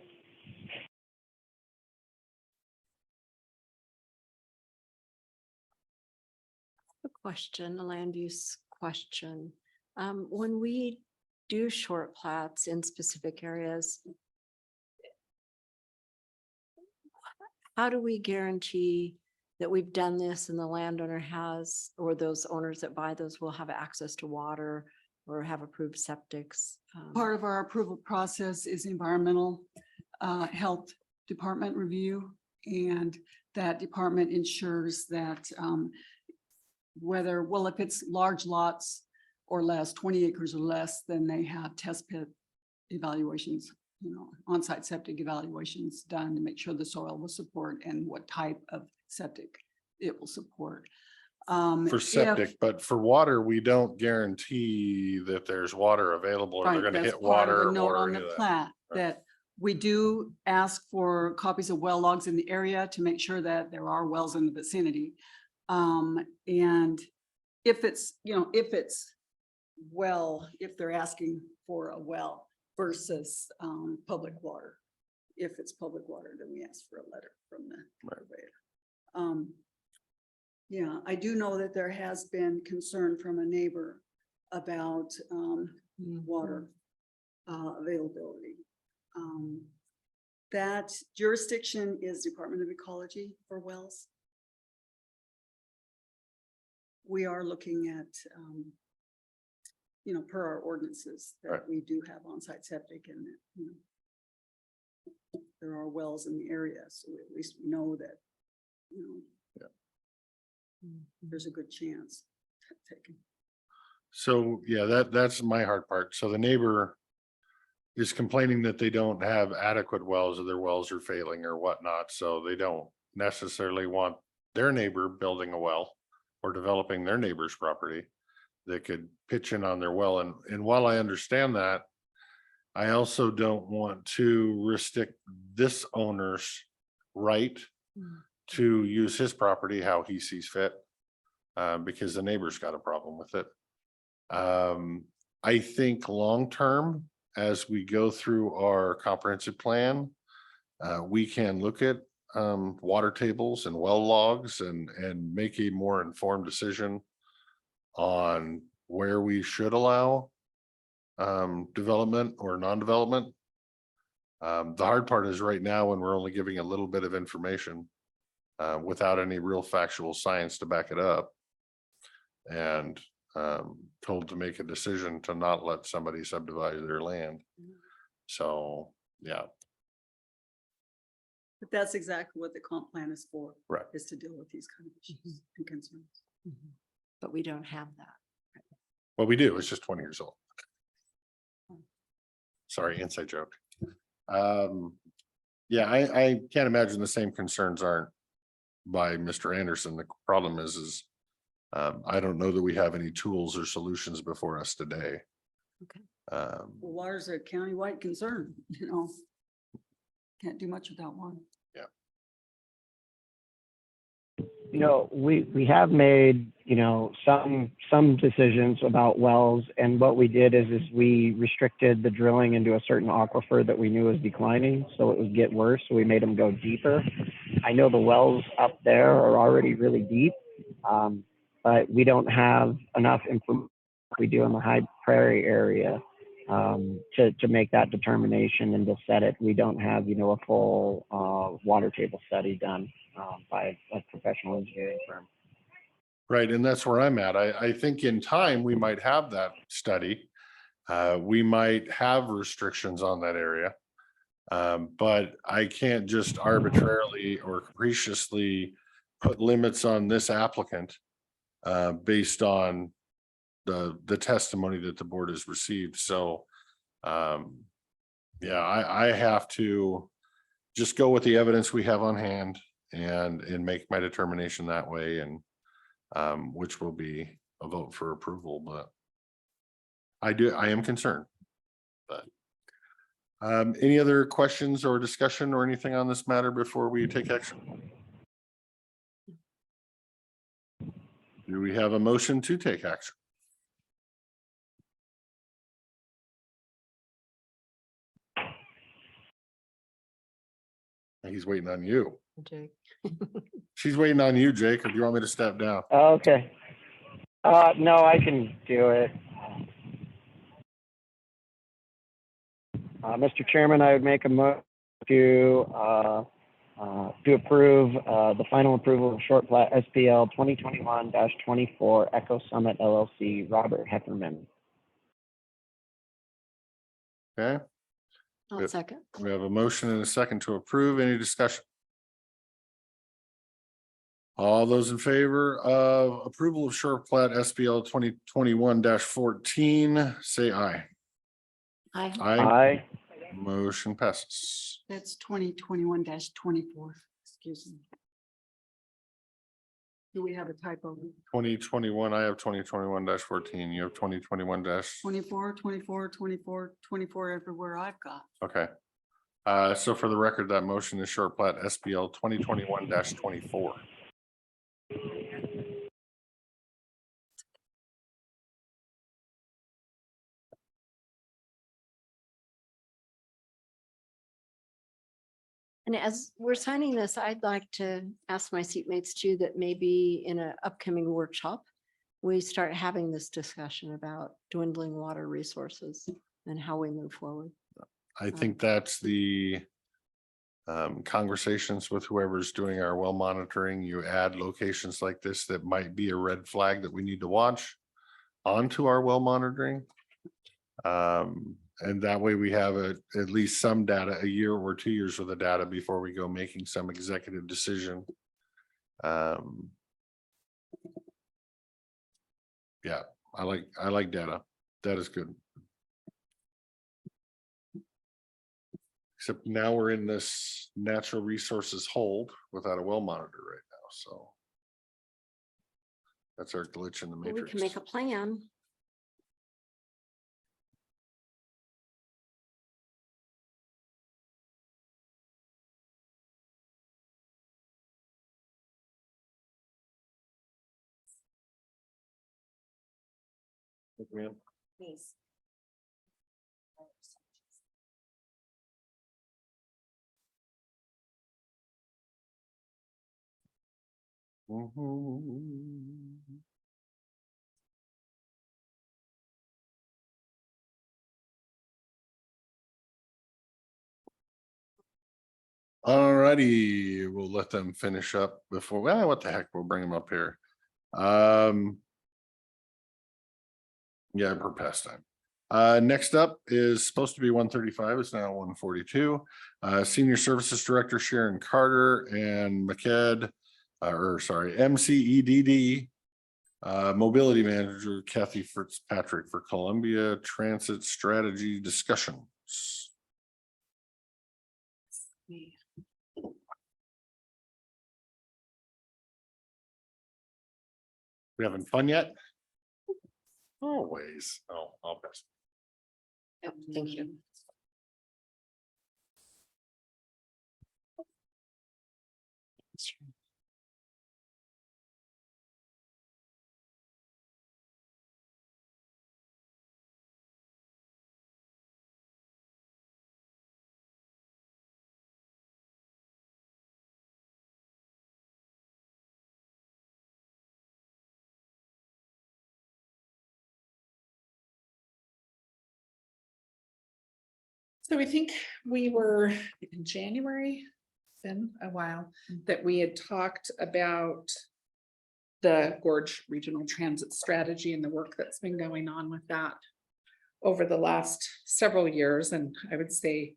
D: A question, a land use question. When we do short plats in specific areas, how do we guarantee that we've done this and the landowner has, or those owners that buy those will have access to water or have approved septics?
N: Part of our approval process is environmental health department review, and that department ensures that if it's large lots or less, 20 acres or less, then they have test pit evaluations, on-site septic evaluations done to make sure the soil will support and what type of septic it will support.
A: For septic, but for water, we don't guarantee that there's water available or they're going to hit water.
N: Note
A: or
N: on
A: any
N: the
A: of that.
N: plat that we do ask for copies of well logs in the area to make sure that there are wells in the vicinity. And if it's, if they're asking for a well versus public water. If it's public water, then we ask for a letter from the surveyor. Yeah, I do know that there has been concern from a neighbor about water availability. That jurisdiction is Department of Ecology for wells. We are looking at per our ordinances that
A: Right.
N: we do have on-site septic and there are wells in the area, so at least we know that there's a good chance taken.
A: So yeah, that's my hard part. So the neighbor is complaining that they don't have adequate wells or their wells are failing or whatnot. So they don't necessarily want their neighbor building a well or developing their neighbor's property that could pitch in on their well. And while I understand that, I also don't want to restrict this owner's right to use his property how he sees fit, because the neighbor's got a problem with it. I think long-term, as we go through our comprehensive plan, we can look at water tables and well logs and make a more informed decision on where we should allow development or non-development. The hard part is right now when we're only giving a little bit of information without any real factual science to back it up. And told to make a decision to not let somebody subdivide their land. So, yeah,
N: But that's exactly what the comp plan is for.
A: Right.
N: Is to deal with these kind of issues and concerns.
D: But we don't have that.
A: well, we do. It's just 20 years old. Sorry, inside joke. Yeah, I can't imagine the same concerns aren't by Mr. Anderson. The problem is I don't know that we have any tools or solutions before us today.
D: Okay.
N: Well, water's a countywide concern, you know. Can't do much without water.
E: You know, we have made, you know, some decisions about wells, and what we did is we restricted the drilling into a certain aquifer that we knew was declining, so it would get worse, so we made them go deeper. I know the wells up there are already really deep, but we don't have enough information like we do in the high prairie area to make that determination and to set it. We don't have, you know, a full water table study done by a professional engineering firm.
A: Right, and that's where I'm at. I think in time, we might have that study. We might have restrictions on that area. But I can't just arbitrarily or capriciously put limits on this applicant based on the testimony that the board has received. So yeah, I have to just go with the evidence we have on hand and make my determination that way, and which will be a vote for approval. But I am concerned. But any other questions or discussion or anything on this matter before we take action? Do we have a motion to take action? He's waiting on you.
D: Jake.
A: She's waiting on you, Jake, or do you want me to step down?
E: Okay. No, I can do it. Mr. Chairman, I would make a motion to approve the final approval of short plat SPL 2021-24 Echo Summit LLC, Robert Hefferman.
A: Okay,
D: I'll second.
A: we have a motion and a second to approve. Any discussion? All those in favor of approval of short plat SPL 2021-14, say aye.
D: Aye.
E: Aye.
A: Motion passes.
N: That's 2021-24, excuse me. Do we have a typo?
A: 2021, I have 2021-14. You have 2021 dash.
N: 24, 24, 24, 24 everywhere I've got.
A: Okay. So for the record, that motion is short plat SPL 2021-24.
D: And as we're signing this, I'd like to ask my seatmates too, that maybe in an upcoming workshop, we start having this discussion about dwindling water resources and how we move forward.
A: I think that's the conversations with whoever's doing our well monitoring. You add locations like this that might be a red flag that we need to watch onto our well monitoring. And that way we have at least some data, a year or 2 years worth of data before we go making some executive decision. Yeah, I like data. That is good. Except now we're in this natural resources hold without a well monitor right now, so. That's our glitch in the
D: Well, we
A: matrix.
D: can make a plan. Please.
A: Mhm. Alrighty, we'll let them finish up before, well, what the heck, we'll bring them up here. Yeah, per pastime. Next up is supposed to be 135. It's now 142. Senior Services Director Sharon Carter and MCEDD. Mobility Manager Kathy Fitzpatrick for Columbia Transit Strategy Discussions. We having fun yet? Always. Oh, I'll pass.
D: Yep, thank you.
O: So I think we were in January, been a while, that we had talked about the Gorge Regional Transit Strategy and the work that's been going on with that over the last several years. And I would say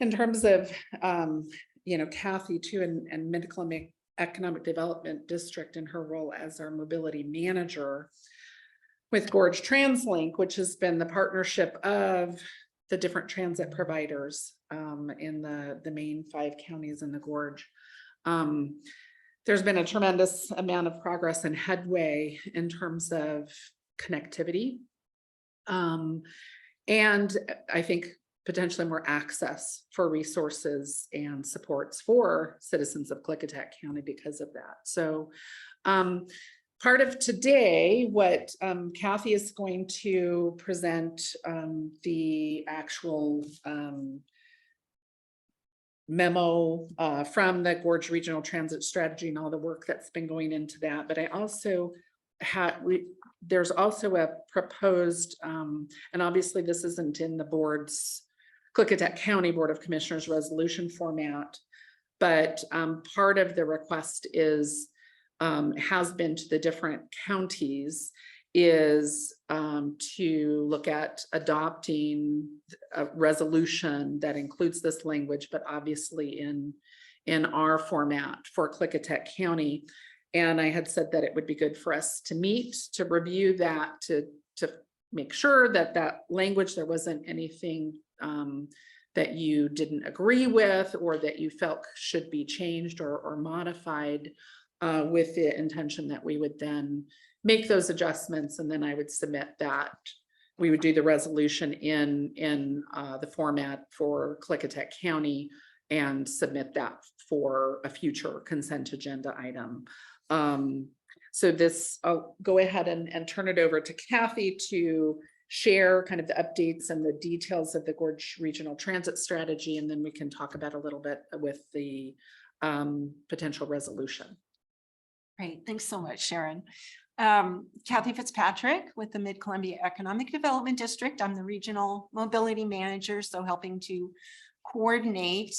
O: in terms of, Kathy too, and Economic Development District in her role as our mobility manager with Gorge TransLink, which has been the partnership of the different transit providers in the main 5 counties in the Gorge. There's been a tremendous amount of progress and headway in terms of connectivity. And I think potentially more access for resources and supports for citizens of Klickitat County because of that. So part of today, what Kathy is going to present the actual memo from the Gorge Regional Transit Strategy and all the work that's been going into that. But I also there's also a proposed, and obviously this isn't in the board's Klickitat County Board of Commissioners resolution format, but part of the request is has been to the different counties is to look at adopting a resolution that includes this language, but obviously in our format for Klickitat County. And I had said that it would be good for us to meet, to review that, to make sure that that language, there wasn't anything that you didn't agree with or that you felt should be changed or modified, with the intention that we would then make those adjustments, and then I would submit that. We would do the resolution in the format for Klickitat County and submit that for a future consent agenda item. So this, I'll go ahead and turn it over to Kathy to share kind of the updates and the details of the Gorge Regional Transit Strategy, and then we can talk about a little bit with the potential resolution.
P: Great, thanks so much, Sharon. Kathy Fitzpatrick with the Mid-Columbia Economic Development District. I'm the Regional Mobility Manager, so helping to coordinate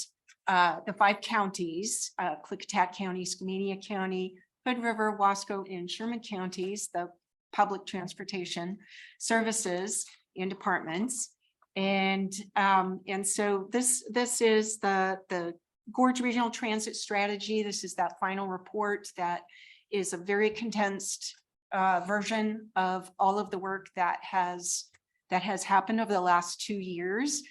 P: the 5 counties, Klickitat County, Skamania County, Hood River, Wasco, and Sherman counties, the public transportation services and departments. And so this is the Gorge Regional Transit Strategy. This is that final report that is a very condensed version of all of the work that has happened over the last 2 years.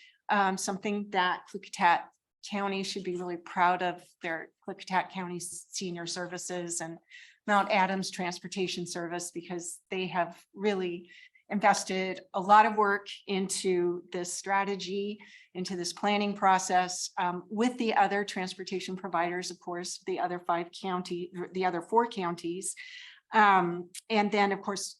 P: Something that Klickitat County should be really proud of, their Klickitat County Senior Services and Mount Adams Transportation Service, because they have really invested a lot of work into this strategy, into this planning process, with the other transportation providers, of course, the other 4 counties. And then, of course,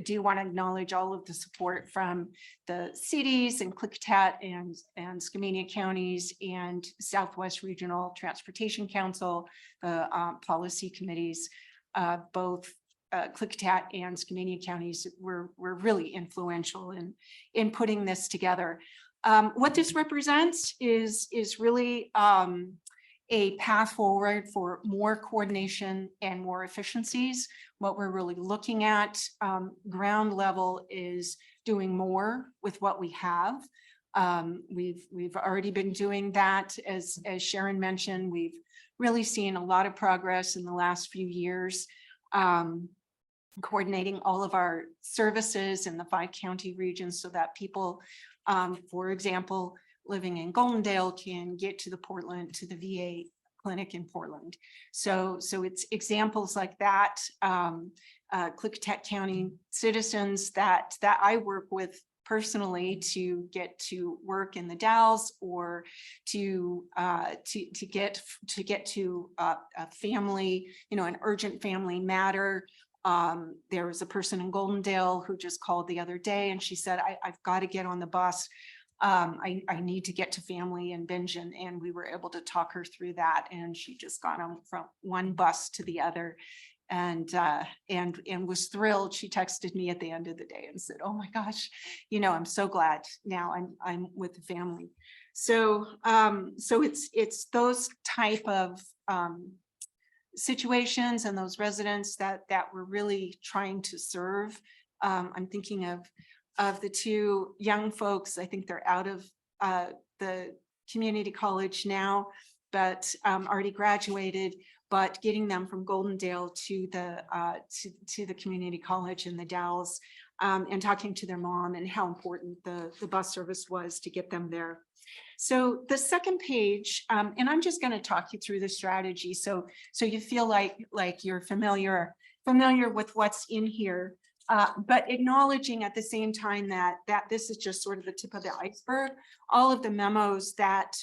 P: do want to acknowledge all of the support from the cities and Klickitat and Skamania counties and Southwest Regional Transportation Council, the policy committees, both Klickitat and Skamania counties were really influential in putting this together. What this represents is really a path forward for more coordination and more efficiencies. What we're really looking at, ground level, is doing more with what we have. We've already been doing that. As Sharon mentioned, we've really seen a lot of progress in the last few years, coordinating all of our services in the 5 county regions so that people, for example, living in Goldendale can get to the VA clinic in Portland. So it's examples like that. Klickitat County citizens that I work with personally to get to work in the Dalles, or to get to a family, an urgent family matter. There was a person in Goldendale who just called the other day, and she said, I've got to get on the bus. I need to get to family in Bingen, and we were able to talk her through that. And she just got on from one bus to the other, and was thrilled. She texted me at the end of the day and said, oh my gosh, I'm so glad now I'm with the family. So it's those type of situations and those residents that we're really trying to serve. I'm thinking of the 2 young folks. I think they're out of the community college now, but already graduated, but getting them from Goldendale to the community college in the Dalles, and talking to their mom and how important the bus service was to get them there. So the second page, and I'm just going to talk you through the strategy, so you feel like you're familiar with what's in here. But acknowledging at the same time that this is just sort of the tip of the iceberg. All of the memos that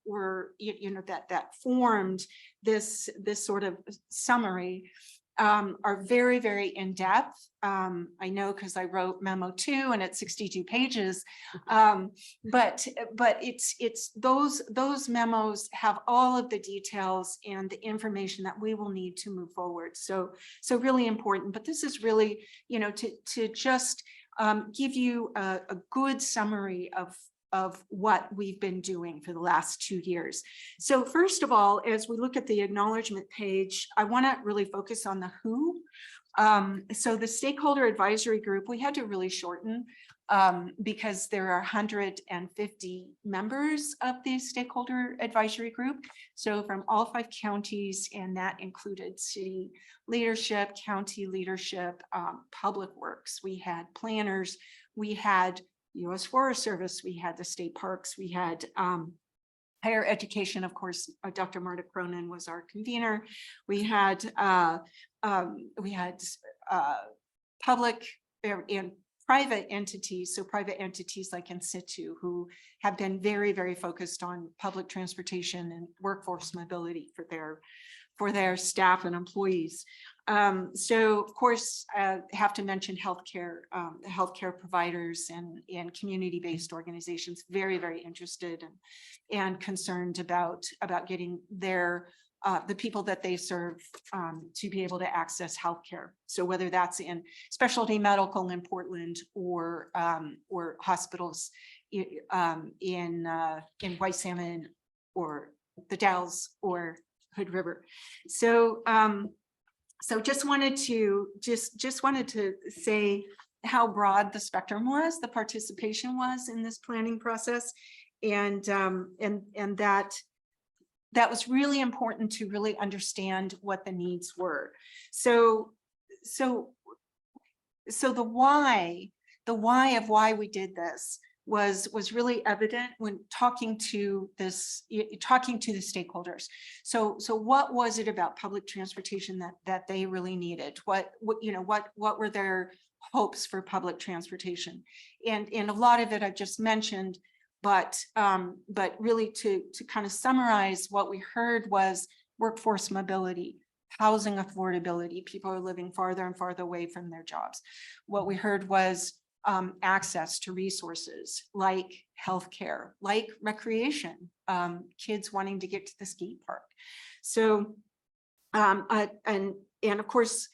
P: were, that formed this sort of summary are very, very in depth. I know because I wrote memo 2 and it's 62 pages. But it's those memos have all of the details and the information that we will need to move forward. So really important. But this is really, to just give you a good summary of what we've been doing for the last 2 years. So first of all, as we look at the acknowledgement page, I want to really focus on the who. So the stakeholder advisory group, we had to really shorten because there are 150 members of the stakeholder advisory group. So from all 5 counties, and that included city leadership, county leadership, public works. We had planners, we had U.S. Forest Service, we had the state parks, we had higher education. Of course, Dr. Marta Cronin was our convener. We had public and private entities, so private entities like In Situ, who have been very, very focused on public transportation and workforce mobility for their staff and employees. So of course, have to mention healthcare providers and community-based organizations, very, very interested and concerned about getting the people that they serve to be able to access healthcare. So whether that's in specialty medical in Portland or hospitals in White Salmon or the Dalles or Hood River. So just wanted to say how broad the spectrum was, the participation was in this planning process, and that was really important to really understand what the needs were. So the why of why we did this was really evident when talking to the stakeholders. So what was it about public transportation that they really needed? What were their hopes for public transportation? And a lot of it I just mentioned, but really to kind of summarize what we heard was workforce mobility, housing affordability. People are living farther and farther away from their jobs. What we heard was access to resources like healthcare, like recreation, kids wanting to get to the skate park. So, and of course,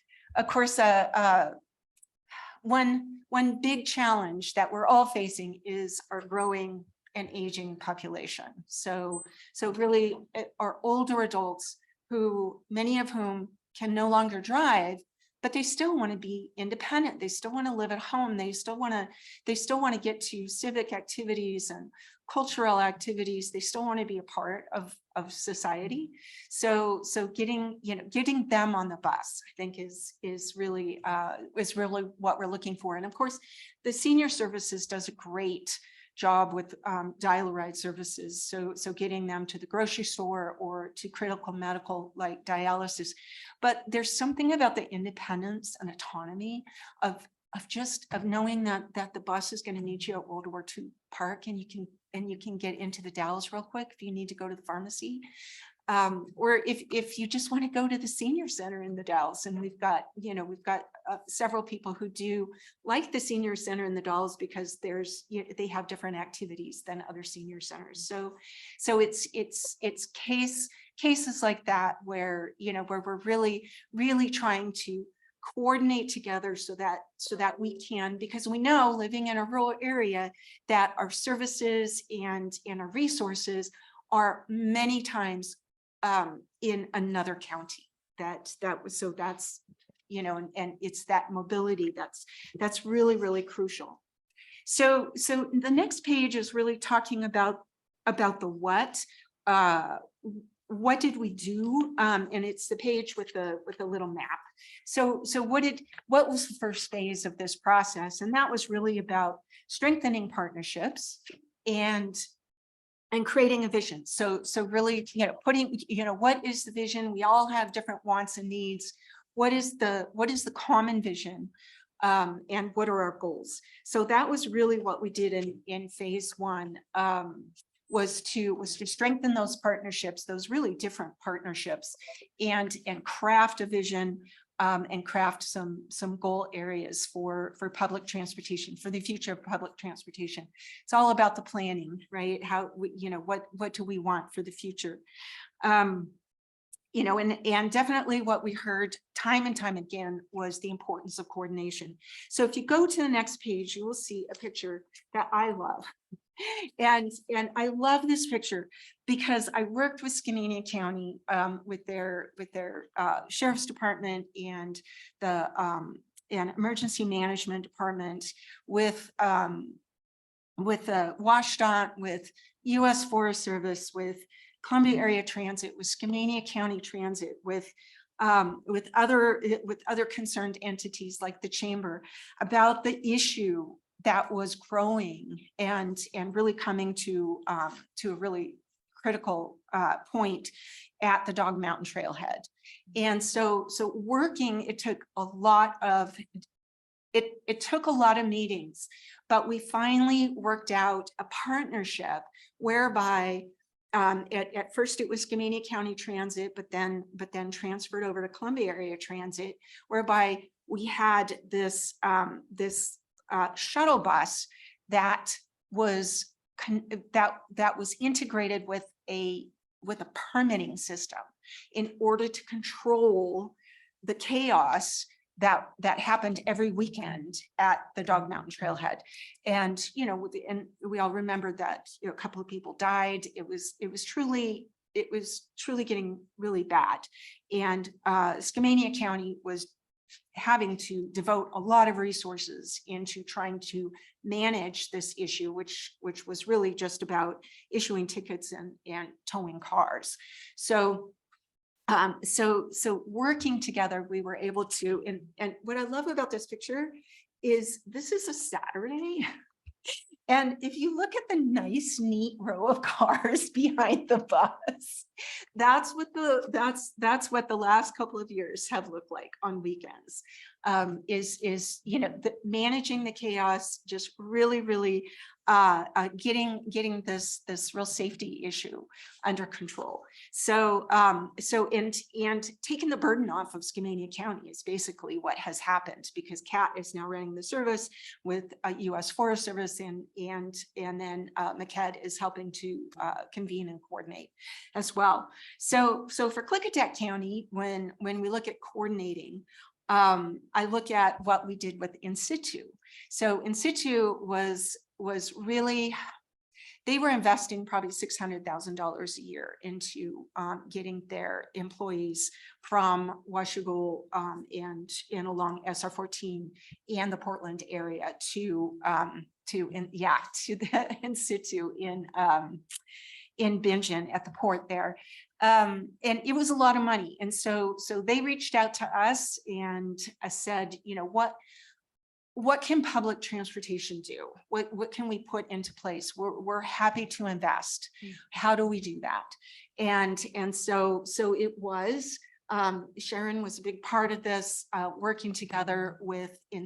P: one big challenge that we're all facing is our growing an aging population. So really are older adults who, many of whom can no longer drive, but they still want to be independent. They still want to live at home. They still want to get to civic activities and cultural activities. They still want to be a part of society. So getting them on the bus, I think is really what we're looking for. And of course, the senior services does a great job with dial-a-ride services. So getting them to the grocery store or to critical medical like dialysis. But there's something about the independence and autonomy of knowing that the bus is going to meet you at World War II Park, and you can get into the Dalles real quick if you need to go to the pharmacy. Or if you just want to go to the senior center in the Dalles, and we've got several people who do like the senior center in the Dalles because they have different activities than other senior centers. So it's cases like that where we're really trying to coordinate together so that we can, because we know living in a rural area that our services and our resources are many times in another county. That's and it's that mobility that's really crucial. So the next page is really talking about the what did we do, and it's the page with the little map. So what was the first phase of this process? And that was really about strengthening partnerships and creating a vision. So really, putting, what is the vision? We all have different wants and needs. What is the common vision? And what are our goals? So that was really what we did in phase one, was to strengthen those partnerships, those really different partnerships, and craft a vision, and craft some goal areas for public transportation, for the future of public transportation. It's all about the planning, right? How what do we want for the future? And definitely what we heard time and time again was the importance of coordination. So if you go to the next page, you will see a picture that I love. And I love this picture because I worked with Skamania County with their sheriff's department and the emergency management department, with WashDOT, with U.S. Forest Service, with Columbia Area Transit, with Skamania County Transit, with other concerned entities like the chamber, about the issue that was growing and really coming to a really critical point at the Dog Mountain Trailhead. And so working, it took a lot of meetings, but we finally worked out a partnership whereby at first it was Skamania County Transit, but then transferred over to Columbia Area Transit, whereby we had this shuttle bus that was integrated with a permitting system in order to control the chaos that happened every weekend at the Dog Mountain Trailhead. And we all remember that a couple of people died. It was truly getting really bad. And Skamania County was having to devote a lot of resources into trying to manage this issue, which was really just about issuing tickets and towing cars. So working together, we were able to, and what I love about this picture is this is a Saturday. And if you look at the nice, neat row of cars behind the bus, that's what the last couple of years have looked like on weekends. Managing the chaos, just really getting this real safety issue under control. So taking the burden off of Skamania County is basically what has happened, because CAT is now running the service with U.S. Forest Service, and then MCED is helping to convene and coordinate as well. So for Klickitat County, when we look at coordinating, I look at what we did with In Situ. So In Situ was really, they were investing probably $600,000 a year into getting their employees from Washougal and along SR14 and the Portland area to the in situ in Bingen at the port there. And it was a lot of money. And so they reached out to us and said, you know, what can public transportation do? What can we put into place? We're happy to invest. How do we do that? And so it was, Sharon was a big part of this, working together with the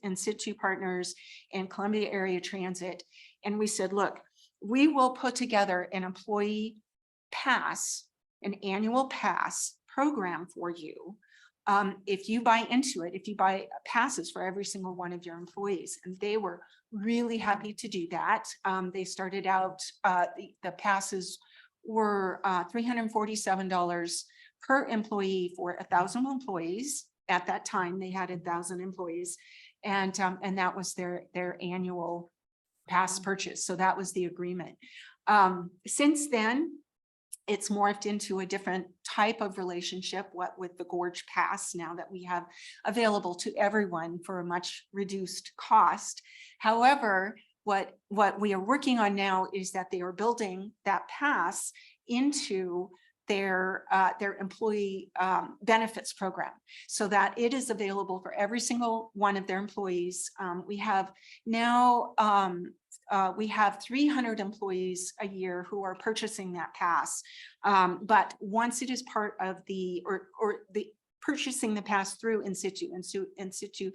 P: in situ partners and Columbia Area Transit. And we said, look, we will put together an employee pass, an annual pass program for you. If you buy into it, if you buy passes for every single one of your employees, and they were really happy to do that. They started out, the passes were $347 per employee for 1,000 employees. At that time, they had 1,000 employees, and that was their annual pass purchase. So that was the agreement. Since then, it's morphed into a different type of relationship, what with the Gorge Pass now that we have available to everyone for a much reduced cost. However, what we are working on now is that they are building that pass into their employee benefits program so that it is available for every single one of their employees. We have now we have 300 employees a year who are purchasing that pass. But once it is part of the purchasing the pass through in situ,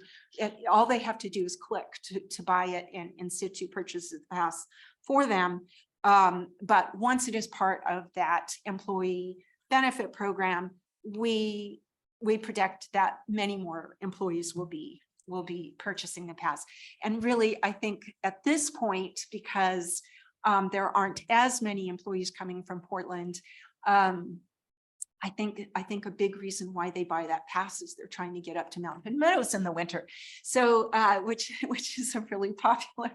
P: all they have to do is click to buy it, and in situ purchases the pass for them. But once it is part of that employee benefit program, we predict that many more employees will be purchasing the pass. And really, I think at this point, because there aren't as many employees coming from Portland, I think a big reason why they buy that pass is they're trying to get up to Mountain Meadows in the winter. So which is a really popular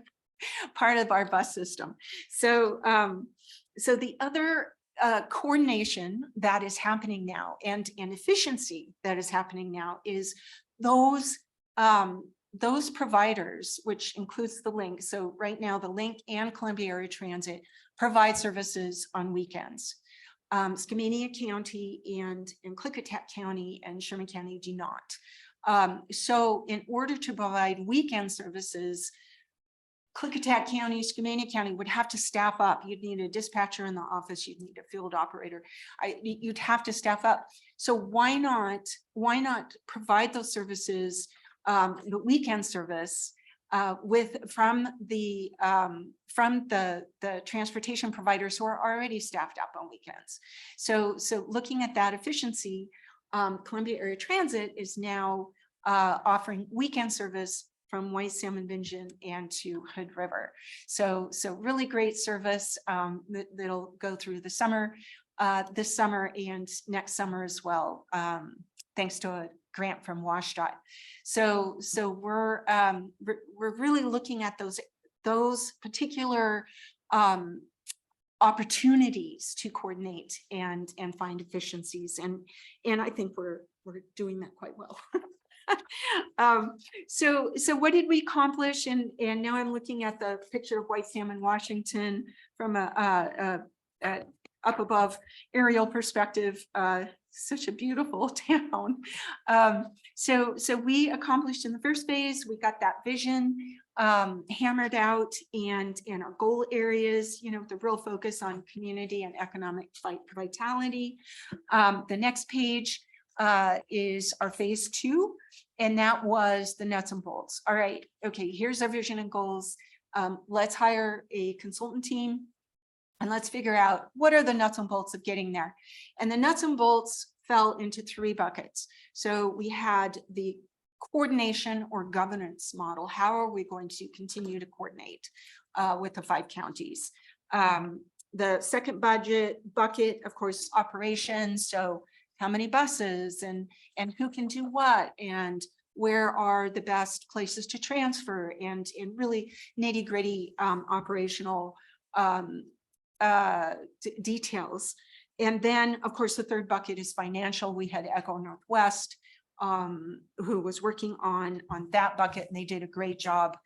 P: part of our bus system. So so the other coordination that is happening now and efficiency that is happening now is those providers, which includes the Link. So right now the Link and Columbia Area Transit provide services on weekends. Skamania County and Klickitat County and Sherman County do not. So in order to provide weekend services, Klickitat County, Skamania County would have to staff up. You'd need a dispatcher in the office. You'd need a field operator. You'd have to staff up. So why not provide those services, the weekend service, from the transportation providers who are already staffed up on weekends. So looking at that efficiency, Columbia Area Transit is now offering weekend service from White Salmon Bingen and to Hood River. So really great service that'll go through the summer, this summer and next summer as well, thanks to a grant from WashDOT. So we're really looking at those particular opportunities to coordinate and find efficiencies, and I think we're doing that quite well. So what did we accomplish? And now I'm looking at the picture of White Salmon, Washington from a up above aerial perspective. Such a beautiful town. So we accomplished in the first phase, we got that vision hammered out and our goal areas, the real focus on community and economic vitality. The next page is our phase 2, and that was the nuts and bolts. All right, okay, here's our vision and goals. Let's hire a consultant team and let's figure out what are the nuts and bolts of getting there. And the nuts and bolts fell into 3 buckets. So we had the coordination or governance model. How are we going to continue to coordinate with the 5 counties? The second bucket, of course, operations. So how many buses and who can do what, and where are the best places to transfer, and really nitty gritty operational details. And then, of course, the third bucket is financial. We had Echo Northwest, who was working on that bucket, and they did a great job.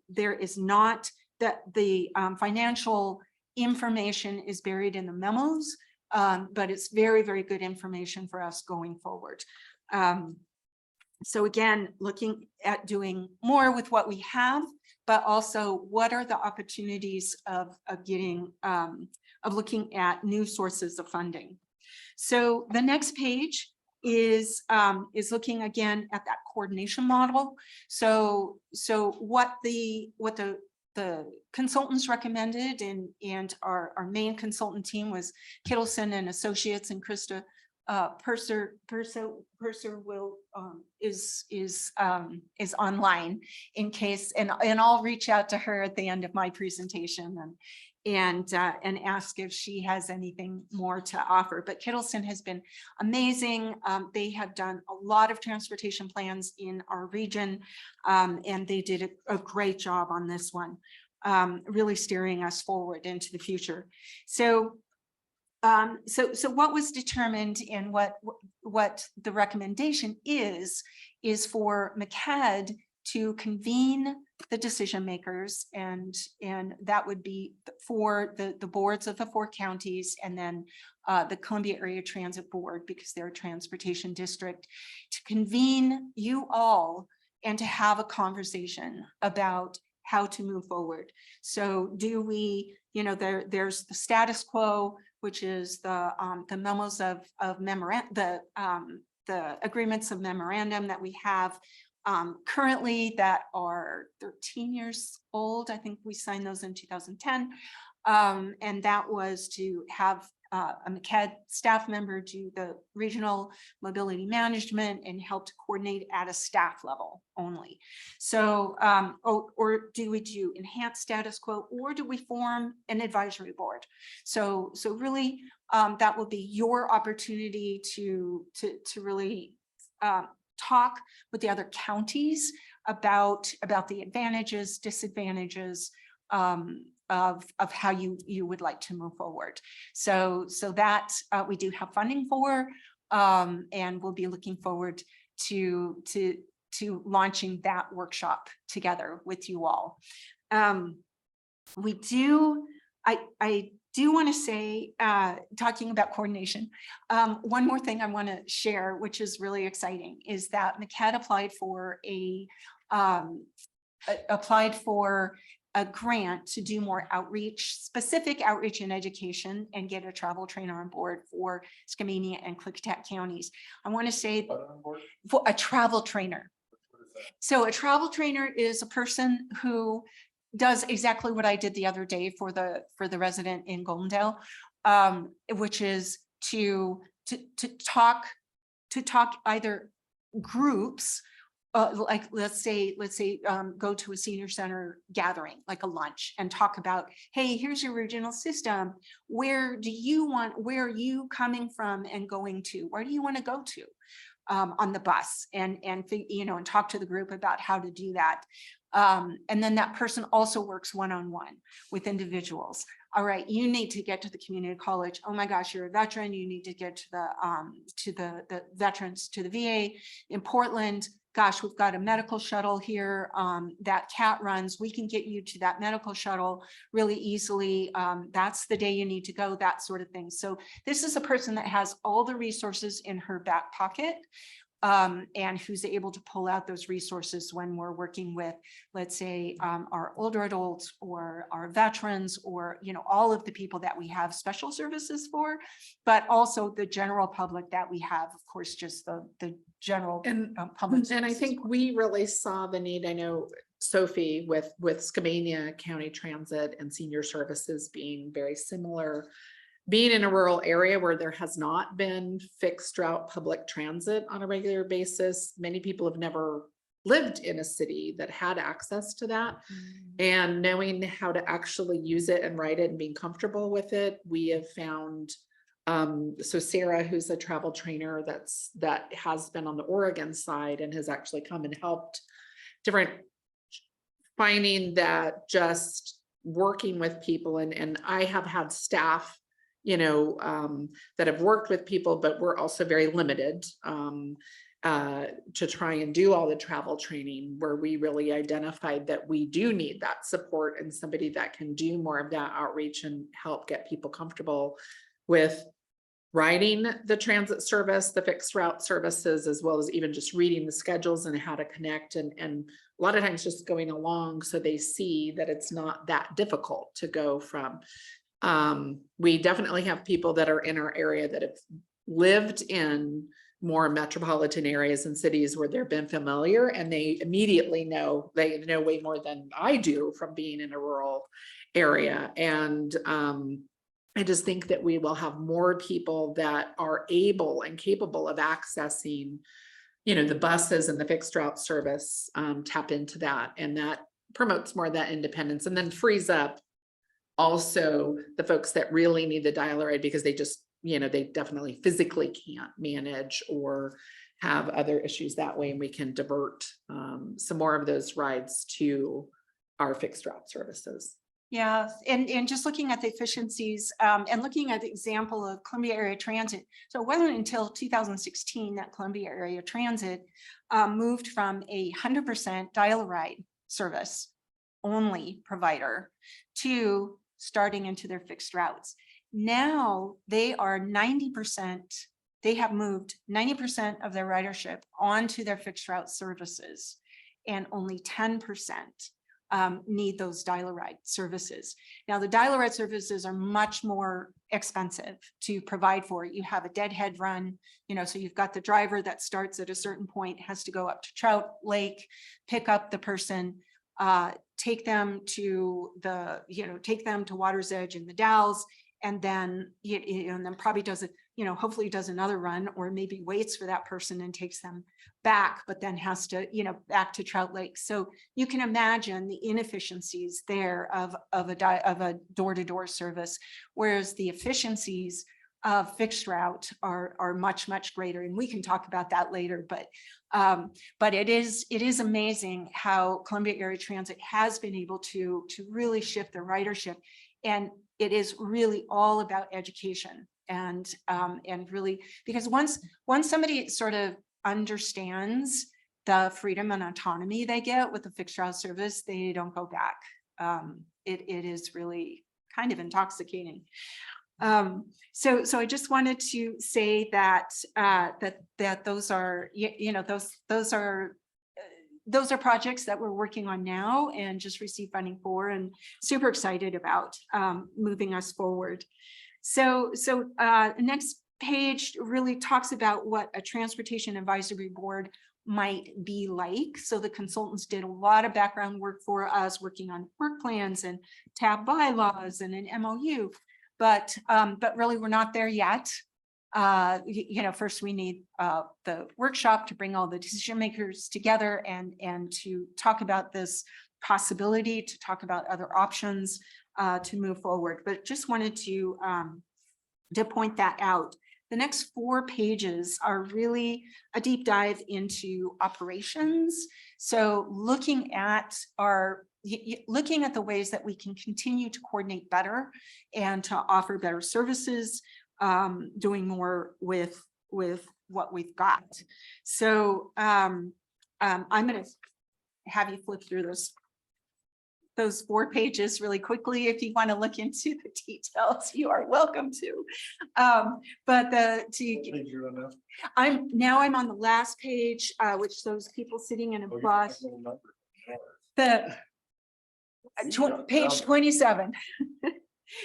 P: There is not that the financial information is buried in the memos, but it's very, very good information for us going forward. So again, looking at doing more with what we have, but also what are the opportunities of getting, of looking at new sources of funding. So the next page is looking again at that coordination model. So what the consultants recommended, and our main consultant team was Kittleson and Associates, and Krista Purser will is online in case, and I'll reach out to her at the end of my presentation and ask if she has anything more to offer. But Kittleson has been amazing. They have done a lot of transportation plans in our region, and they did a great job on this one, really steering us forward into the future. So what was determined, and what the recommendation is for MCAD to convene the decision makers, and that would be for the boards of the 4 counties, and then the Columbia Area Transit Board, because they're a transportation district, to convene you all and to have a conversation about how to move forward. So do we, there's the status quo, which is the memos of memorandum, the agreements of memorandum that we have currently that are 13 years old. I think we signed those in 2010. And that was to have a MCAD staff member do the regional mobility management and help to coordinate at a staff level only. So, or do we do enhanced status quo, or do we form an advisory board? So really, that will be your opportunity to really talk with the other counties about the advantages, disadvantages of how you would like to move forward. So that we do have funding for, and we'll be looking forward to launching that workshop together with you all. We do, I do want to say, talking about coordination, one more thing I want to share, which is really exciting, is that MCAD applied for a grant to do more outreach, specific outreach and education, and get a travel trainer on board for Skamania and Klickitat counties. I want to say for a travel trainer. So a travel trainer is a person who does exactly what I did the other day for the resident in Goldendale, which is to talk either groups, like let's say go to a senior center gathering, like a lunch, and talk about, hey, here's your regional system. Where are you coming from and going to? Where do you want to go to on the bus? And talk to the group about how to do that. And then that person also works one-on-one with individuals. All right, you need to get to the community college. Oh my gosh, you're a veteran. You need to get to the veterans, to the VA in Portland. Gosh, we've got a medical shuttle here that CAT runs. We can get you to that medical shuttle really easily. That's the day you need to go, that sort of thing. So this is a person that has all the resources in her back pocket, and who's able to pull out those resources when we're working with, let's say, our older adults or our veterans, or all of the people that we have special services for, but also the general public that we have, of course, just the general public.
O: And I think we really saw the need. I know Sophie with Skamania County Transit and Senior Services being very similar. Being in a rural area where there has not been fixed route public transit on a regular basis, many people have never lived in a city that had access to that. And knowing how to actually use it and ride it and being comfortable with it, we have found, so Sarah, who's a travel trainer that has been on the Oregon side and has actually come and helped finding that just working with people, and I have had staff, that have worked with people, but we're also very limited to try and do all the travel training, where we really identified that we do need that support and somebody that can do more of that outreach and help get people comfortable with riding the transit service, the fixed route services, as well as even just reading the schedules and how to connect, and a lot of times just going along so they see that it's not that difficult to go from. We definitely have people that are in our area that have lived in more metropolitan areas and cities where they've been familiar, and they immediately know, they know way more than I do from being in a rural area. And I just think that we will have more people that are able and capable of accessing, the buses and the fixed route service, tap into that, and that promotes more of that independence, and then frees up also the folks that really need the dial-a-ride because they just, they definitely physically can't manage or have other issues that way, and we can divert some more of those rides to our fixed route services.
P: Yeah, and just looking at the efficiencies and looking at the example of Columbia Area Transit. So it wasn't until 2016 that Columbia Area Transit moved from 100% dial-a-ride service only provider to starting into their fixed routes. Now they are 90%, they have moved 90% of their ridership onto their fixed route services, and only 10% need those dial-a-ride services. Now, the dial-a-ride services are much more expensive to provide for. You have a deadhead run, so you've got the driver that starts at a certain point, has to go up to Trout Lake, pick up the person, take them to take them to Water's Edge and the Dalles, and then, and then probably does it, hopefully does another run, or maybe waits for that person and takes them back, but then has to, back to Trout Lake. So you can imagine the inefficiencies there of a door-to-door service, whereas the efficiencies of fixed route are much, much greater. And we can talk about that later, but it is amazing how Columbia Area Transit has been able to really shift the ridership. And it is really all about education, and really, because once somebody sort of understands the freedom and autonomy they get with the fixed route service, they don't go back. It is really kind of intoxicating. So I just wanted to say that that those are, those are projects that we're working on now and just received funding for, and super excited about moving us forward. So next page really talks about what a transportation advisory board might be like. So the consultants did a lot of background work for us, working on work plans and tab bylaws and an MOU, but really we're not there yet. First we need the workshop to bring all the decision makers together and to talk about this possibility, to talk about other options to move forward. But just wanted to point that out. The next 4 pages are really a deep dive into operations. So looking at the ways that we can continue to coordinate better and to offer better services, doing more with what we've got. So I'm going to have you flip through those 4 pages really quickly. If you want to look into the details, you are welcome to. I'm on the last page, which shows people sitting in a bus. Page 27.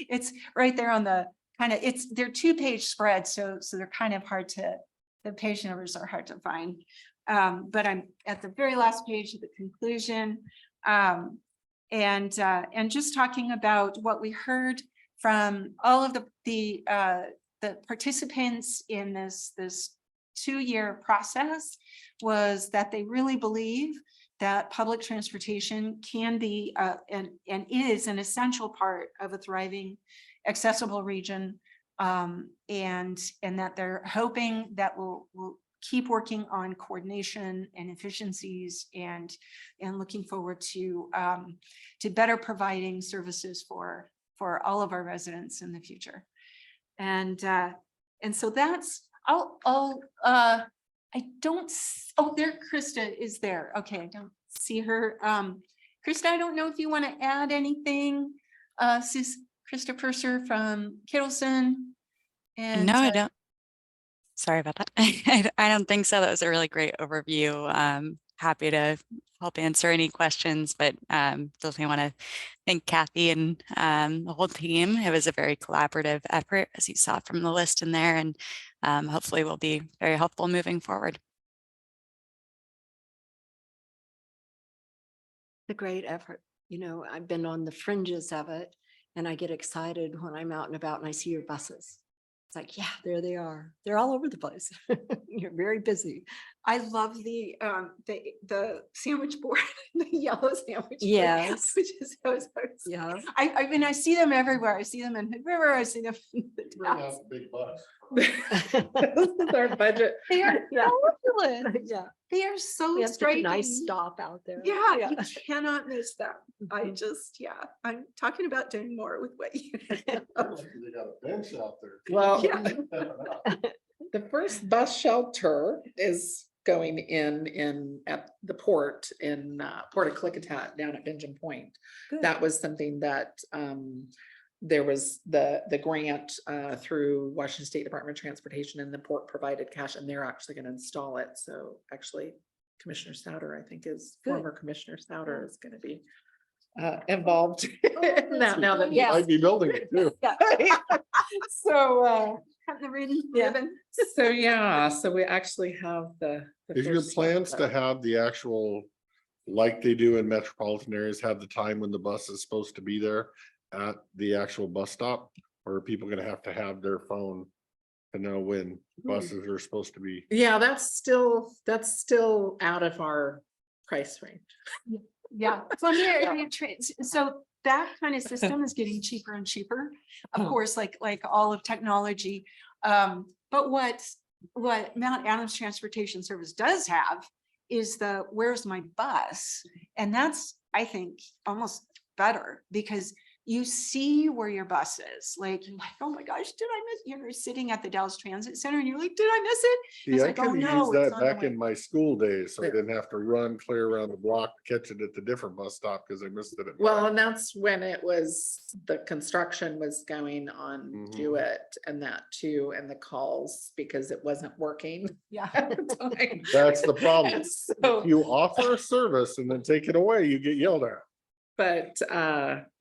P: It's right there on the they're 2-page spreads, so they're kind of hard to, the page numbers are hard to find. But I'm at the very last page of the conclusion. And just talking about what we heard from all of the participants in this 2-year process was that they really believe that public transportation can be and is an essential part of a thriving, accessible region, and that they're hoping that we'll keep working on coordination and efficiencies and looking forward to better providing services for all of our residents in the future. And so that's, I don't, oh, there, Krista is there. Okay, I don't see her. Krista, I don't know if you want to add anything. Sis Krista Purser from Kittleson. And
Q: No, I don't. Sorry about that. I don't think so. That was a really great overview. Happy to help answer any questions, but definitely want to thank Kathy and the whole team. It was a very collaborative effort, as you saw from the list in there, and hopefully will be very helpful moving forward.
D: A great effort. You know, I've been on the fringes of it and I get excited when I'm out and about and I see your buses. It's like, yeah, there they are. They're all over the place. You're very busy.
P: I love the sandwich board, the yellow sandwich board.
D: Yes.
P: Which is
D: Yeah.
P: I mean, I see them everywhere. I see them in Hood River. I see them in the towns.
A: Big bus.
P: This is our budget. They are fabulous.
D: Yeah.
P: They are so
D: We have such a
P: striking.
D: nice stop out there.
P: Yeah, you cannot miss them. I just, I'm talking about doing more with what you have.
A: They got a bench out there.
O: Well,
P: Yeah.
O: the first bus shelter is going in at the port in Port of Klickitat down at Benjamin Point.
D: Good.
O: That was something that there was the grant through Washington State Department of Transportation, and the port provided cash, and they're actually going to install it. So actually Commissioner Souter, I think is
D: Good.
O: former Commissioner Souter is going to be involved
D: Oh,
O: in that now that
D: Yes.
A: I'd be building it too.
O: so
P: Have the ribbon.
O: so we actually have the
A: Is your
O: first
A: plans
O: step.
A: to have the actual, like they do in metropolitan areas, have the time when the bus is supposed to be there at the actual bus stop? Or are people gonna have to have their phone to know when buses are supposed to be?
O: Yeah, that's still out of our price range.
P: Yeah, so that kind of system is getting cheaper and cheaper, of course, like all of technology. But what Mount Adams Transportation Service does have is the where's my bus? And that's, I think, almost better because you see where your bus is. Like, oh my gosh, did I miss? You're sitting at the Dallas Transit Center and you're like, did I miss it? It's
A: Yeah, I
P: like, oh
A: could have
P: no,
A: used
P: it's
A: that
P: on the
A: back
P: way.
A: in my school days, so I didn't have to run clear around the block, catch it at the different bus stop because I missed it.
O: Well, and that's when it was, the construction was going on
A: Mhm.
O: Jewett and that too, and the calls because it wasn't working.
P: Yeah.
O: at the time.
A: That's the problem.
O: So-
A: If you offer a service and then take it away, you get yelled at.
O: But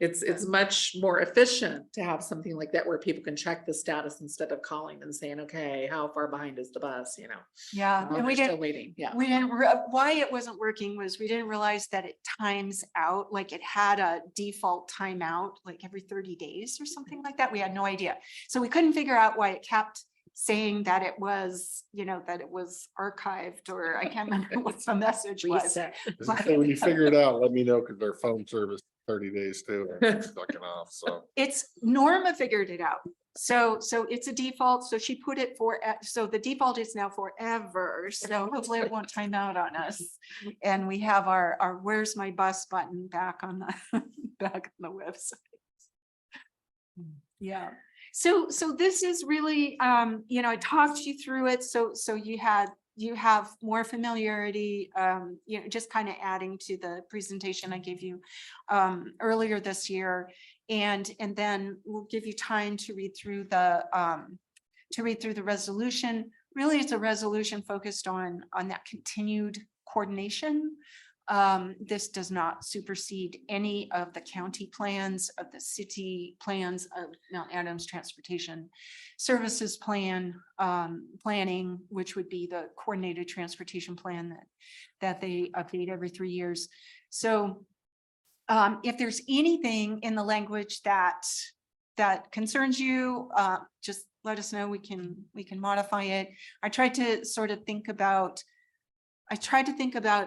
O: it's much more efficient to have something like that where people can check the status instead of calling and saying, okay, how far behind is the bus, you know?
P: Yeah, and we
O: They're still
P: didn't,
O: waiting, yeah.
P: we didn't, why it wasn't working was we didn't realize that it times out, like it had a default timeout, like every 30 days or something like that. We had no idea. So we couldn't figure out why it kept saying that it was, that it was archived, or I can't remember what the message was.
D: Reset.
A: So when you figure it out, let me know, because their phone service 30 days too. I'm sucking off, so.
P: It's Norma figured it out. So it's a default. So she put it so the default is now forever. So hopefully it won't time out on us. And we have our where's my bus button back on the website. Yeah. So this is really, I talked you through it. So you have more familiarity, just kind of adding to the presentation I gave you earlier this year. And then we'll give you time to read through the resolution. Really, it's a resolution focused on that continued coordination. This does not supersede any of the county plans, of the city plans, of Mount Adams Transportation Services plan, planning, which would be the coordinated transportation plan that they update every 3 years. So if there's anything in the language that concerns you, just let us know. We can modify it. I tried to think about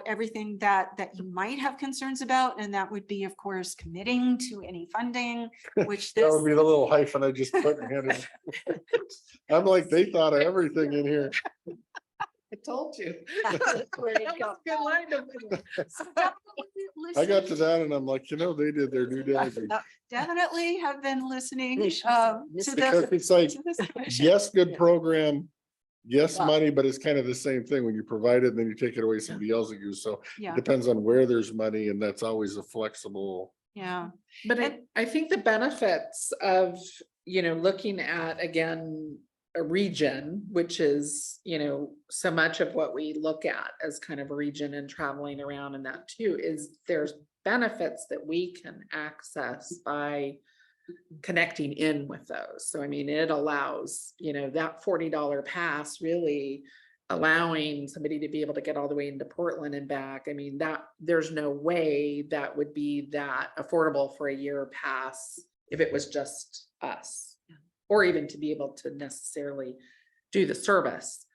P: everything that you might have concerns about, and that would be, of course, committing to any funding, which
A: That
P: this,
A: would be the little hyphen I just put in here. I'm like, they thought of everything in here.
O: I told you.
D: Where it
O: That
D: go.
O: was a good line to put in.
P: So definitely
A: I got
P: listen-
A: to that and I'm like, they did their due diligence.
P: Definitely have been listening
D: They should
P: to
D: listen.
A: Because
P: this.
A: it's like,
P: to this commission.
A: yes, good program. Yes,
D: Yeah.
A: money, but it's kind of the same thing. When you provide it, and then you take it away, somebody else will use. So it
P: Yeah,
A: depends on where there's money, and that's always a flexible.
P: yeah.
O: But
P: And-
O: I think the benefits of, looking at, again, a region, which is, so much of what we look at as kind of a region and traveling around and that too, is there's benefits that we can access by connecting in with those. So I mean, it allows, that $40 pass really allowing somebody to be able to get all the way into Portland and back. I mean, that there's no way that would be that affordable for a year pass if it was just us, or even to be able to necessarily do the service.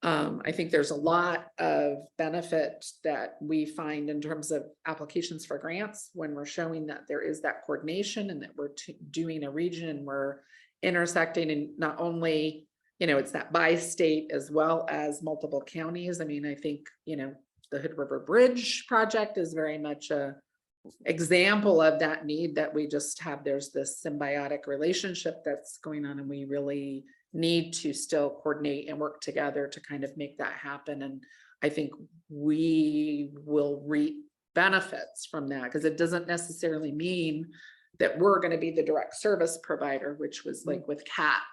O: I think there's a lot of benefit that we find in terms of applications for grants when we're showing that there is that coordination and that we're doing a region and we're intersecting, and not only, it's that by state as well as multiple counties. I mean, I think, the Hood River Bridge project is very much a example of that need that we just have. There's this symbiotic relationship that's going on, and we really need to still coordinate and work together to kind of make that happen. And I think we will reap benefits from that, because it doesn't necessarily mean that we're going to be the direct service provider, which was like with CAT,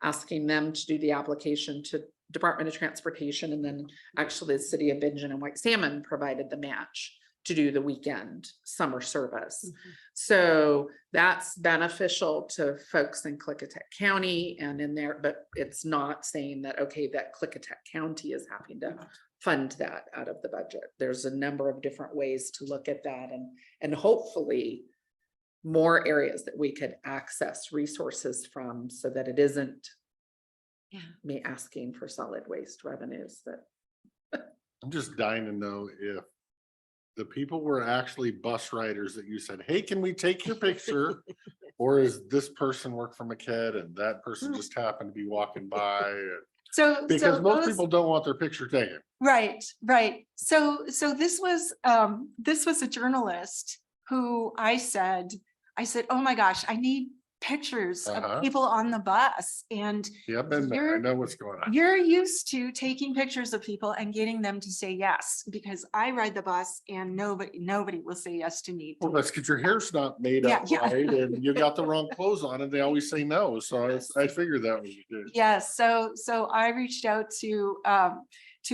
O: asking them to do the application to Department of Transportation. And then actually the city of Bingen and White Salmon provided the match to do the weekend summer service. So that's beneficial to folks in Klickitat County and in there, but it's not saying that, okay, that Klickitat County is having to fund that out of the budget. There's a number of different ways to look at that, and hopefully more areas that we could access resources from, so that it isn't me asking for solid waste revenues. That
A: I'm just dying to know if the people were actually bus riders that you said, hey, can we take your picture? Or is this person work for McKed and that person just happened to be walking by? Because most people don't want their picture taken.
P: Right. So this was a journalist who I said, oh my gosh, I need pictures of people on the bus. And
A: Yeah, I've been there. I know what's going on.
P: you're used to taking pictures of people and getting them to say yes, because I ride the bus and nobody will say yes to me.
A: Well, that's because your hair's not made up right, and you got the wrong clothes on, and they always say no. So I figured that was good.
P: Yes, so I reached out to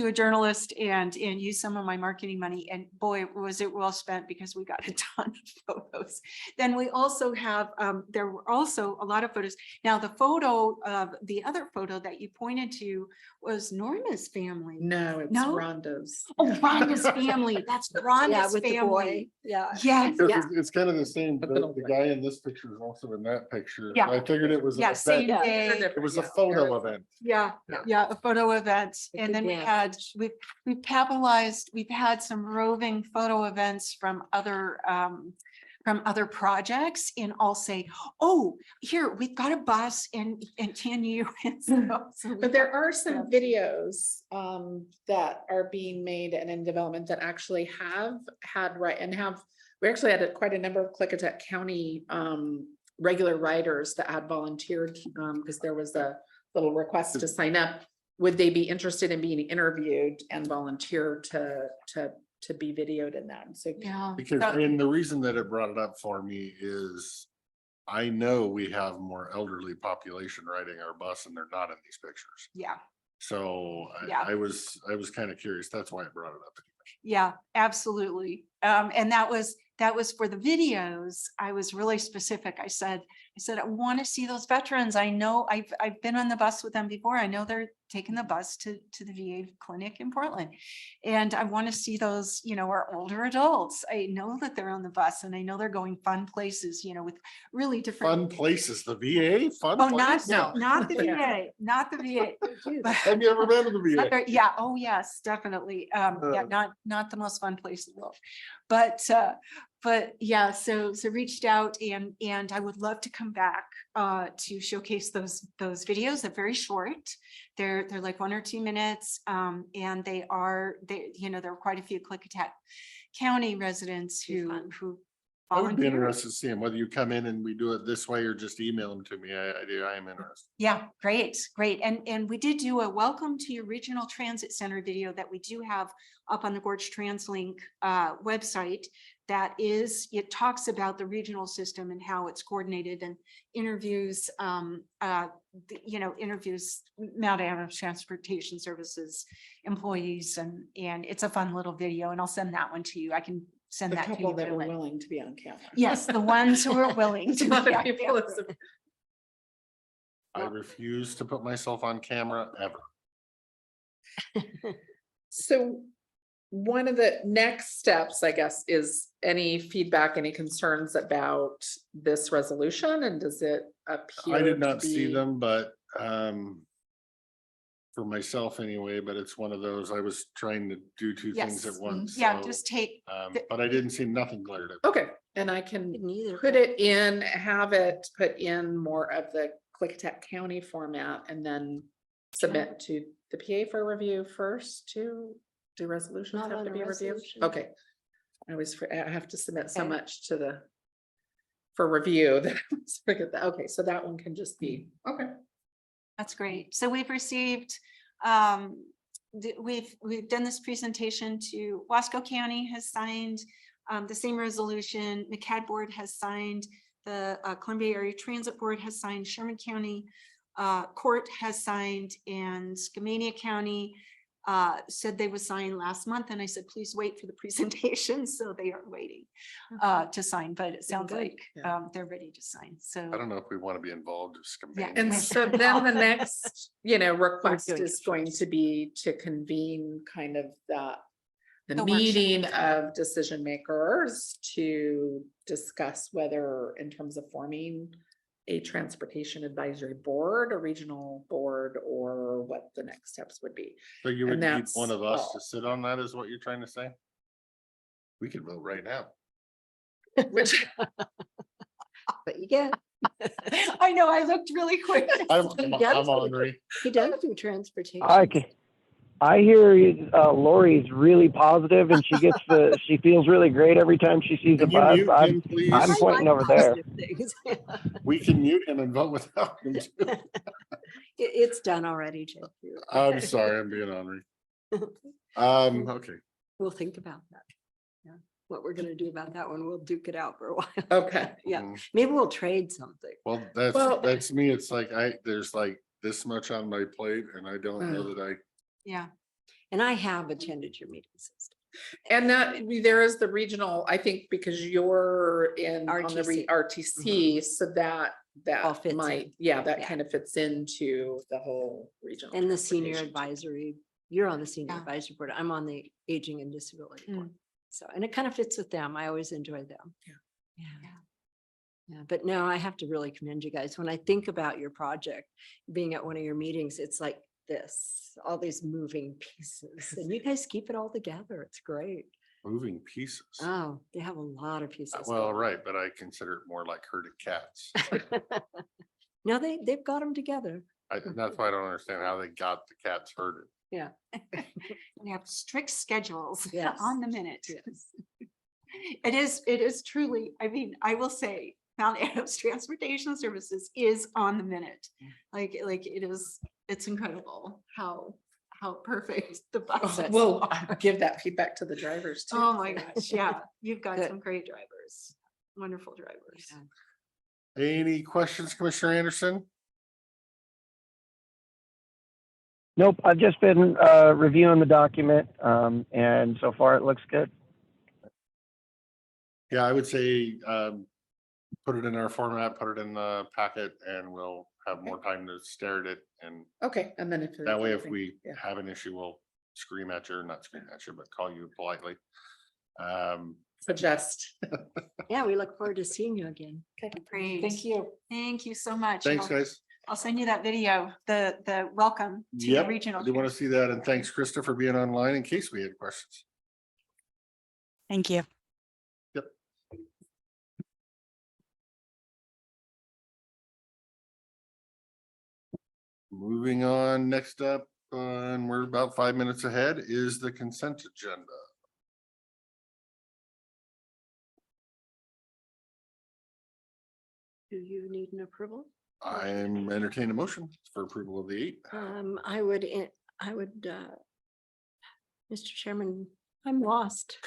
P: a journalist and used some of my marketing money, and boy, was it well spent, because we got a ton of photos. Then we also have, there were also a lot of photos. Now, the other photo that you pointed to was Norma's family.
O: no, it's
P: No?
O: Rhonda's.
P: Oh, Rhonda's family. That's Rhonda's
D: with the
P: family.
D: boy. Yeah.
P: Yeah,
A: Because it's kind of the same.
O: But
A: The guy in this picture is also in that picture.
P: Yeah.
A: I figured it was. an
P: yeah, same
A: event.
P: day.
A: It was a photo event.
P: Yeah, a photo event.
D: A
P: And
D: good
P: then we've capitalized, we've had some roving photo events from other projects, and I'll say, oh, here, we've got a bus and can you?
O: But there are some videos that are being made and in development that actually have had we actually had quite a number of Klickitat County regular writers that had volunteered, because there was a little request to sign up. Would they be interested in being interviewed and volunteer to be videoed in that? So
P: Yeah.
A: Because, and the reason that it brought it up for me is I know we have more elderly population riding our bus, and they're not in these pictures.
P: Yeah.
A: So
P: Yeah.
A: I was kind of curious. That's why I brought it up.
P: Yeah, absolutely. And that was for the videos. I was really specific. I said, I want to see those veterans. I know I've been on the bus with them before. I know they're taking the bus to the VA clinic in Portland. And I want to see those, our older adults. I know that they're on the bus, and I know they're going fun places, with really different.
A: Fun places, the VA, fun
P: Oh,
A: place?
P: not the VA, not the VA.
A: Have you ever been to the VA?
P: Yeah, oh yes, definitely. Yeah, not the most fun place in the world. But but yeah, so reached out and I would love to come back to showcase those videos. They're very short. They're like 1 or 2 minutes. And there are quite a few Klickitat County residents who
A: I would be
P: volunteer.
A: interested to see them, whether you come in and we do it this way or just email them to me. I am interested.
P: Yeah, great. And we did do a welcome to your regional transit center video that we do have up on the Gorge TransLink website. It talks about the regional system and how it's coordinated and interviews, interviews Mount Adams Transportation Services employees, and it's a fun little video, and I'll send that one to you. I can send
O: The
P: that to
O: couple
P: you.
O: that were
P: Billy.
O: willing to be on camera.
P: Yes, the ones who are willing to.
O: Other
P: yeah,
O: people
P: yeah.
O: is-
A: I refuse to put myself on camera ever.
O: So one of the next steps, I guess, is any feedback, any concerns about this resolution, and does it appear?
A: I did
O: to
A: not see
O: be-
A: them, but for myself anyway, but it's one of those, I was trying to do two things
P: Yes.
A: at once.
P: Yeah,
A: so,
P: just take.
A: but I didn't see nothing glared at.
O: Okay, and I can
D: Didn't either.
O: put it in, have it put in more of the Klickitat County format, and then submit to the PA for review first to do resolutions
D: Not
O: have
D: on
O: to
D: a
O: be reviewed.
D: resolution.
O: Okay. I have to submit so
D: Okay.
O: much to for review that I almost forget that. Okay, so that one can just be, okay.
P: That's great. So we've received, we've done this presentation to Wasco County has signed the same resolution. McCad Board has signed, the Columbia Area Transit Board has signed, Sherman County Court has signed, and Skamania County said they would sign last month. And I said, please wait for the presentation. So they are waiting to sign, but it sounds
O: good.
P: like
O: Yeah.
P: they're ready to sign. So
A: I don't know if we want to be involved.
P: Yeah.
O: And so then the next, request
D: doing
O: is
D: it
O: going
D: first.
O: to be to convene kind of the
P: The workshop.
O: meeting of decision makers to discuss whether, in terms of forming a transportation advisory board, a regional board, or what the next steps would be.
A: So you would
O: And
A: need
O: that's
A: one of us
O: all.
A: to sit on that, is what you're trying to say? We could vote right now.
O: Which,
D: But you get,
P: I know, I looked really quick.
A: I'm
D: does.
A: Henri.
D: he does do transportation.
E: I hear Lori's really positive and she feels really great every time she sees a
A: Can you
E: bus.
A: mute him, please?
E: I'm
D: I
E: pointing
D: like
E: over there.
D: positive things.
A: We can mute him and vote without him too.
D: It's done already, Jake.
A: I'm sorry, I'm being Henri. Okay.
D: We'll think about that. Yeah, what we're gonna do about that one, we'll duke it out for a while.
O: okay,
D: Yeah,
A: Mhm.
D: maybe we'll trade something.
A: Well,
O: Well-
A: that's me. It's like there's like this much on my plate and I don't know that
P: Yeah,
D: And I have attended your meetings.
O: and that, there is the regional, I think, because you're in on the
D: RTC.
O: RTC, so that
D: All fits
O: might,
D: in.
O: yeah, that
D: Yeah.
O: kind of fits into the whole regional.
D: And the senior
O: transportation.
D: advisory, you're on the senior
P: Yeah.
D: advisory board. I'm on the aging and disability
P: Mm.
D: board. So, and it kind of fits with them. I always enjoy them.
O: Yeah.
D: Yeah. Yeah, but no, I have to really commend you guys. When I think about your project, being at one of your meetings, it's like this, all these moving pieces, and you guys keep it all together. It's great.
A: moving pieces.
D: Oh, they have a lot of pieces.
A: Well,
D: going on.
A: right, but I consider it more like herded cats.
D: No, they've got them together.
A: That's why I don't understand how they got the cats herded.
D: Yeah.
P: we have strict schedules
D: Yes.
P: on the minute.
D: Yes.
P: It is truly, I mean, I will say, Mount Adams Transportation Services is on the minute. Like it is, it's incredible how perfect the buses
O: We'll
P: are.
O: give that feedback to the drivers too.
P: Oh my gosh, yeah, you've got
D: Good.
P: some great drivers, wonderful drivers.
A: Any questions, Commissioner Anderson?
E: Nope, I've just been reviewing the document and so far it looks good.
A: Yeah, I would say, put it in our format, put it in the packet, and we'll have more time to stare at it. And
O: Okay, and then if. there's
A: that way, if
O: anything-
A: we
O: yeah.
A: have an issue, we'll scream at you, or not scream at you, but call you politely.
O: Suggest.
D: Yeah, we look forward to seeing you again.
P: Great.
O: Thank you.
P: Thank you so much.
A: Thanks,
P: I'll-
A: guys.
P: I'll send you that video, the welcome to the
A: Yep,
P: regional.
A: I do want to see that. And thanks, Krista, for being online in case we had questions.
Q: Thank you.
A: Moving on, next up, and we're about 5 minutes ahead, is the consent agenda.
D: Do you need an approval?
A: I'm entertaining a motion for approval of the 8.
D: I would, Mr. Chairman, I'm lost.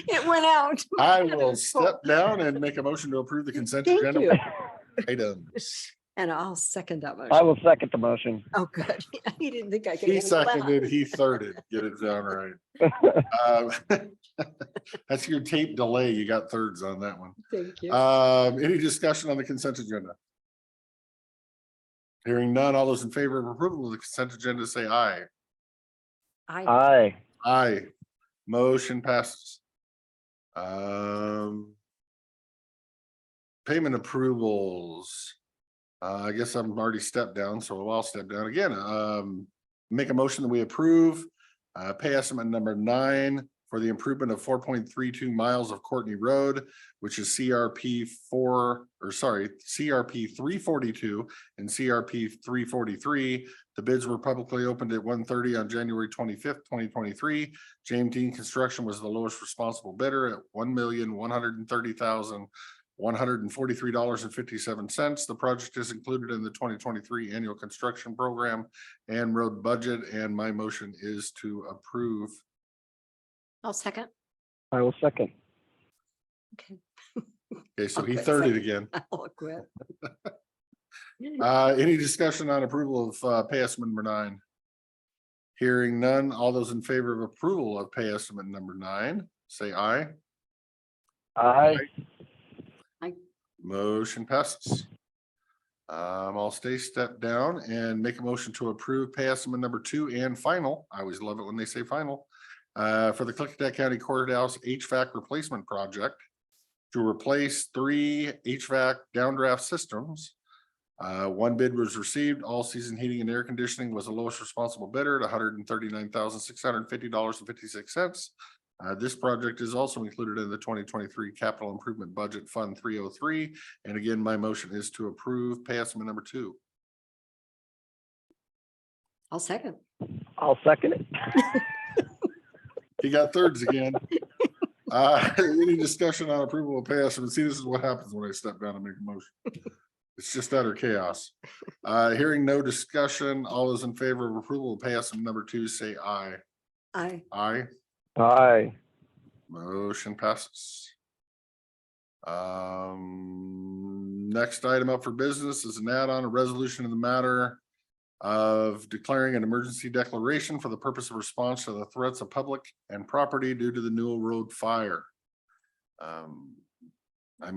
D: It went out.
A: I will step down and make a motion to approve the consent
D: Thank
A: agenda.
D: you.
A: Items.
D: And I'll second that motion.
E: I will second the motion.
D: Oh, good. He didn't think I could.
A: He
D: handle that.
A: seconded, he thirded, get it down right. That's your tape delay. You got thirds on that one.
D: Thank you.
A: Any discussion on the consent agenda? Hearing none, all those in favor of approval of the consent agenda say aye.
E: Aye.
A: Aye. Motion passes. Payment approvals. I guess I'm already stepped down, so I'll step down again. Make a motion that we approve pay estimate number 9 for the improvement of 4.32 miles of Courtney Road, which is CRP 342 and CRP 343. The bids were publicly opened at 1:30 on January 25th, 2023. James Dean Construction was the lowest responsible bidder at $1,130,143.57. The project is included in the 2023 annual construction program and road budget, and my motion is to approve.
D: I'll second.
E: I will second.
D: Okay.
A: Okay, so
D: I'll
A: he
D: quit
A: thirded
D: second.
A: again.
D: I'll quit.
A: Any discussion on approval of pay estimate number 9? Hearing none, all those in favor of approval of pay estimate number 9, say aye.
E: Aye.
A: Motion passes. I'll step down and make a motion to approve pay estimate number 2 and final. I always love it when they say final. For the Klickitat County Courthouse HVAC replacement project to replace 3 HVAC downdraft systems. One bid was received. All season heating and air conditioning was the lowest responsible bidder at $139,650.56. This project is also included in the 2023 Capital Improvement Budget Fund 303. And again, my motion is to approve pay estimate number 2.
D: I'll second.
E: I'll second it.
A: He got thirds again. Any discussion on approval of pay estimate? See, this is what happens when I step down and make a motion. It's just utter chaos. Hearing no discussion, all those in favor of approval of pay estimate number 2, say aye.
D: Aye.
A: Aye.
E: Aye.
A: Motion passes. Next item up for business is an add-on a resolution in the matter of declaring an emergency declaration for the purpose of response to the threats of public and property due to the Newell Road fire. I'm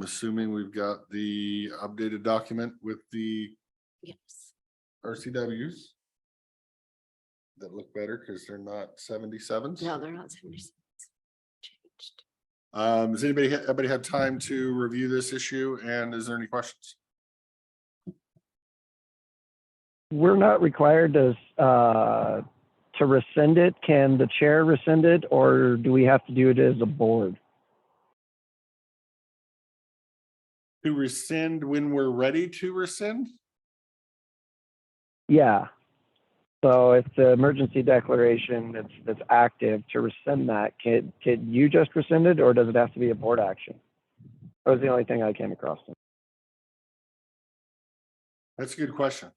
A: assuming we've got the updated document with the
D: Yes.
A: RCWs that look better because they're not 77s.
D: No, they're not 77. Changed.
A: Has everybody had time to review this issue, and is there any questions?
E: We're not required to rescind it. Can the chair rescind it, or do we have to do it as a board?
A: To rescind when we're ready to rescind?
E: Yeah. So if the emergency declaration that's active, to rescind that, could you just rescind it, or does it have to be a board action? That was the only thing I came across.
A: That's a good question.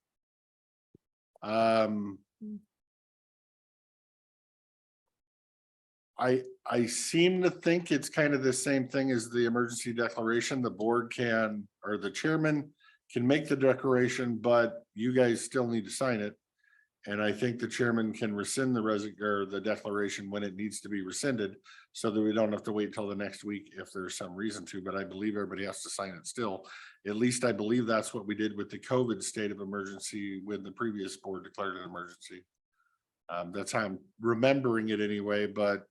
A: I seem to think it's kind of the same thing as the emergency declaration. The board can, or the chairman can make the declaration, but you guys still need to sign it. And I think the chairman can rescind the declaration when it needs to be rescinded, so that we don't have to wait till the next week if there's some reason to, but I believe everybody has to sign it still. At least I believe that's what we did with the COVID state of emergency when the previous board declared an emergency. That's how I'm remembering it anyway, but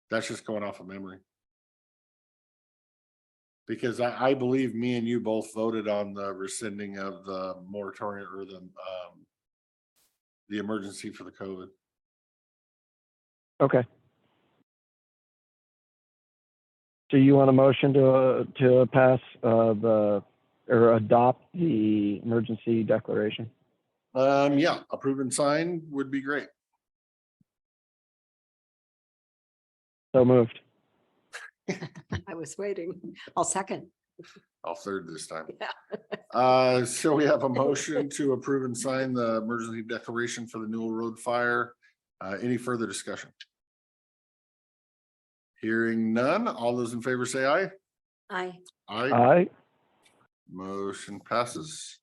A: that's just going off of memory. Because I believe me and you both voted on the rescinding of the moratorium or the emergency for the COVID.
E: Okay. So you want a motion to pass or adopt the emergency declaration?
A: Yeah, approve and sign would be great.
E: So moved.
D: I was waiting. I'll second.
A: I'll third this time.
D: Yeah.
A: So we have a motion to approve and sign the emergency declaration for the Newell Road fire. Any further discussion? Hearing none, all those in favor say aye.
D: Aye.
E: Aye.
A: Motion passes.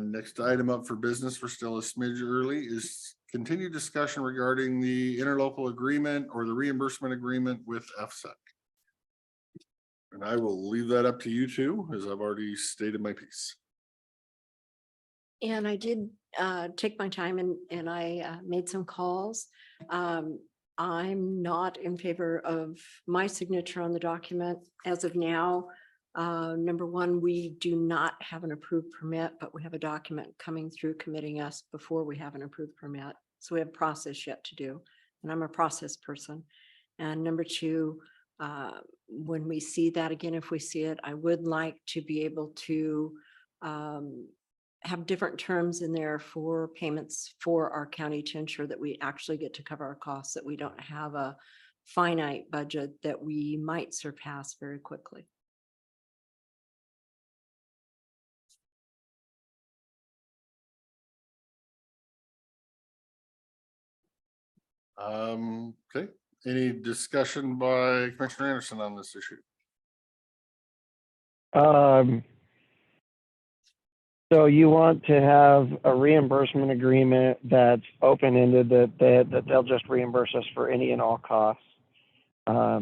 A: Next item up for business, we're still a smidge early, is continued discussion regarding the interlocal agreement or the reimbursement agreement with FSEC. And I will leave that up to you two, as I've already stated my piece.
D: And I did take my time and I made some calls. I'm not in favor of my signature on the document as of now. Number one, we do not have an approved permit, but we have a document coming through committing us before we have an approved permit. So we have process yet to do, and I'm a process person. And number two, when we see that again, if we see it, I would like to be able to have different terms in there for payments for our county to ensure that we actually get to cover our costs, that we don't have a finite budget that we might surpass very quickly.
A: Okay, any discussion by Commissioner Anderson on this issue?
E: So you want to have a reimbursement agreement that's open-ended, that they'll just reimburse us for any and all costs. I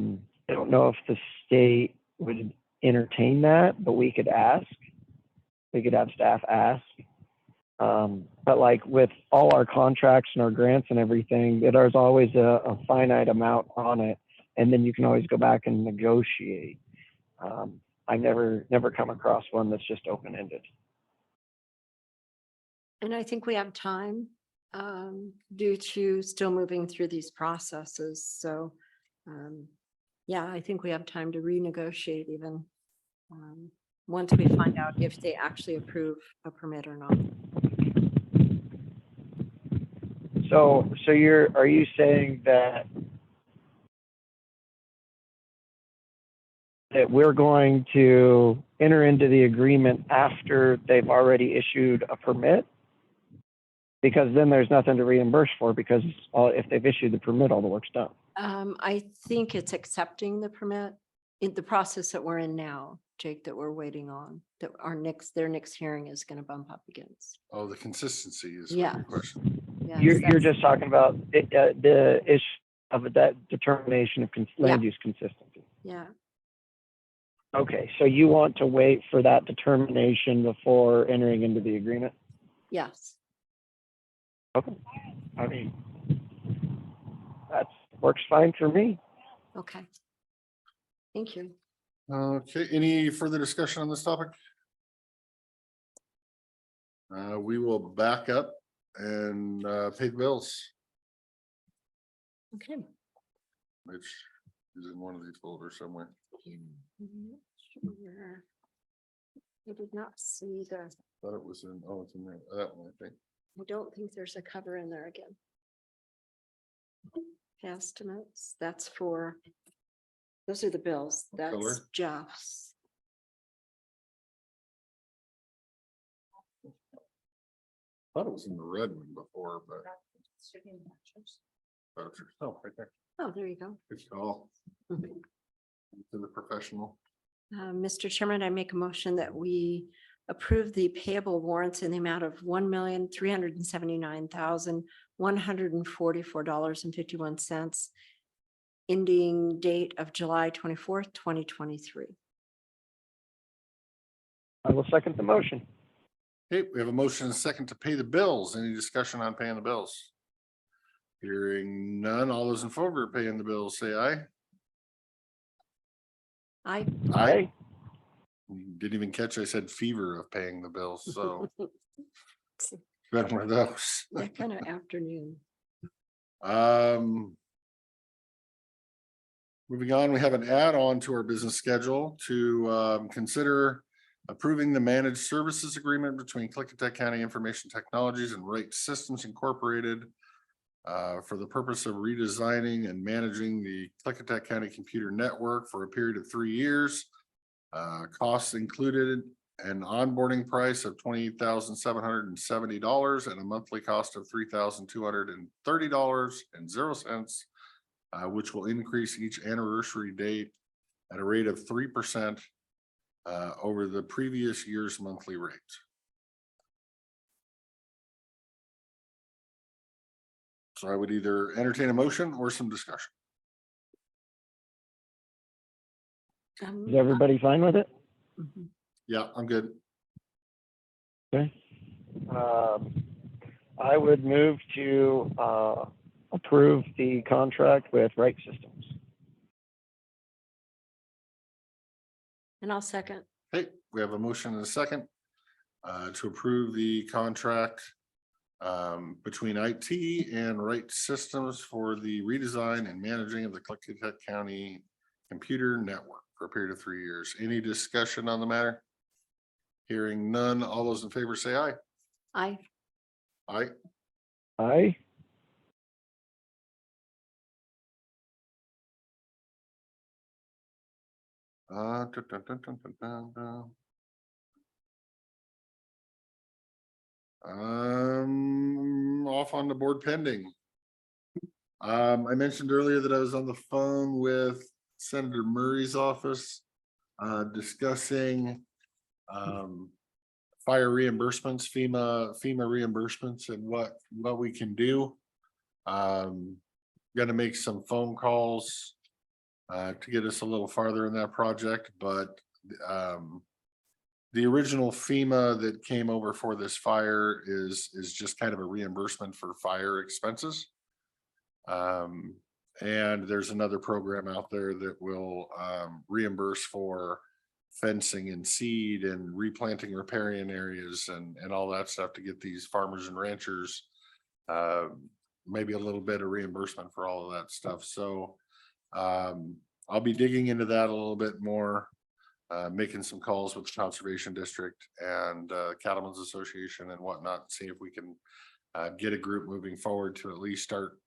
E: don't know if the state would entertain that, but we could ask. We could have staff ask. But like with all our contracts and our grants and everything, there's always a finite amount on it, and then you can always go back and negotiate. I never come across one that's just open-ended.
D: And I think we have time due to still moving through these processes. So yeah, I think we have time to renegotiate even once we find out if they actually approve a permit or not.
E: So are you saying that we're going to enter into the agreement after they've already issued a permit? Because then there's nothing to reimburse for, because if they've issued the permit, all the work's done.
D: I think it's accepting the permit in the process that we're in now, Jake, that we're waiting on, that their next hearing is going to bump up against.
A: Oh, the consistency is
D: Yeah.
A: the question.
D: Yes,
E: You're
D: that's-
E: just talking about the issue of that determination of land use consistency.
D: Yeah.
E: Okay, so you want to wait for that determination before entering into the agreement?
D: Yes.
E: Okay, I mean, that works fine for me.
D: Okay. Thank you.
A: Okay, any further discussion on this topic? We will back up and pay the bills,
D: Okay.
A: which is in one of these folders somewhere.
D: Sure. I did not see the,
A: Thought it was in, oh, it's in there, that one, I think.
D: I don't think there's a cover in there again. Estimates, that's for, those are the bills.
A: What color?
D: That's Jeff's.
A: Thought it was in the red one before, but. Oh, right there.
D: Oh, there you go.
A: Good call. To the professional.
D: Mr. Chairman, I make a motion that we approve the payable warrants in the amount of $1,379,144.51, ending date of July 24th, 2023.
E: I will second the motion.
A: Okay, we have a motion and a second to pay the bills. Any discussion on paying the bills? Hearing none, all those in favor of paying the bills, say aye.
D: Aye.
E: Aye.
A: Didn't even catch, I said fever of paying the bills, so. Got one of those.
D: That kind of afternoon.
A: Moving on, we have an add-on to our business schedule to consider approving the managed services agreement between Klickitat County Information Technologies and Right Systems Incorporated for the purpose of redesigning and managing the Klickitat County computer network for a period of 3 years. Costs included an onboarding price of $28,770 and a monthly cost of $3,230.00, which will increase each anniversary date at a rate of 3% over the previous year's monthly rate. So I would either entertain a motion or some discussion.
E: Is everybody fine with it?
A: Yeah, I'm good.
E: Okay. I would move to approve the contract with Right Systems.
D: And I'll second.
A: Okay, we have a motion and a second to approve the contract between IT and Right Systems for the redesign and managing of the Klickitat County computer network for a period of 3 years. Any discussion on the matter? Hearing none, all those in favor say aye.
D: Aye.
A: Aye.
E: Aye.
A: Dun, dun, dun, dun, dun, dun, dun. Off on the board pending. I mentioned earlier that I was on the phone with Senator Murray's office discussing fire reimbursements, FEMA reimbursements, and what we can do. Gonna make some phone calls to get us a little farther in that project, but the original FEMA that came over for this fire is just kind of a reimbursement for fire expenses. And there's another program out there that will reimburse for fencing and seed and replanting riparian areas and all that stuff to get these farmers and ranchers maybe a little bit of reimbursement for all of that stuff. So I'll be digging into that a little bit more, making some calls with the Conservation District and Cattlemen's Association and whatnot, see if we can get a group moving forward to at least start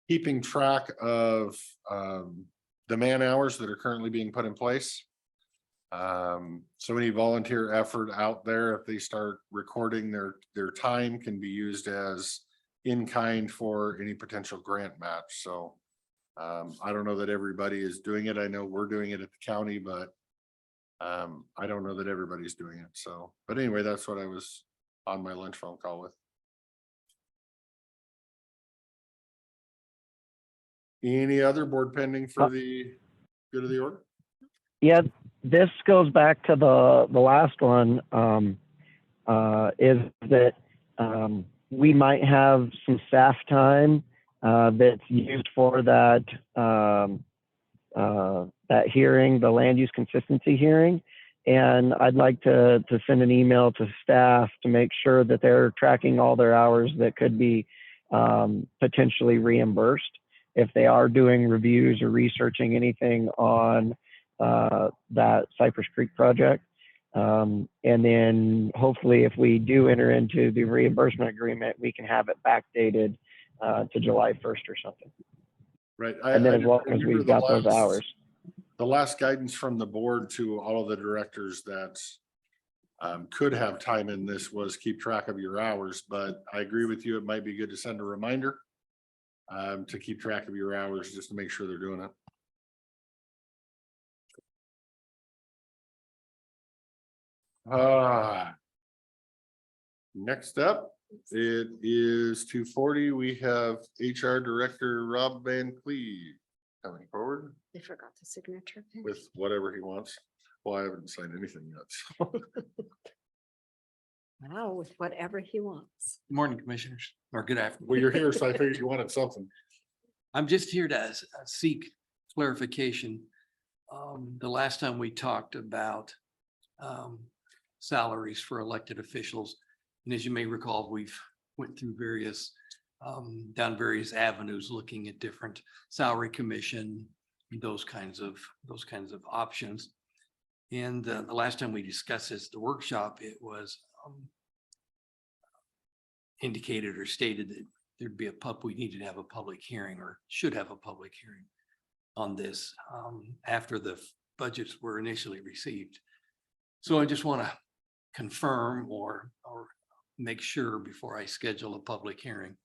A: keeping track of the man hours that are currently being put in place. So any volunteer effort out there, if they start recording their time, can be used as in kind for any potential grant match. So I don't know that everybody is doing it. I know we're doing it at the county, but I don't know that everybody's doing it. So, but anyway, that's what I was on my lunch phone call with. Any other board pending for the good of the order?
E: Yeah, this goes back to the last one, is that we might have some staff time that's used for that that hearing, the land use consistency hearing. And I'd like to send an email to staff to make sure that they're tracking all their hours that could be potentially reimbursed if they are doing reviews or researching anything on that Cypress Creek project. And then hopefully if we do enter into the reimbursement agreement, we can have it backdated to July 1st or something.
A: Right.
E: And then as long as we've got those hours.
A: The last guidance from the board to all of the directors that could have time in this was keep track of your hours, but I agree with you. It might be good to send a reminder to keep track of your hours just to make sure they're doing it. Next up, it is 2:40. We have HR Director Rob Van Cleve coming forward
D: They forgot the signature page.
A: with whatever he wants. Well, I haven't signed anything yet. So.
D: Wow, with whatever he wants.
R: Good morning, commissioners, or good afternoon.
A: Well, you're here, so I figured you wanted something.
R: I'm just here to seek clarification. The last time we talked about salaries for elected officials, and as you may recall, we've went through various down various avenues looking at different salary commission, those kinds of options. And the last time we discussed this, the workshop, it was indicated or stated that there'd be we needed to have a public hearing or should have a public hearing on this after the budgets were initially received. So I just want to confirm or make sure before I schedule a public hearing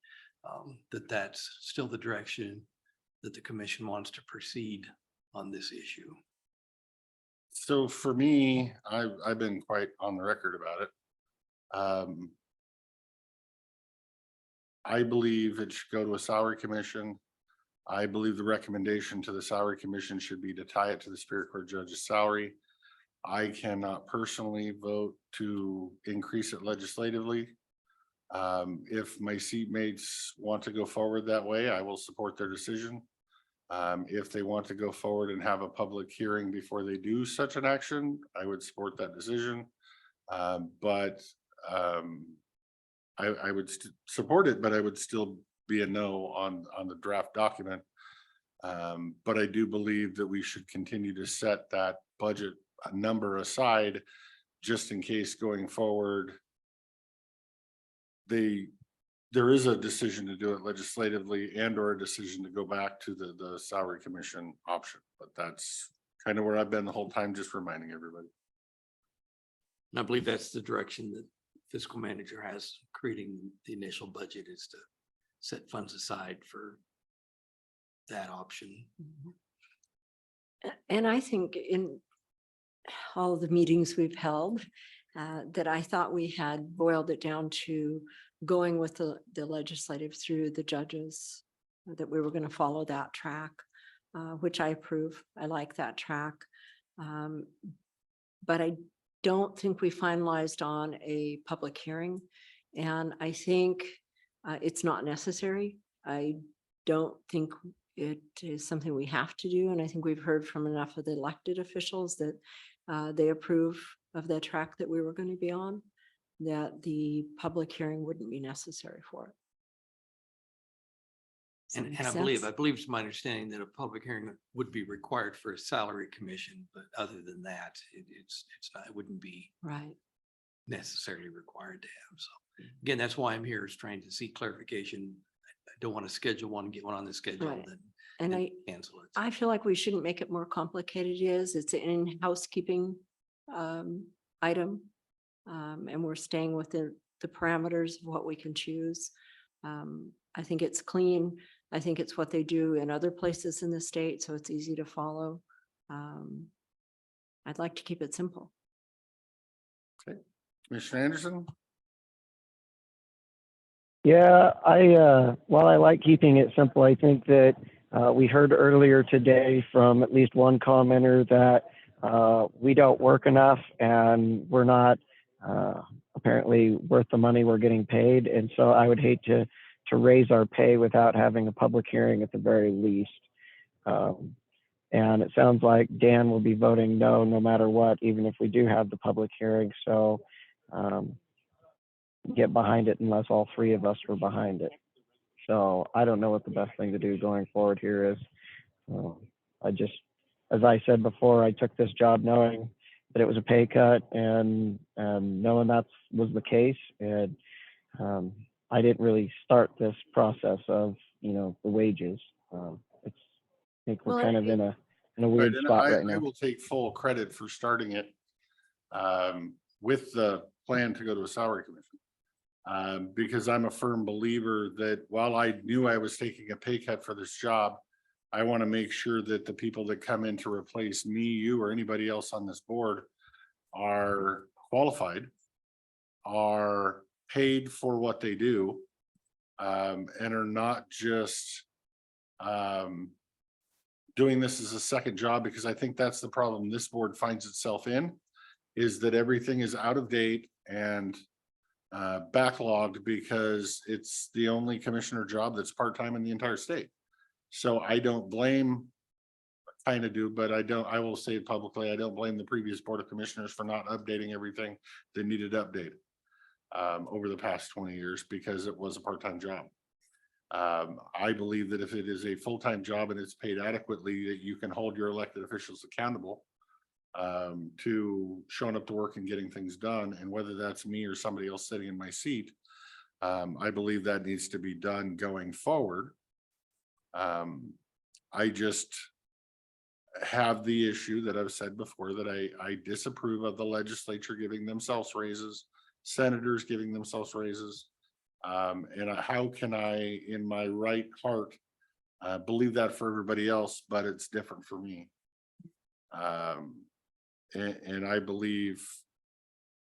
R: that that's still the direction that the commission wants to proceed on this issue.
A: So for me, I've been quite on the record about it. I believe it should go to a salary commission. I believe the recommendation to the salary commission should be to tie it to the Superior Court judge's salary. I cannot personally vote to increase it legislatively. If my seatmates want to go forward that way, I will support their decision. If they want to go forward and have a public hearing before they do such an action, I would support that decision. But I would support it, but I would still be a no on the draft document. But I do believe that we should continue to set that budget number aside just in case going forward there is a decision to do it legislatively and or a decision to go back to the salary commission option. But that's kind of where I've been the whole time, just reminding everybody.
R: And I believe that's the direction that fiscal manager has creating the initial budget, is to set funds aside for that option.
D: And I think in all the meetings we've held, that I thought we had boiled it down to going with the legislative through the judges, that we were going to follow that track, which I approve. I like that track. But I don't think we finalized on a public hearing. And I think it's not necessary. I don't think it is something we have to do. And I think we've heard from enough of the elected officials that they approve of the track that we were going to be on, that the public hearing wouldn't be necessary for it.
R: And I believe it's my understanding that a public hearing would be required for a salary commission, but other than that, it's not, it wouldn't be
D: right
R: necessarily required to have. So again, that's why I'm here, is trying to see clarification. I don't want to schedule one, get one on the schedule,
D: Right.
R: and
D: And
R: cancel it.
D: I feel like we shouldn't make it more complicated. It's an in-housekeeping item. And we're staying within the parameters of what we can choose. I think it's clean. I think it's what they do in other places in the state, so it's easy to follow. I'd like to keep it simple.
A: Okay, Commissioner Anderson.
E: Yeah, while I like keeping it simple, I think that we heard earlier today from at least one commenter that we don't work enough and we're not apparently worth the money we're getting paid. And so I would hate to raise our pay without having a public hearing at the very least. And it sounds like Dan will be voting no matter what, even if we do have the public hearing. So get behind it unless all three of us were behind it. So I don't know what the best thing to do going forward here is. As I said before, I took this job knowing that it was a pay cut and knowing that was the case. And I didn't really start this process of, the wages. I think we're kind of in a weird spot right now.
A: I will take full credit for starting it with the plan to go to a salary commission. Because I'm a firm believer that while I knew I was taking a pay cut for this job, I want to make sure that the people that come in to replace me, you, or anybody else on this board are qualified, are paid for what they do, and are not just doing this as a second job, because I think that's the problem this board finds itself in, is that everything is out of date and backlogged because it's the only commissioner job that's part-time in the entire state. So I don't blame, kind of do, but I will say it publicly, I don't blame the previous Board of Commissioners for not updating everything that needed updated over the past 20 years, because it was a part-time job. I believe that if it is a full-time job and it's paid adequately, that you can hold your elected officials accountable to showing up to work and getting things done. And whether that's me or somebody else sitting in my seat, I believe that needs to be done going forward. I just have the issue that I've said before, that I disapprove of the legislature giving themselves raises, senators giving themselves raises. And how can I, in my right heart, believe that for everybody else, but it's different for me. And I believe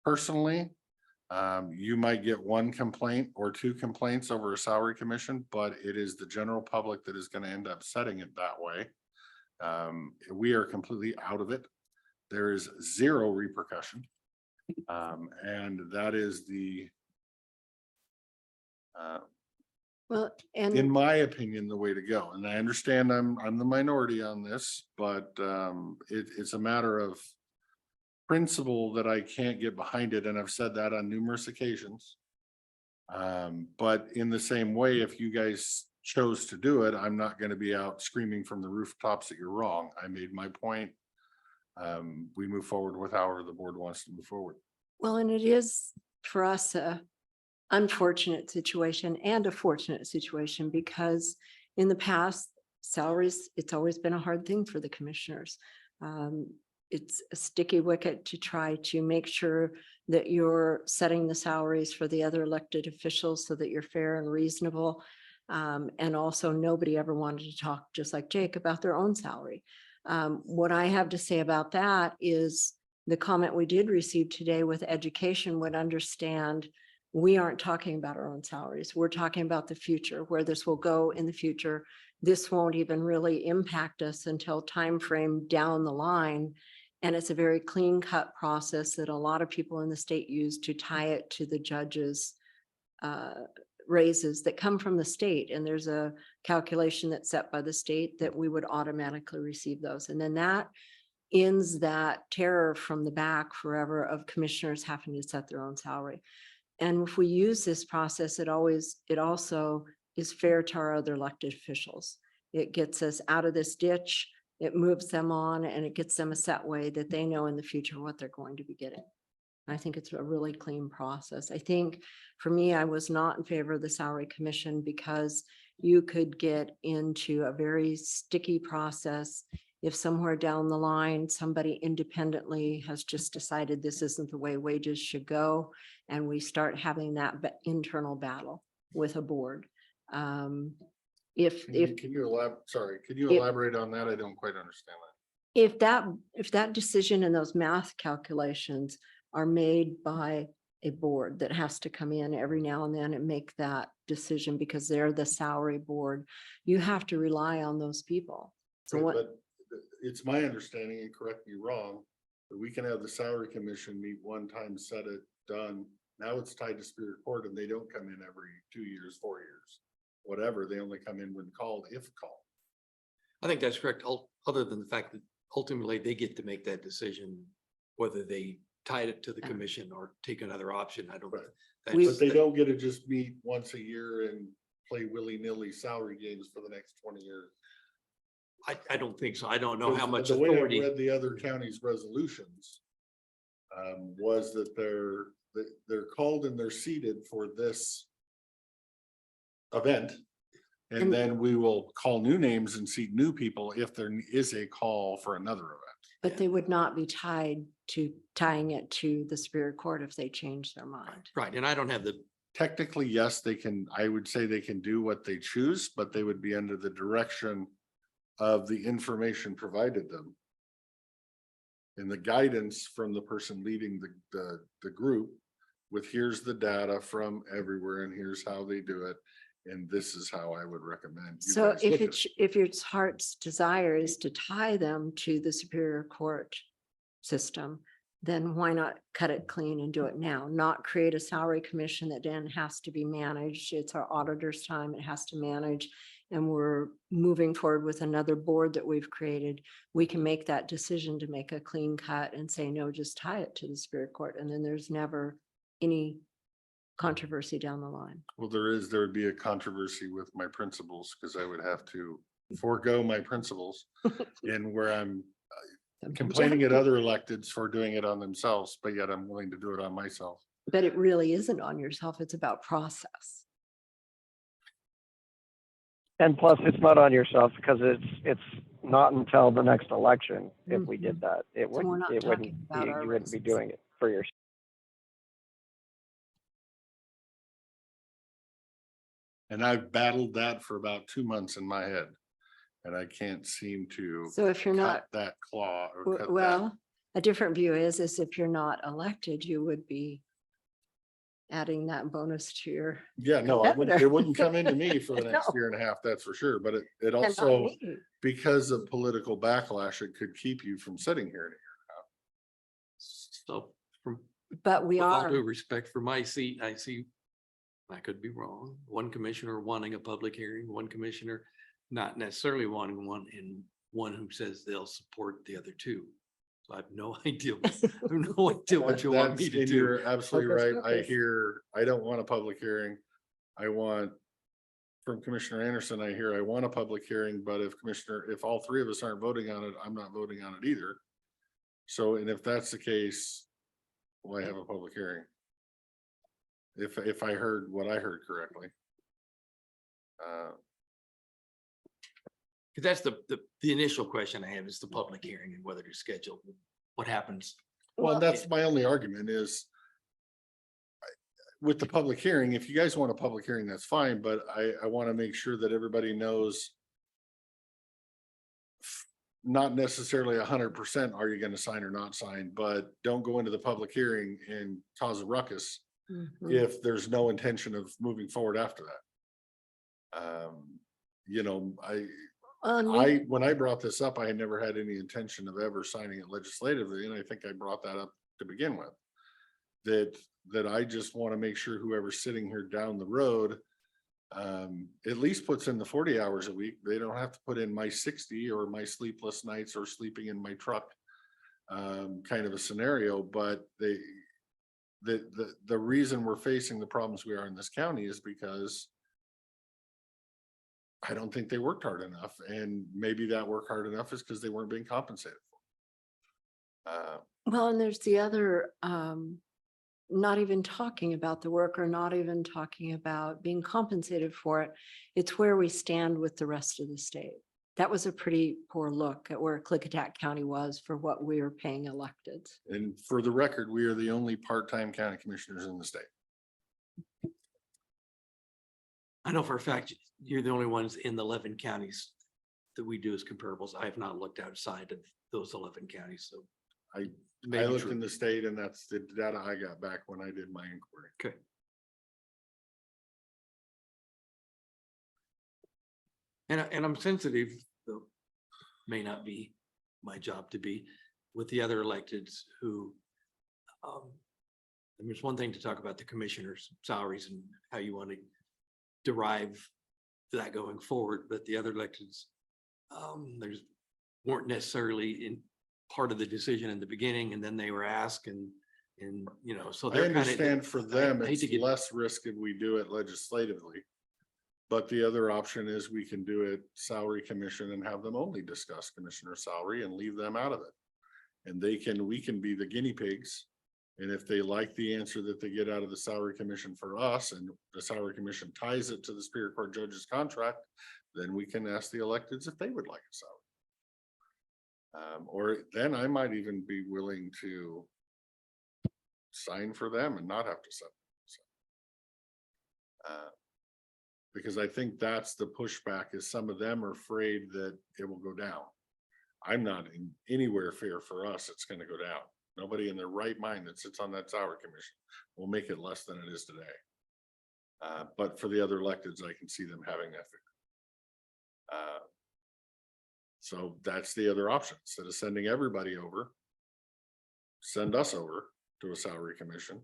A: personally, you might get one complaint or two complaints over a salary commission, but it is the general public that is going to end up setting it that way. We are completely out of it. There is zero repercussion. And that is the,
D: Well,
A: in
D: and
A: my opinion, the way to go. And I understand I'm the minority on this, but it's a matter of principle that I can't get behind it. And I've said that on numerous occasions. But in the same way, if you guys chose to do it, I'm not going to be out screaming from the rooftops that you're wrong. I made my point. We move forward with however the board wants to move forward.
D: well, and it is for us a unfortunate situation and a fortunate situation, because in the past, salaries, it's always been a hard thing for the commissioners. It's a sticky wicket to try to make sure that you're setting the salaries for the other elected officials so that you're fair and reasonable. And also nobody ever wanted to talk, just like Jake, about their own salary. What I have to say about that is the comment we did receive today with education would understand we aren't talking about our own salaries. We're talking about the future, where this will go in the future. This won't even really impact us until time frame down the line. And it's a very clean cut process that a lot of people in the state use to tie it to the judges' raises that come from the state. And there's a calculation that's set by the state that we would automatically receive those. And then that ends that terror from the back forever of commissioners having to set their own salary. And if we use this process, it also is fair to our other elected officials. It gets us out of this ditch, it moves them on, and it gets them a set way that they know in the future what they're going to be getting. I think it's a really clean process. I think for me, I was not in favor of the salary commission because you could get into a very sticky process if somewhere down the line, somebody independently has just decided this isn't the way wages should go, and we start having that internal battle with a board. Can
A: you elaborate on that? I don't quite understand that.
D: If that decision and those math calculations are made by a board that has to come in every now and then and make that decision because they're the salary board, you have to rely on those people. So what?
A: But it's my understanding, and correct me wrong, that we can have the salary commission meet one time, set it, done. Now it's tied to Superior Court, and they don't come in every 2 years, 4 years, whatever. They only come in when called, if called.
R: I think that's correct, other than the fact that ultimately they get to make that decision, whether they tie it to the commission or take another option. I don't.
A: Right.
R: That's-
A: But they don't get to just meet once a year and play willy-nilly salary games for the next 20 years.
R: I don't think so. I don't know how much
A: The way I
R: authority.
A: read the other counties' resolutions was that they're called and they're seated for this event. And then we will call new names and seat new people if there is a call for another event.
D: But they would not be tying it to the Superior Court if they change their mind.
R: Right, and I don't have the.
A: Technically, yes, they can, I would say they can do what they choose, but they would be under the direction of the information provided them. And the guidance from the person leading the group with here's the data from everywhere and here's how they do it. And this is how I would recommend. you
D: So
A: guys look at it.
D: if your heart's desire is to tie them to the Superior Court system, then why not cut it clean and do it now? Not create a salary commission that then has to be managed. It's our auditor's time. It has to manage. And we're moving forward with another board that we've created. We can make that decision to make a clean cut and say, no, just tie it to the Superior Court. And then there's never any controversy down the line.
A: Well, there would be a controversy with my principles because I would have to forego my principles and where I'm
D: Sometimes you
A: complaining
D: have
A: at
D: to.
A: other electeds for doing it on themselves, but yet I'm willing to do it on myself.
D: But it really isn't on yourself. It's about process.
E: And plus, it's not on yourself because it's not until the next election if we did that. It
D: So we're
E: wouldn't,
D: not
E: it wouldn't,
D: talking about our
E: you wouldn't be
D: races.
E: doing it for yourself.
A: And I've battled that for about 2 months in my head. And I can't seem to
D: So if you're not,
A: cut that claw or cut that.
D: well, a different view is if you're not elected, you would be adding that bonus to your.
A: Yeah, no, it wouldn't come into me for the next
D: No.
A: year and a half, that's for sure. But it
D: And not
A: also,
D: me.
A: because of political backlash, it could keep you from sitting here in a year.
R: So from,
D: But we
R: with all
D: are,
R: due respect for my seat, I see, I could be wrong, one commissioner wanting a public hearing, one commissioner not necessarily wanting one, and one who says they'll support the other two. So I have no idea, I have no idea what you want me
A: That's-
R: to
A: and
R: do.
A: You're absolutely right.
D: Focus.
A: I don't want a public hearing. I want, from Commissioner Anderson, I want a public hearing, but if all three of us aren't voting on it, I'm not voting on it either. So, and if that's the case, why have a public hearing? If I heard what I heard correctly.
R: Cause that's the initial question I have is the public hearing and whether to schedule, what happens.
A: Well, that's my only argument is with the public hearing, if you guys want a public hearing, that's fine, but I want to make sure that everybody knows not necessarily 100% are you going to sign or not sign, but don't go into the public hearing and cause a ruckus
D: Mhm.
A: if there's no intention of moving forward after that. You know, when I brought this up, I had never had any intention of ever signing it legislatively, and I think I brought that up to begin with. That I just want to make sure whoever's sitting here down the road at least puts in the 40 hours a week. They don't have to put in my 60 or my sleepless nights or sleeping in my truck kind of a scenario, but the reason we're facing the problems we are in this county is because I don't think they worked hard enough, and maybe that work hard enough is because they weren't being compensated for.
D: Well, and there's the other, not even talking about the work or not even talking about being compensated for it. It's where we stand with the rest of the state. That was a pretty poor look at where Klickitat County was for what we were paying electeds.
A: And for the record, we are the only part-time county commissioners in the state.
R: I know for a fact, you're the only ones in the 11 counties that we do as comparables. I have not looked outside of those 11 counties, so.
A: I
R: maybe
A: looked
R: true.
A: in the state, and that's the data I got back when I did my inquiry.
R: Okay. And I'm sensitive, though may not be my job to be, with the other electeds who, I mean, it's one thing to talk about the commissioners' salaries and how you want to derive that going forward, but the other electeds, there's weren't necessarily in part of the decision in the beginning, and then they were asked and you know, so
A: I
R: they're kind of.
A: understand for them,
R: I hate
A: it's
R: to get-
A: less risk if we do it legislatively. But the other option is we can do it salary commission and have them only discuss commissioner salary and leave them out of it. And we can be the guinea pigs. And if they like the answer that they get out of the salary commission for us, and the salary commission ties it to the Superior Court judge's contract, then we can ask the electeds if they would like a salary. Or then I might even be willing to sign for them and not have to set. Because I think that's the pushback, is some of them are afraid that it will go down. I'm not in anywhere fear for us, it's gonna go down. Nobody in their right mind that sits on that salary commission will make it less than it is today. But for the other electeds, I can see them having that fear. So that's the other option. Instead of sending everybody over, send us over to a salary commission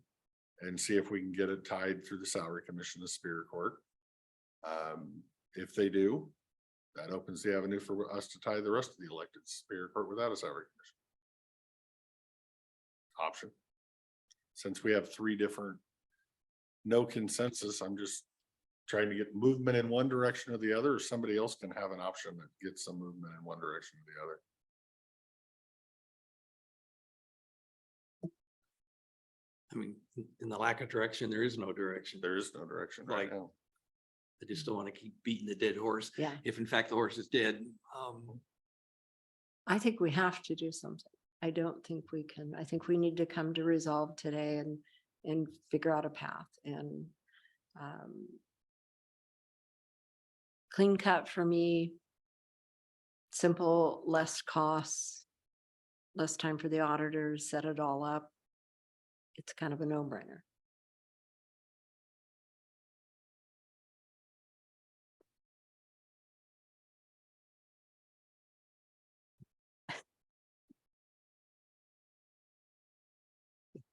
A: and see if we can get it tied through the salary commission to Superior Court. If they do, that opens the avenue for us to tie the rest of the elected Superior Court without a salary commission option. Since we have three different no consensus. I'm just trying to get movement in one direction or the other, or somebody else can have an option that gets some movement in one direction or the other.
R: I mean, in the lack of direction, there is no direction.
A: There is no direction right
R: Like,
A: now.
R: I just don't want to keep beating the dead horse.
D: Yeah.
R: If in fact the horse is dead,
D: I think we have to do something. I don't think we can. I think we need to come to resolve today and figure out a path and clean cut for me. Simple, less costs, less time for the auditors, set it all up. It's kind of a no-brainer.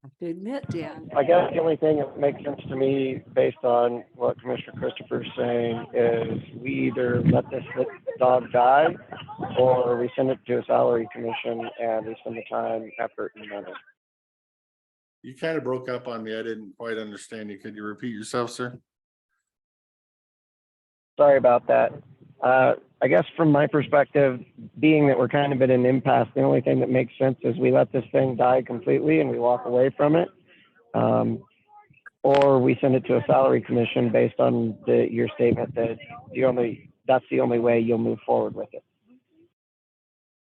D: I have to admit, Dan.
E: I guess the only thing that makes sense to me, based on what Commissioner Christopher's saying, is we either let this dog die, or we send it to a salary commission and we spend the time, effort, and money.
A: You kind of broke up on me. I didn't quite understand you. Could you repeat yourself, sir?
E: Sorry about that. I guess from my perspective, being that we're kind of at an impasse, the only thing that makes sense is we let this thing die completely and we walk away from it. Or we send it to a salary commission based on your statement that that's the only way you'll move forward with it.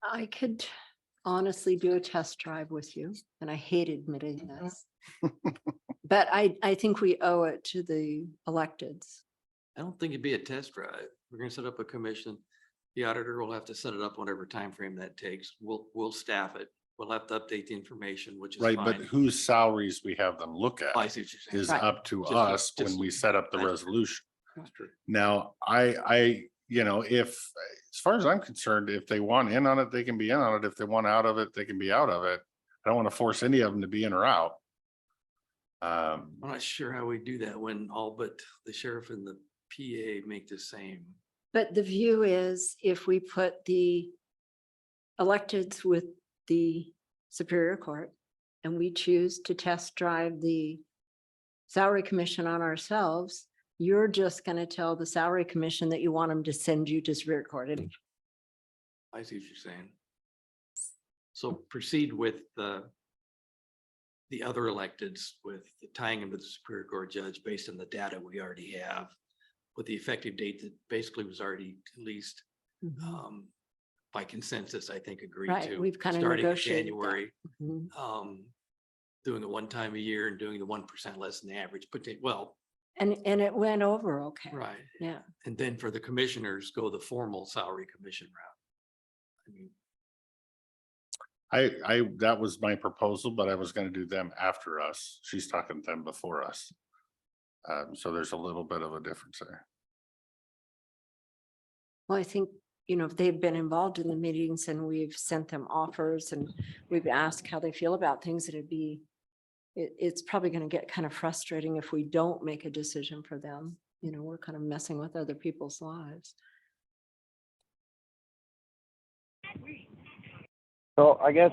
D: I could honestly do a test drive with you, and I hate admitting this. But I think we owe it to the electeds.
R: I don't think it'd be a test drive. We're gonna set up a commission. The auditor will have to set it up whatever time frame that takes. We'll staff it. We'll have to update the information, which is
A: Right, but
R: fine.
A: whose salaries we have them look at
R: I see what you're saying.
A: is
D: Right.
A: up to
R: Just-
A: us
R: just-
A: when we set up the
R: That's-
A: resolution.
R: That's true.
A: Now, if, as far as I'm concerned, if they want in on it, they can be in on it. If they want out of it, they can be out of it. I don't want to force any of them to be in or out.
R: I'm not sure how we do that when all but the sheriff and the PA make the same.
D: But the view is if we put the electeds with the Superior Court and we choose to test drive the Salary Commission on ourselves, you're just going to tell the Salary Commission that you want them to send you to Superior Court. And
R: I see what you're saying. So proceed with the other electeds with tying them to the Superior Court judge based on the data we already have, with the effective date that basically was already at least by consensus, I think, agreed
D: Right,
R: to.
D: we've kind of
R: starting in
D: negotiated that.
R: January,
D: Mhm.
R: doing it one time a year and doing the 1% less than the average, but well,
D: And it went over okay.
R: right.
D: Yeah.
R: And then for the commissioners, go the formal salary commission route. I mean,
A: that was my proposal, but I was going to do them after us. She's talking to them before us. So there's a little bit of a difference there.
D: Well, I think, if they've been involved in the meetings and we've sent them offers and we've asked how they feel about things, it's probably going to get kind of frustrating if we don't make a decision for them. We're kind of messing with other people's lives.
E: So I guess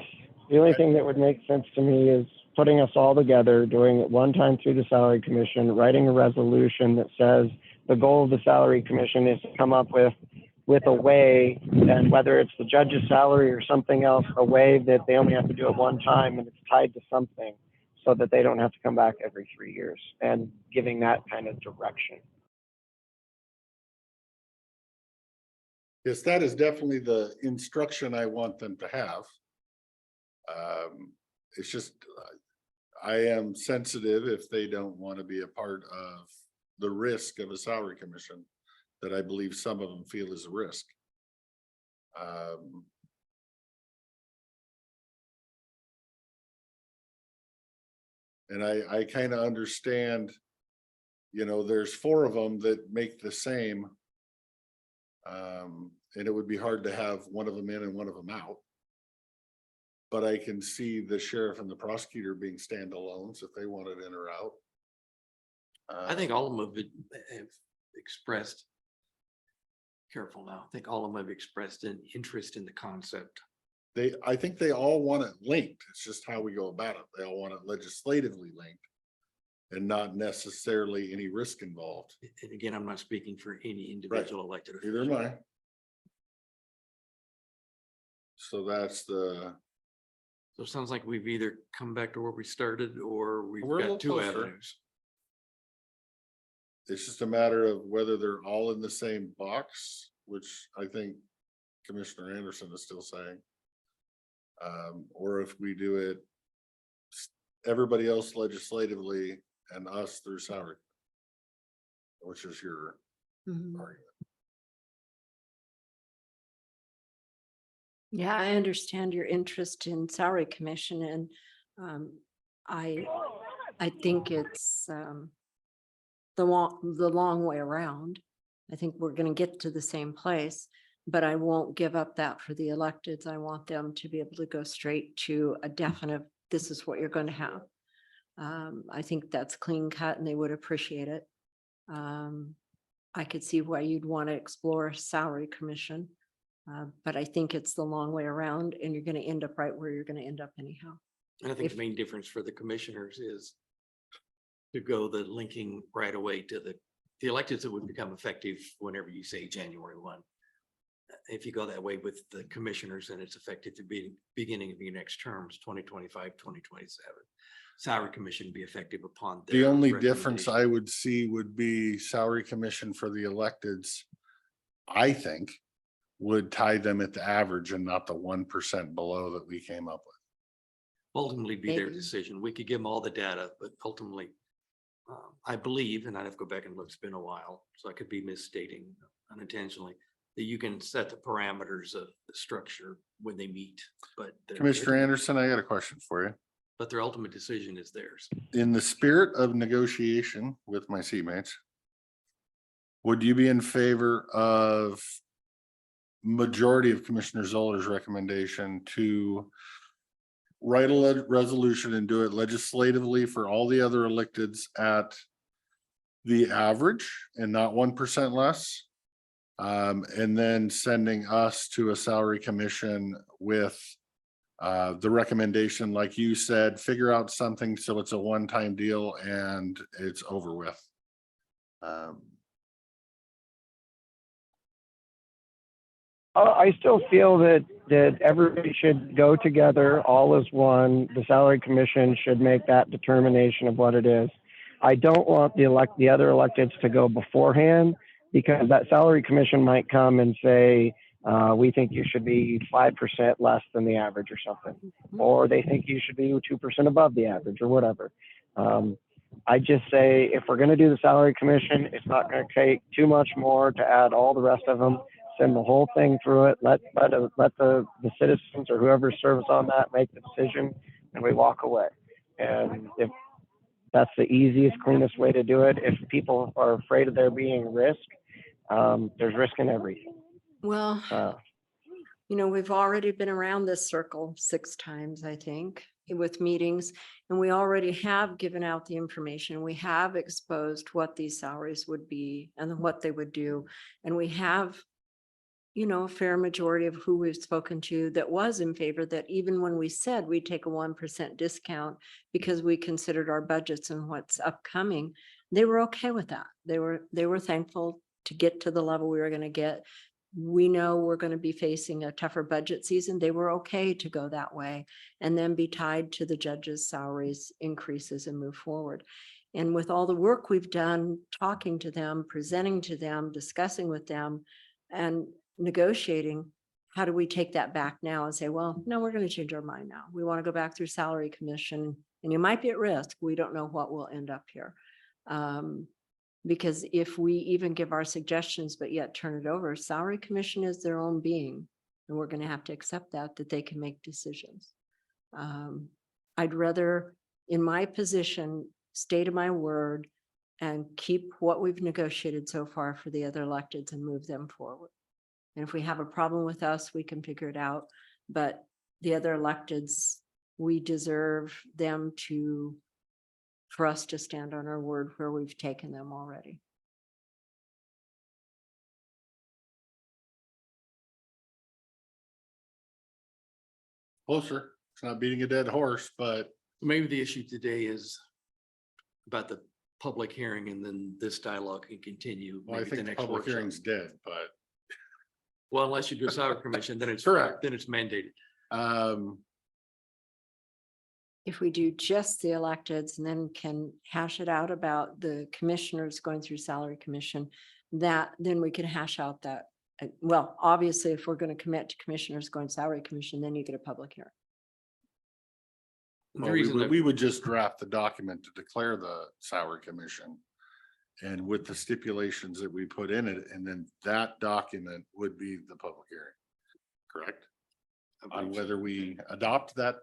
E: the only thing that would make sense to me is putting us all together, doing it one time through the salary commission, writing a resolution that says the goal of the salary commission is to come up with a way, and whether it's the judge's salary or something else, a way that they only have to do it one time and it's tied to something so that they don't have to come back every 3 years, and giving that kind of direction.
A: Yes, that is definitely the instruction I want them to have. It's just, I am sensitive if they don't want to be a part of the risk of a salary commission that I believe some of them feel is a risk. And I kind of understand, there's 4 of them that make the same. And it would be hard to have one of them in and one of them out. But I can see the sheriff and the prosecutor being standalones if they wanted in or out.
R: I think all of them have expressed, careful now, I think all of them have expressed an interest in the concept.
A: I think they all want it linked. It's just how we go about it. They all want it legislatively linked. and not necessarily any risk involved.
R: And again, I'm not speaking for any individual elected
A: Neither
R: official.
A: am I. So that's the,
R: So it sounds like we've either come back to where we started or we've
A: We're a little
R: got two
A: closer.
R: avenues.
A: it's just a matter of whether they're all in the same box, which I think Commissioner Anderson is still saying. Or if we do it, everybody else legislatively and us through salary. Which is your
J: Mhm.
A: argument.
D: Yeah, I understand your interest in salary commission and I think it's the long way around. I think we're gonna get to the same place, but I won't give up that for the electeds. I want them to be able to go straight to a definite, this is what you're gonna have. I think that's clean cut and they would appreciate it. I could see why you'd want to explore salary commission. But I think it's the long way around and you're gonna end up right where you're gonna end up anyhow.
R: And I think
D: If-
R: the main difference for the commissioners is to go the linking right away to the electeds that would become effective whenever you say January 1. If you go that way with the commissioners, then it's effective to be beginning of your next terms, 2025, 2027. Salary commission be effective upon.
A: The
R: their
A: only difference
R: recommendation.
A: I would see would be salary commission for the electeds. I think would tie them at the average and not the 1% below that we came up with.
R: Ultimately be their
D: Maybe.
R: decision. We could give them all the data, but ultimately, I believe, and I'd have to go back and look, it's been a while, so I could be misstating unintentionally, that you can set the parameters of the structure when they meet, but.
A: Commissioner Anderson, I got a question for you.
R: But their ultimate decision is theirs.
A: In the spirit of negotiation with my seatmates, would you be in favor of majority of Commissioner Zoller's recommendation to write a resolution and do it legislatively for all the other electeds at the average and not 1% less? And then sending us to a salary commission with the recommendation, like you said, figure out something so it's a one-time deal and it's over with.
E: I still feel that everybody should go together, all as one. The salary commission should make that determination of what it is. I don't want the other electeds to go beforehand, because that salary commission might come and say, we think you should be 5% less than the average or something, or they think you should be 2% above the average or whatever. I just say, if we're going to do the salary commission, it's not going to take too much more to add all the rest of them. Send the whole thing through it. Let the citizens or whoever serves on that make the decision, and we walk away. And if that's the easiest, cleanest way to do it, if people are afraid of there being risk, there's risk in everything.
D: Well, we've already been around this circle 6 times, I think, with meetings, and we already have given out the information. We have exposed what these salaries would be and what they would do. And we have, a fair majority of who we've spoken to that was in favor, that even when we said we'd take a 1% discount because we considered our budgets and what's upcoming, they were okay with that. They were thankful to get to the level we were going to get. We know we're going to be facing a tougher budget season. They were okay to go that way and then be tied to the judges' salaries increases and move forward. And with all the work we've done, talking to them, presenting to them, discussing with them, and negotiating, how do we take that back now and say, well, no, we're going to change our mind now. We want to go back through salary commission, and you might be at risk. We don't know what will end up here. Because if we even give our suggestions, but yet turn it over, salary commission is their own being. And we're going to have to accept that they can make decisions. I'd rather, in my position, stay to my word and keep what we've negotiated so far for the other electeds and move them forward. And if we have a problem with us, we can figure it out. But the other electeds, we deserve them for us to stand on our word where we've taken them already.
A: Closer. It's not beating a dead horse, but
R: Maybe the issue today is about the public hearing and then this dialogue can continue.
A: Well, I
R: maybe at
A: think the
R: next
A: public
R: workshop.
A: hearing's dead, but
R: Well, unless you do a salary commission, then it's
A: Correct.
R: then it's mandated.
D: If we do just the electeds and then can hash it out about the commissioners going through salary commission, then we can hash out that. Well, obviously, if we're going to commit to commissioners going salary commission, then you get a public hearing.
R: The
A: well,
R: reason that-
A: we would just draft the document to declare the salary commission. And with the stipulations that we put in it, and then that document would be the public hearing. Correct? On whether we adopt that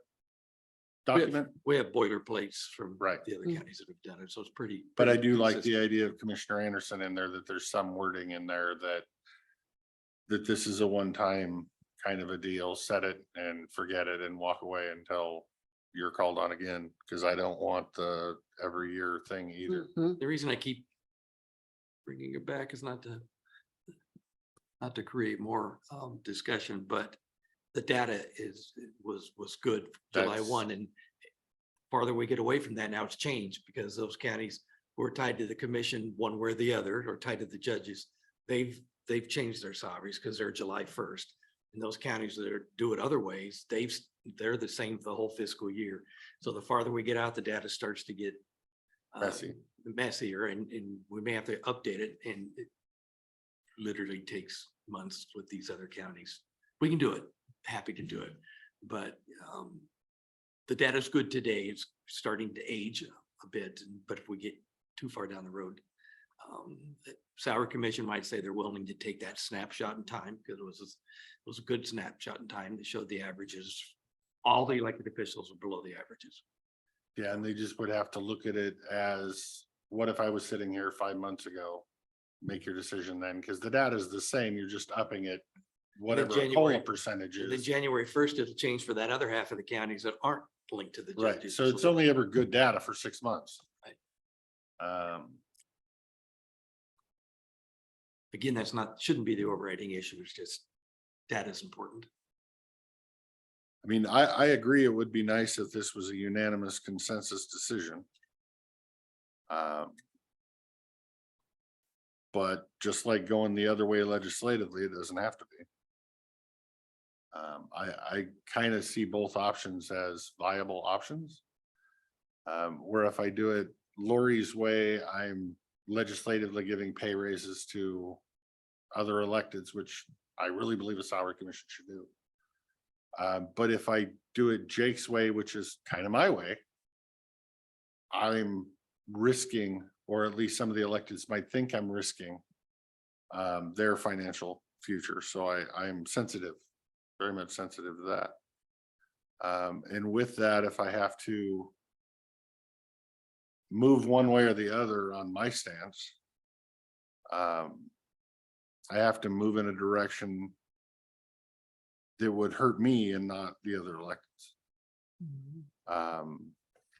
A: document.
R: We have boilerplates from
A: Right.
R: the other counties that have done it, so it's pretty.
A: But I
R: pretty
A: do like
R: consistent.
A: the idea of Commissioner Anderson in there, that there's some wording in there that this is a one-time kind of a deal, set it and forget it and walk away until you're called on again, because I don't want the every year thing either.
R: The reason I keep bringing it back is not to create more discussion, but the data was good July
A: That's-
R: 1, and farther we get away from that now, it's changed because those counties who are tied to the commission one way or the other, or tied to the judges, they've changed their salaries because they're July 1st. And those counties that do it other ways, they're the same for the whole fiscal year. So the farther we get out, the data starts to get messier, and we may have to update it, and it literally takes months with these other counties. We can do it, happy to do it, but the data is good today. It's starting to age a bit, but if we get too far down the road, the salary commission might say they're willing to take that snapshot in time, because it was a good snapshot in time that showed the averages. All the elected officials were below the averages.
A: Yeah, and they just would have to look at it as, what if I was sitting here 5 months ago? Make your decision then, because the data is the same, you're just upping it, whatever a
R: January-
A: COLA percentage
R: And then
A: is.
R: January 1st, it'll change for that other half of the counties that aren't linked to the
A: Right,
R: judges.
A: so it's only ever good data for 6 months.
R: Again, shouldn't be the overriding issue. It's just data is important.
A: I mean, I agree, it would be nice if this was a unanimous consensus decision. But just like going the other way legislatively, it doesn't have to be. I kind of see both options as viable options. Where if I do it Lori's way, I'm legislatively giving pay raises to other electeds, which I really believe a salary commission should do. But if I do it Jake's way, which is kind of my way, I'm risking, or at least some of the electeds might think I'm risking their financial future. So I'm sensitive, very much sensitive to that. And with that, if I have to move one way or the other on my stance, I have to move in a direction that would hurt me and not the other electeds.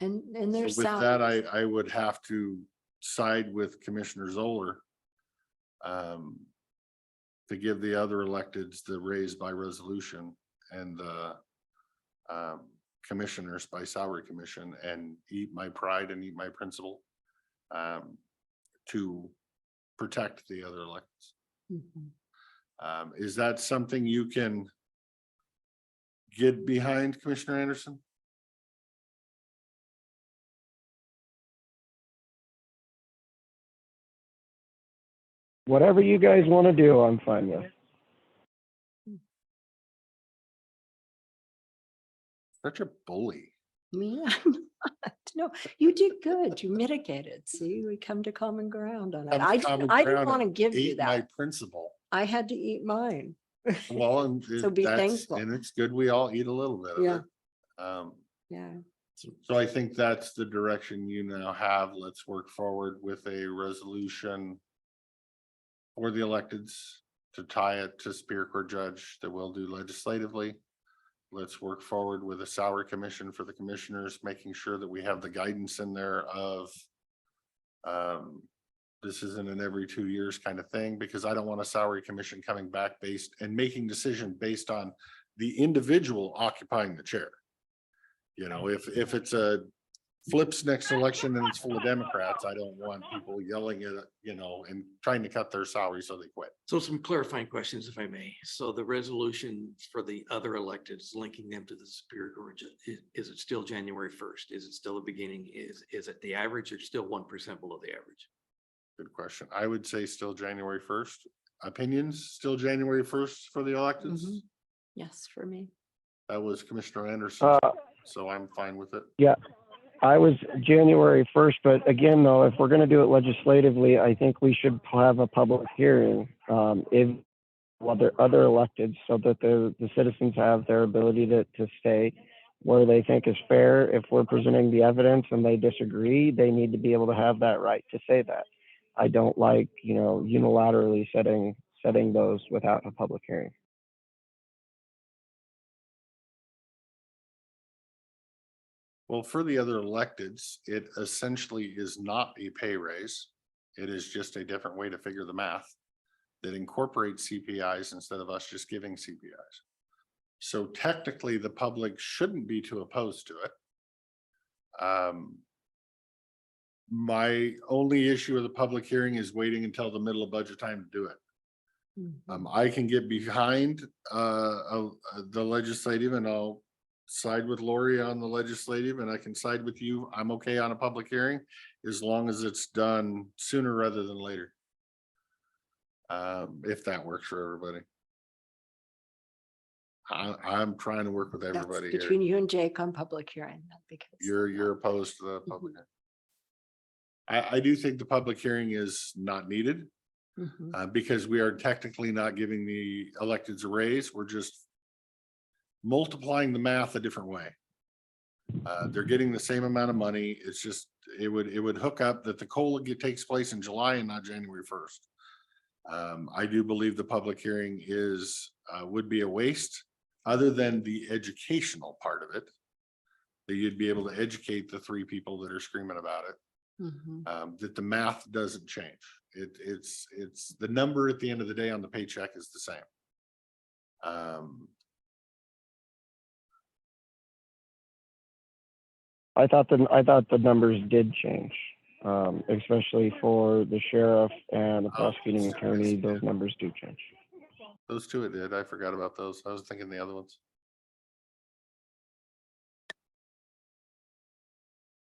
D: And there's
A: With that, I would have to side with Commissioner Zoller to give the other electeds the raise by resolution, and the commissioners by salary commission, and eat my pride and eat my principle to protect the other electeds. Is that something you can get behind, Commissioner Anderson?
E: Whatever you guys want to do, I'm fine with.
A: Such a bully.
D: Me, I'm not. No, you did good. You mitigated. See, we come to common ground on it. I didn't want to give you
A: Ate my
D: that.
A: principle.
D: I had to eat mine.
A: Well, and
D: So be
A: that's,
D: thankful.
A: and it's good we all eat a little bit of
D: Yeah.
A: it.
D: Yeah.
A: So I think that's the direction you now have. Let's work forward with a resolution for the electeds to tie it to Superior Court judge that we'll do legislatively. Let's work forward with a salary commission for the commissioners, making sure that we have the guidance in there of this isn't an every 2 years kind of thing, because I don't want a salary commission coming back based and making decision based on the individual occupying the chair. You know, if it's a flips next election and it's full of Democrats, I don't want people yelling at, and trying to cut their salary so they quit.
R: So some clarifying questions, if I may. So the resolution for the other electeds, linking them to the Superior Court, is it still January 1st? Is it still the beginning? Is it the average or still 1% below the average?
A: Good question. I would say still January 1st. Opinions, still January 1st for the electeds?
D: Mhm. Yes, for me.
A: That was Commissioner Anderson, so I'm fine with it.
E: Yeah, I was January 1st, but again, though, if we're going to do it legislatively, I think we should have a public hearing if other elected, so that the citizens have their ability to say where they think is fair. If we're presenting the evidence and they disagree, they need to be able to have that right to say that. I don't like, unilaterally setting those without a public hearing.
A: Well, for the other electeds, it essentially is not a pay raise. It is just a different way to figure the math that incorporates CPIs instead of us just giving CPIs. So technically, the public shouldn't be too opposed to it. My only issue with the public hearing is waiting until the middle of budget time to do it. I can get behind the legislative, and I'll side with Lori on the legislative, and I can side with you. I'm okay on a public hearing as long as it's done sooner rather than later. If that works for everybody. I'm trying to work with
D: That's
A: everybody here.
D: between you and Jake on public hearing. Because
A: You're opposed to the public. hearing. I do think the public hearing is not needed. Because we are technically not giving the electeds a raise. We're just multiplying the math a different way. They're getting the same amount of money. It's just, it would hook up that the COLA takes place in July and not January 1st. I do believe the public hearing would be a waste, other than the educational part of it. That you'd be able to educate the 3 people that are screaming about it. That the math doesn't change. It's the number at the end of the day on the paycheck is the same.
E: I thought the numbers did change, especially for the sheriff and the prosecuting attorney. Those numbers do change.
A: Those 2 it did. I forgot about those. I was thinking the other ones.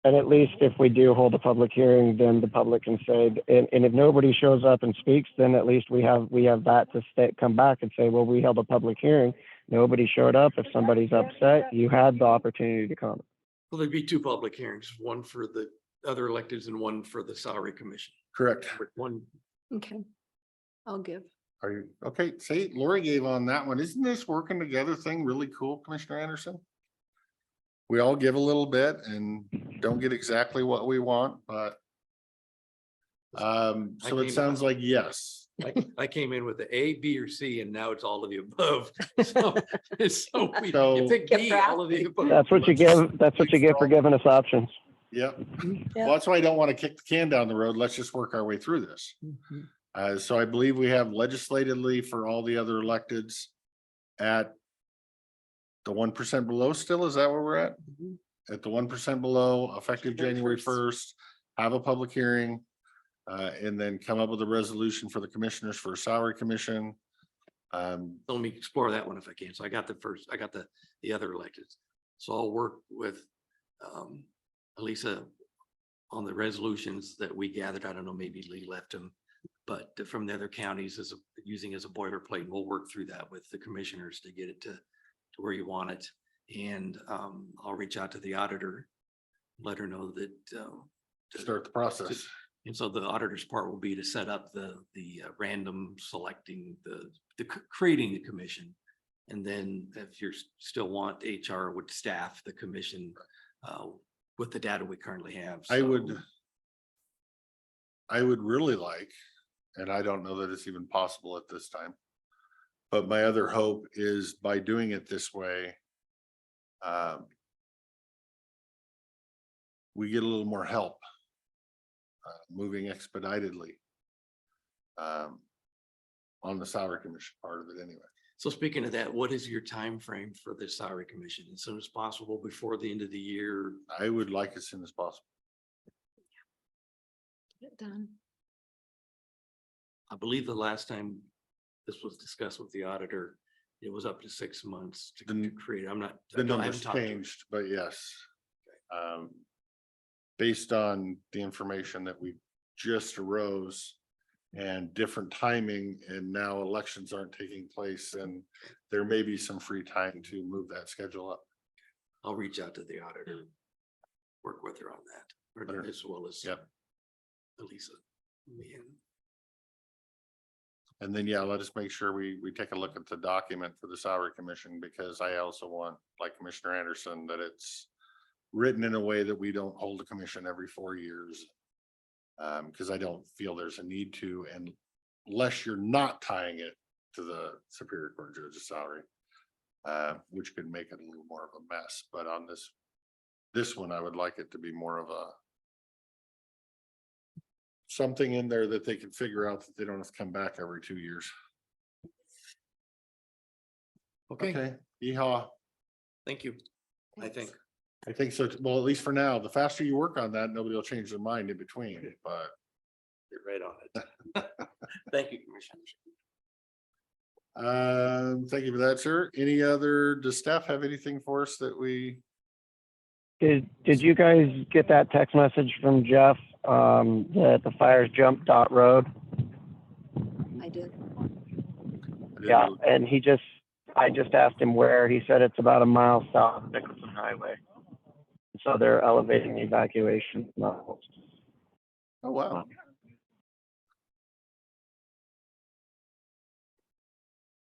E: And at least if we do hold a public hearing, then the public can say, and if nobody shows up and speaks, then at least we have that to come back and say, well, we held a public hearing. Nobody showed up. If somebody's upset, you had the opportunity to comment.
R: Well, there'd be 2 public hearings, one for the other electeds and one for the salary commission.
A: Correct.
R: One.
D: Okay. I'll give.
A: Are you okay? See, Lori gave on that one. Isn't this working together thing really cool, Commissioner Anderson? We all give a little bit and don't get exactly what we want, but so it sounds like yes.
R: I came in with the A, B, or C, and now it's all of the above. So you pick B, all of the above.
E: That's what you give. That's what you get for giving us options.
A: Yep. Well, that's why I don't want to kick the can down the road. Let's just work our way through this. So I believe we have legislatively for all the other electeds at the 1% below still. Is that where we're at? At the 1% below, effective January 1st, have a public hearing, and then come up with a resolution for the commissioners for a salary commission.
R: Let me explore that one if I can. So I got the other electeds. So I'll work with Elisa on the resolutions that we gathered. I don't know, maybe Lee left them, but from the other counties using as a boilerplate. We'll work through that with the commissioners to get it to where you want it. And I'll reach out to the auditor, let her know that
A: start the process.
R: And so the auditor's part will be to set up the random selecting creating the commission. And then if you still want HR would staff the commission with the data we currently have.
A: I would really like, and I don't know that it's even possible at this time, but my other hope is by doing it this way, we get a little more help moving expeditedly on the salary commission part of it anyway.
R: So speaking of that, what is your time frame for the salary commission? As soon as possible before the end of the year?
A: I would like as soon as possible.
D: Get done.
R: I believe the last time this was discussed with the auditor, it was up to 6 months to create. I'm not.
A: The
R: I haven't
A: numbers
R: talked to her.
A: changed, but yes. Based on the information that we just arose and different timing, and now elections aren't taking place, and there may be some free time to move that schedule up.
R: I'll reach out to the auditor, work with her on that, or as well as
A: Yep.
R: Elisa. Me and
A: And then, yeah, let us make sure we take a look at the document for the salary commission, because I also want, like Commissioner Anderson, that it's written in a way that we don't hold a commission every 4 years. Because I don't feel there's a need to, and unless you're not tying it to the Superior Court judge's salary, which could make it a little more of a mess. But on this one, I would like it to be more of a something in there that they can figure out that they don't have to come back every 2 years.
R: okay,
A: Yeehaw.
R: thank you. I think.
A: I think so. Well, at least for now, the faster you work on that, nobody will change their mind in between, but.
R: You're right on it. Thank you, Commissioner.
A: Thank you for that, sir. Any other, does staff have anything for us that we?
E: Did you guys get that text message from Jeff, that the fires jumped Dot Road?
D: I did.
E: Yeah, and I just asked him where. He said it's about a mile south of Nicholson Highway. So they're elevating the evacuation levels.
A: Oh, wow.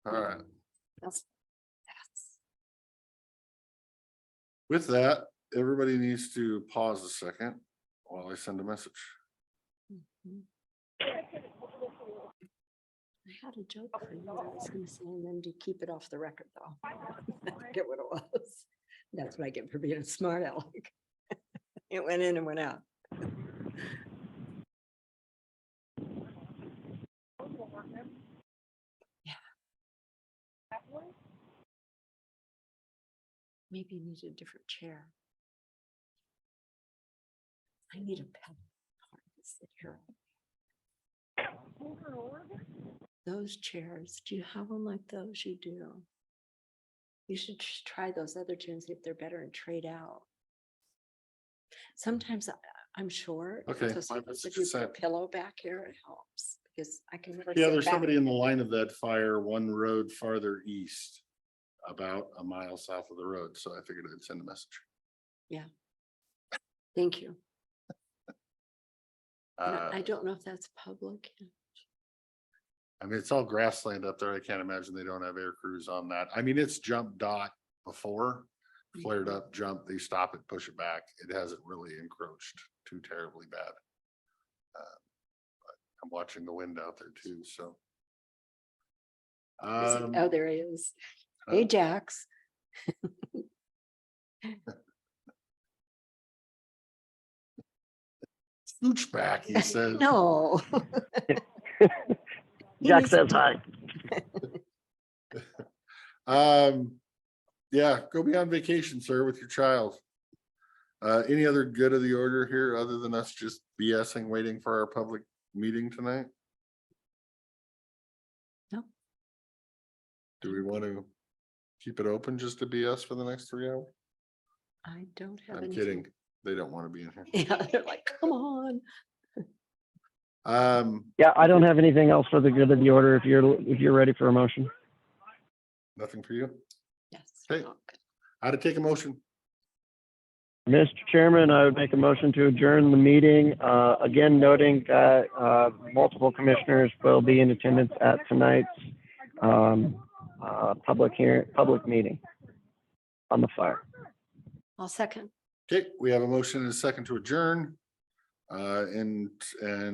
A: All right.
D: That's
A: With that, everybody needs to pause a second while I send a message.
D: Mhm. I had a joke for you that I was gonna say, and then to keep it off the record though. I forget what it was. That's what I get for being a smart aleck. It went in and went out. Yeah. Maybe you need a different chair. I need a pen. Hard to sit here. Those chairs, do you have one like those? You do. You should just try those other two and see if they're better and trade out. Sometimes I'm short.
A: Okay,
D: So
A: my
D: if
A: message
D: you
A: is
D: put a
A: sent.
D: pillow back here, it helps because I can never.
A: Yeah,
D: sit
A: there's
D: back.
A: somebody in the line of that fire, one road farther east, about a mile south of the road. So I figured I'd send a message.
D: Yeah. Thank you. And I
A: Uh,
D: don't know if that's public.
A: I mean, it's all grassland up there. I can't imagine they don't have air crews on that. I mean, it's jumped Dot before, flared up, jump, they stop it, push it back. It hasn't really encroached too terribly bad. But I'm watching the wind out there too, so.
D: Is he- Oh, there he is. Hey, Jax.
A: Scooch back, he says.
D: No.
E: Jack says hi.
A: Yeah, go be on vacation, sir, with your child. Any other good of the order here other than us just BSing, waiting for our public meeting tonight?
D: No.
A: Do we want to keep it open just to BS for the next 3 hours?
D: I don't have.
A: I'm
D: anything.
A: kidding. They don't want to be in here.
D: Yeah, they're like, come on.
E: Yeah, I don't have anything else for the good of the order if you're ready for a motion.
A: Nothing for you?
D: Yes.
A: Okay. How to take a motion?
E: Mr. Chairman, I would make a motion to adjourn the meeting, again noting that multiple commissioners will be in attendance at tonight's public meeting on the fire.
D: I'll second.
A: Okay, we have a motion and a second to adjourn. And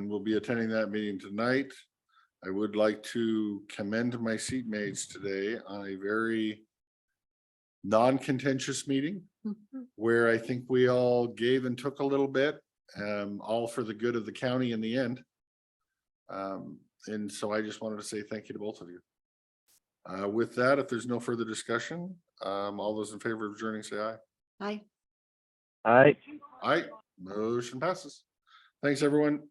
A: we'll be attending that meeting tonight. I would like to commend my seatmates today on a very non-contentious meeting where I think we all gave and took a little bit, all for the good of the county in the end. And so I just wanted to say thank you to both of you. With that, if there's no further discussion, all those in favor of adjourning, say aye.
D: Aye.
E: All right.
A: Aye, motion passes. Thanks, everyone.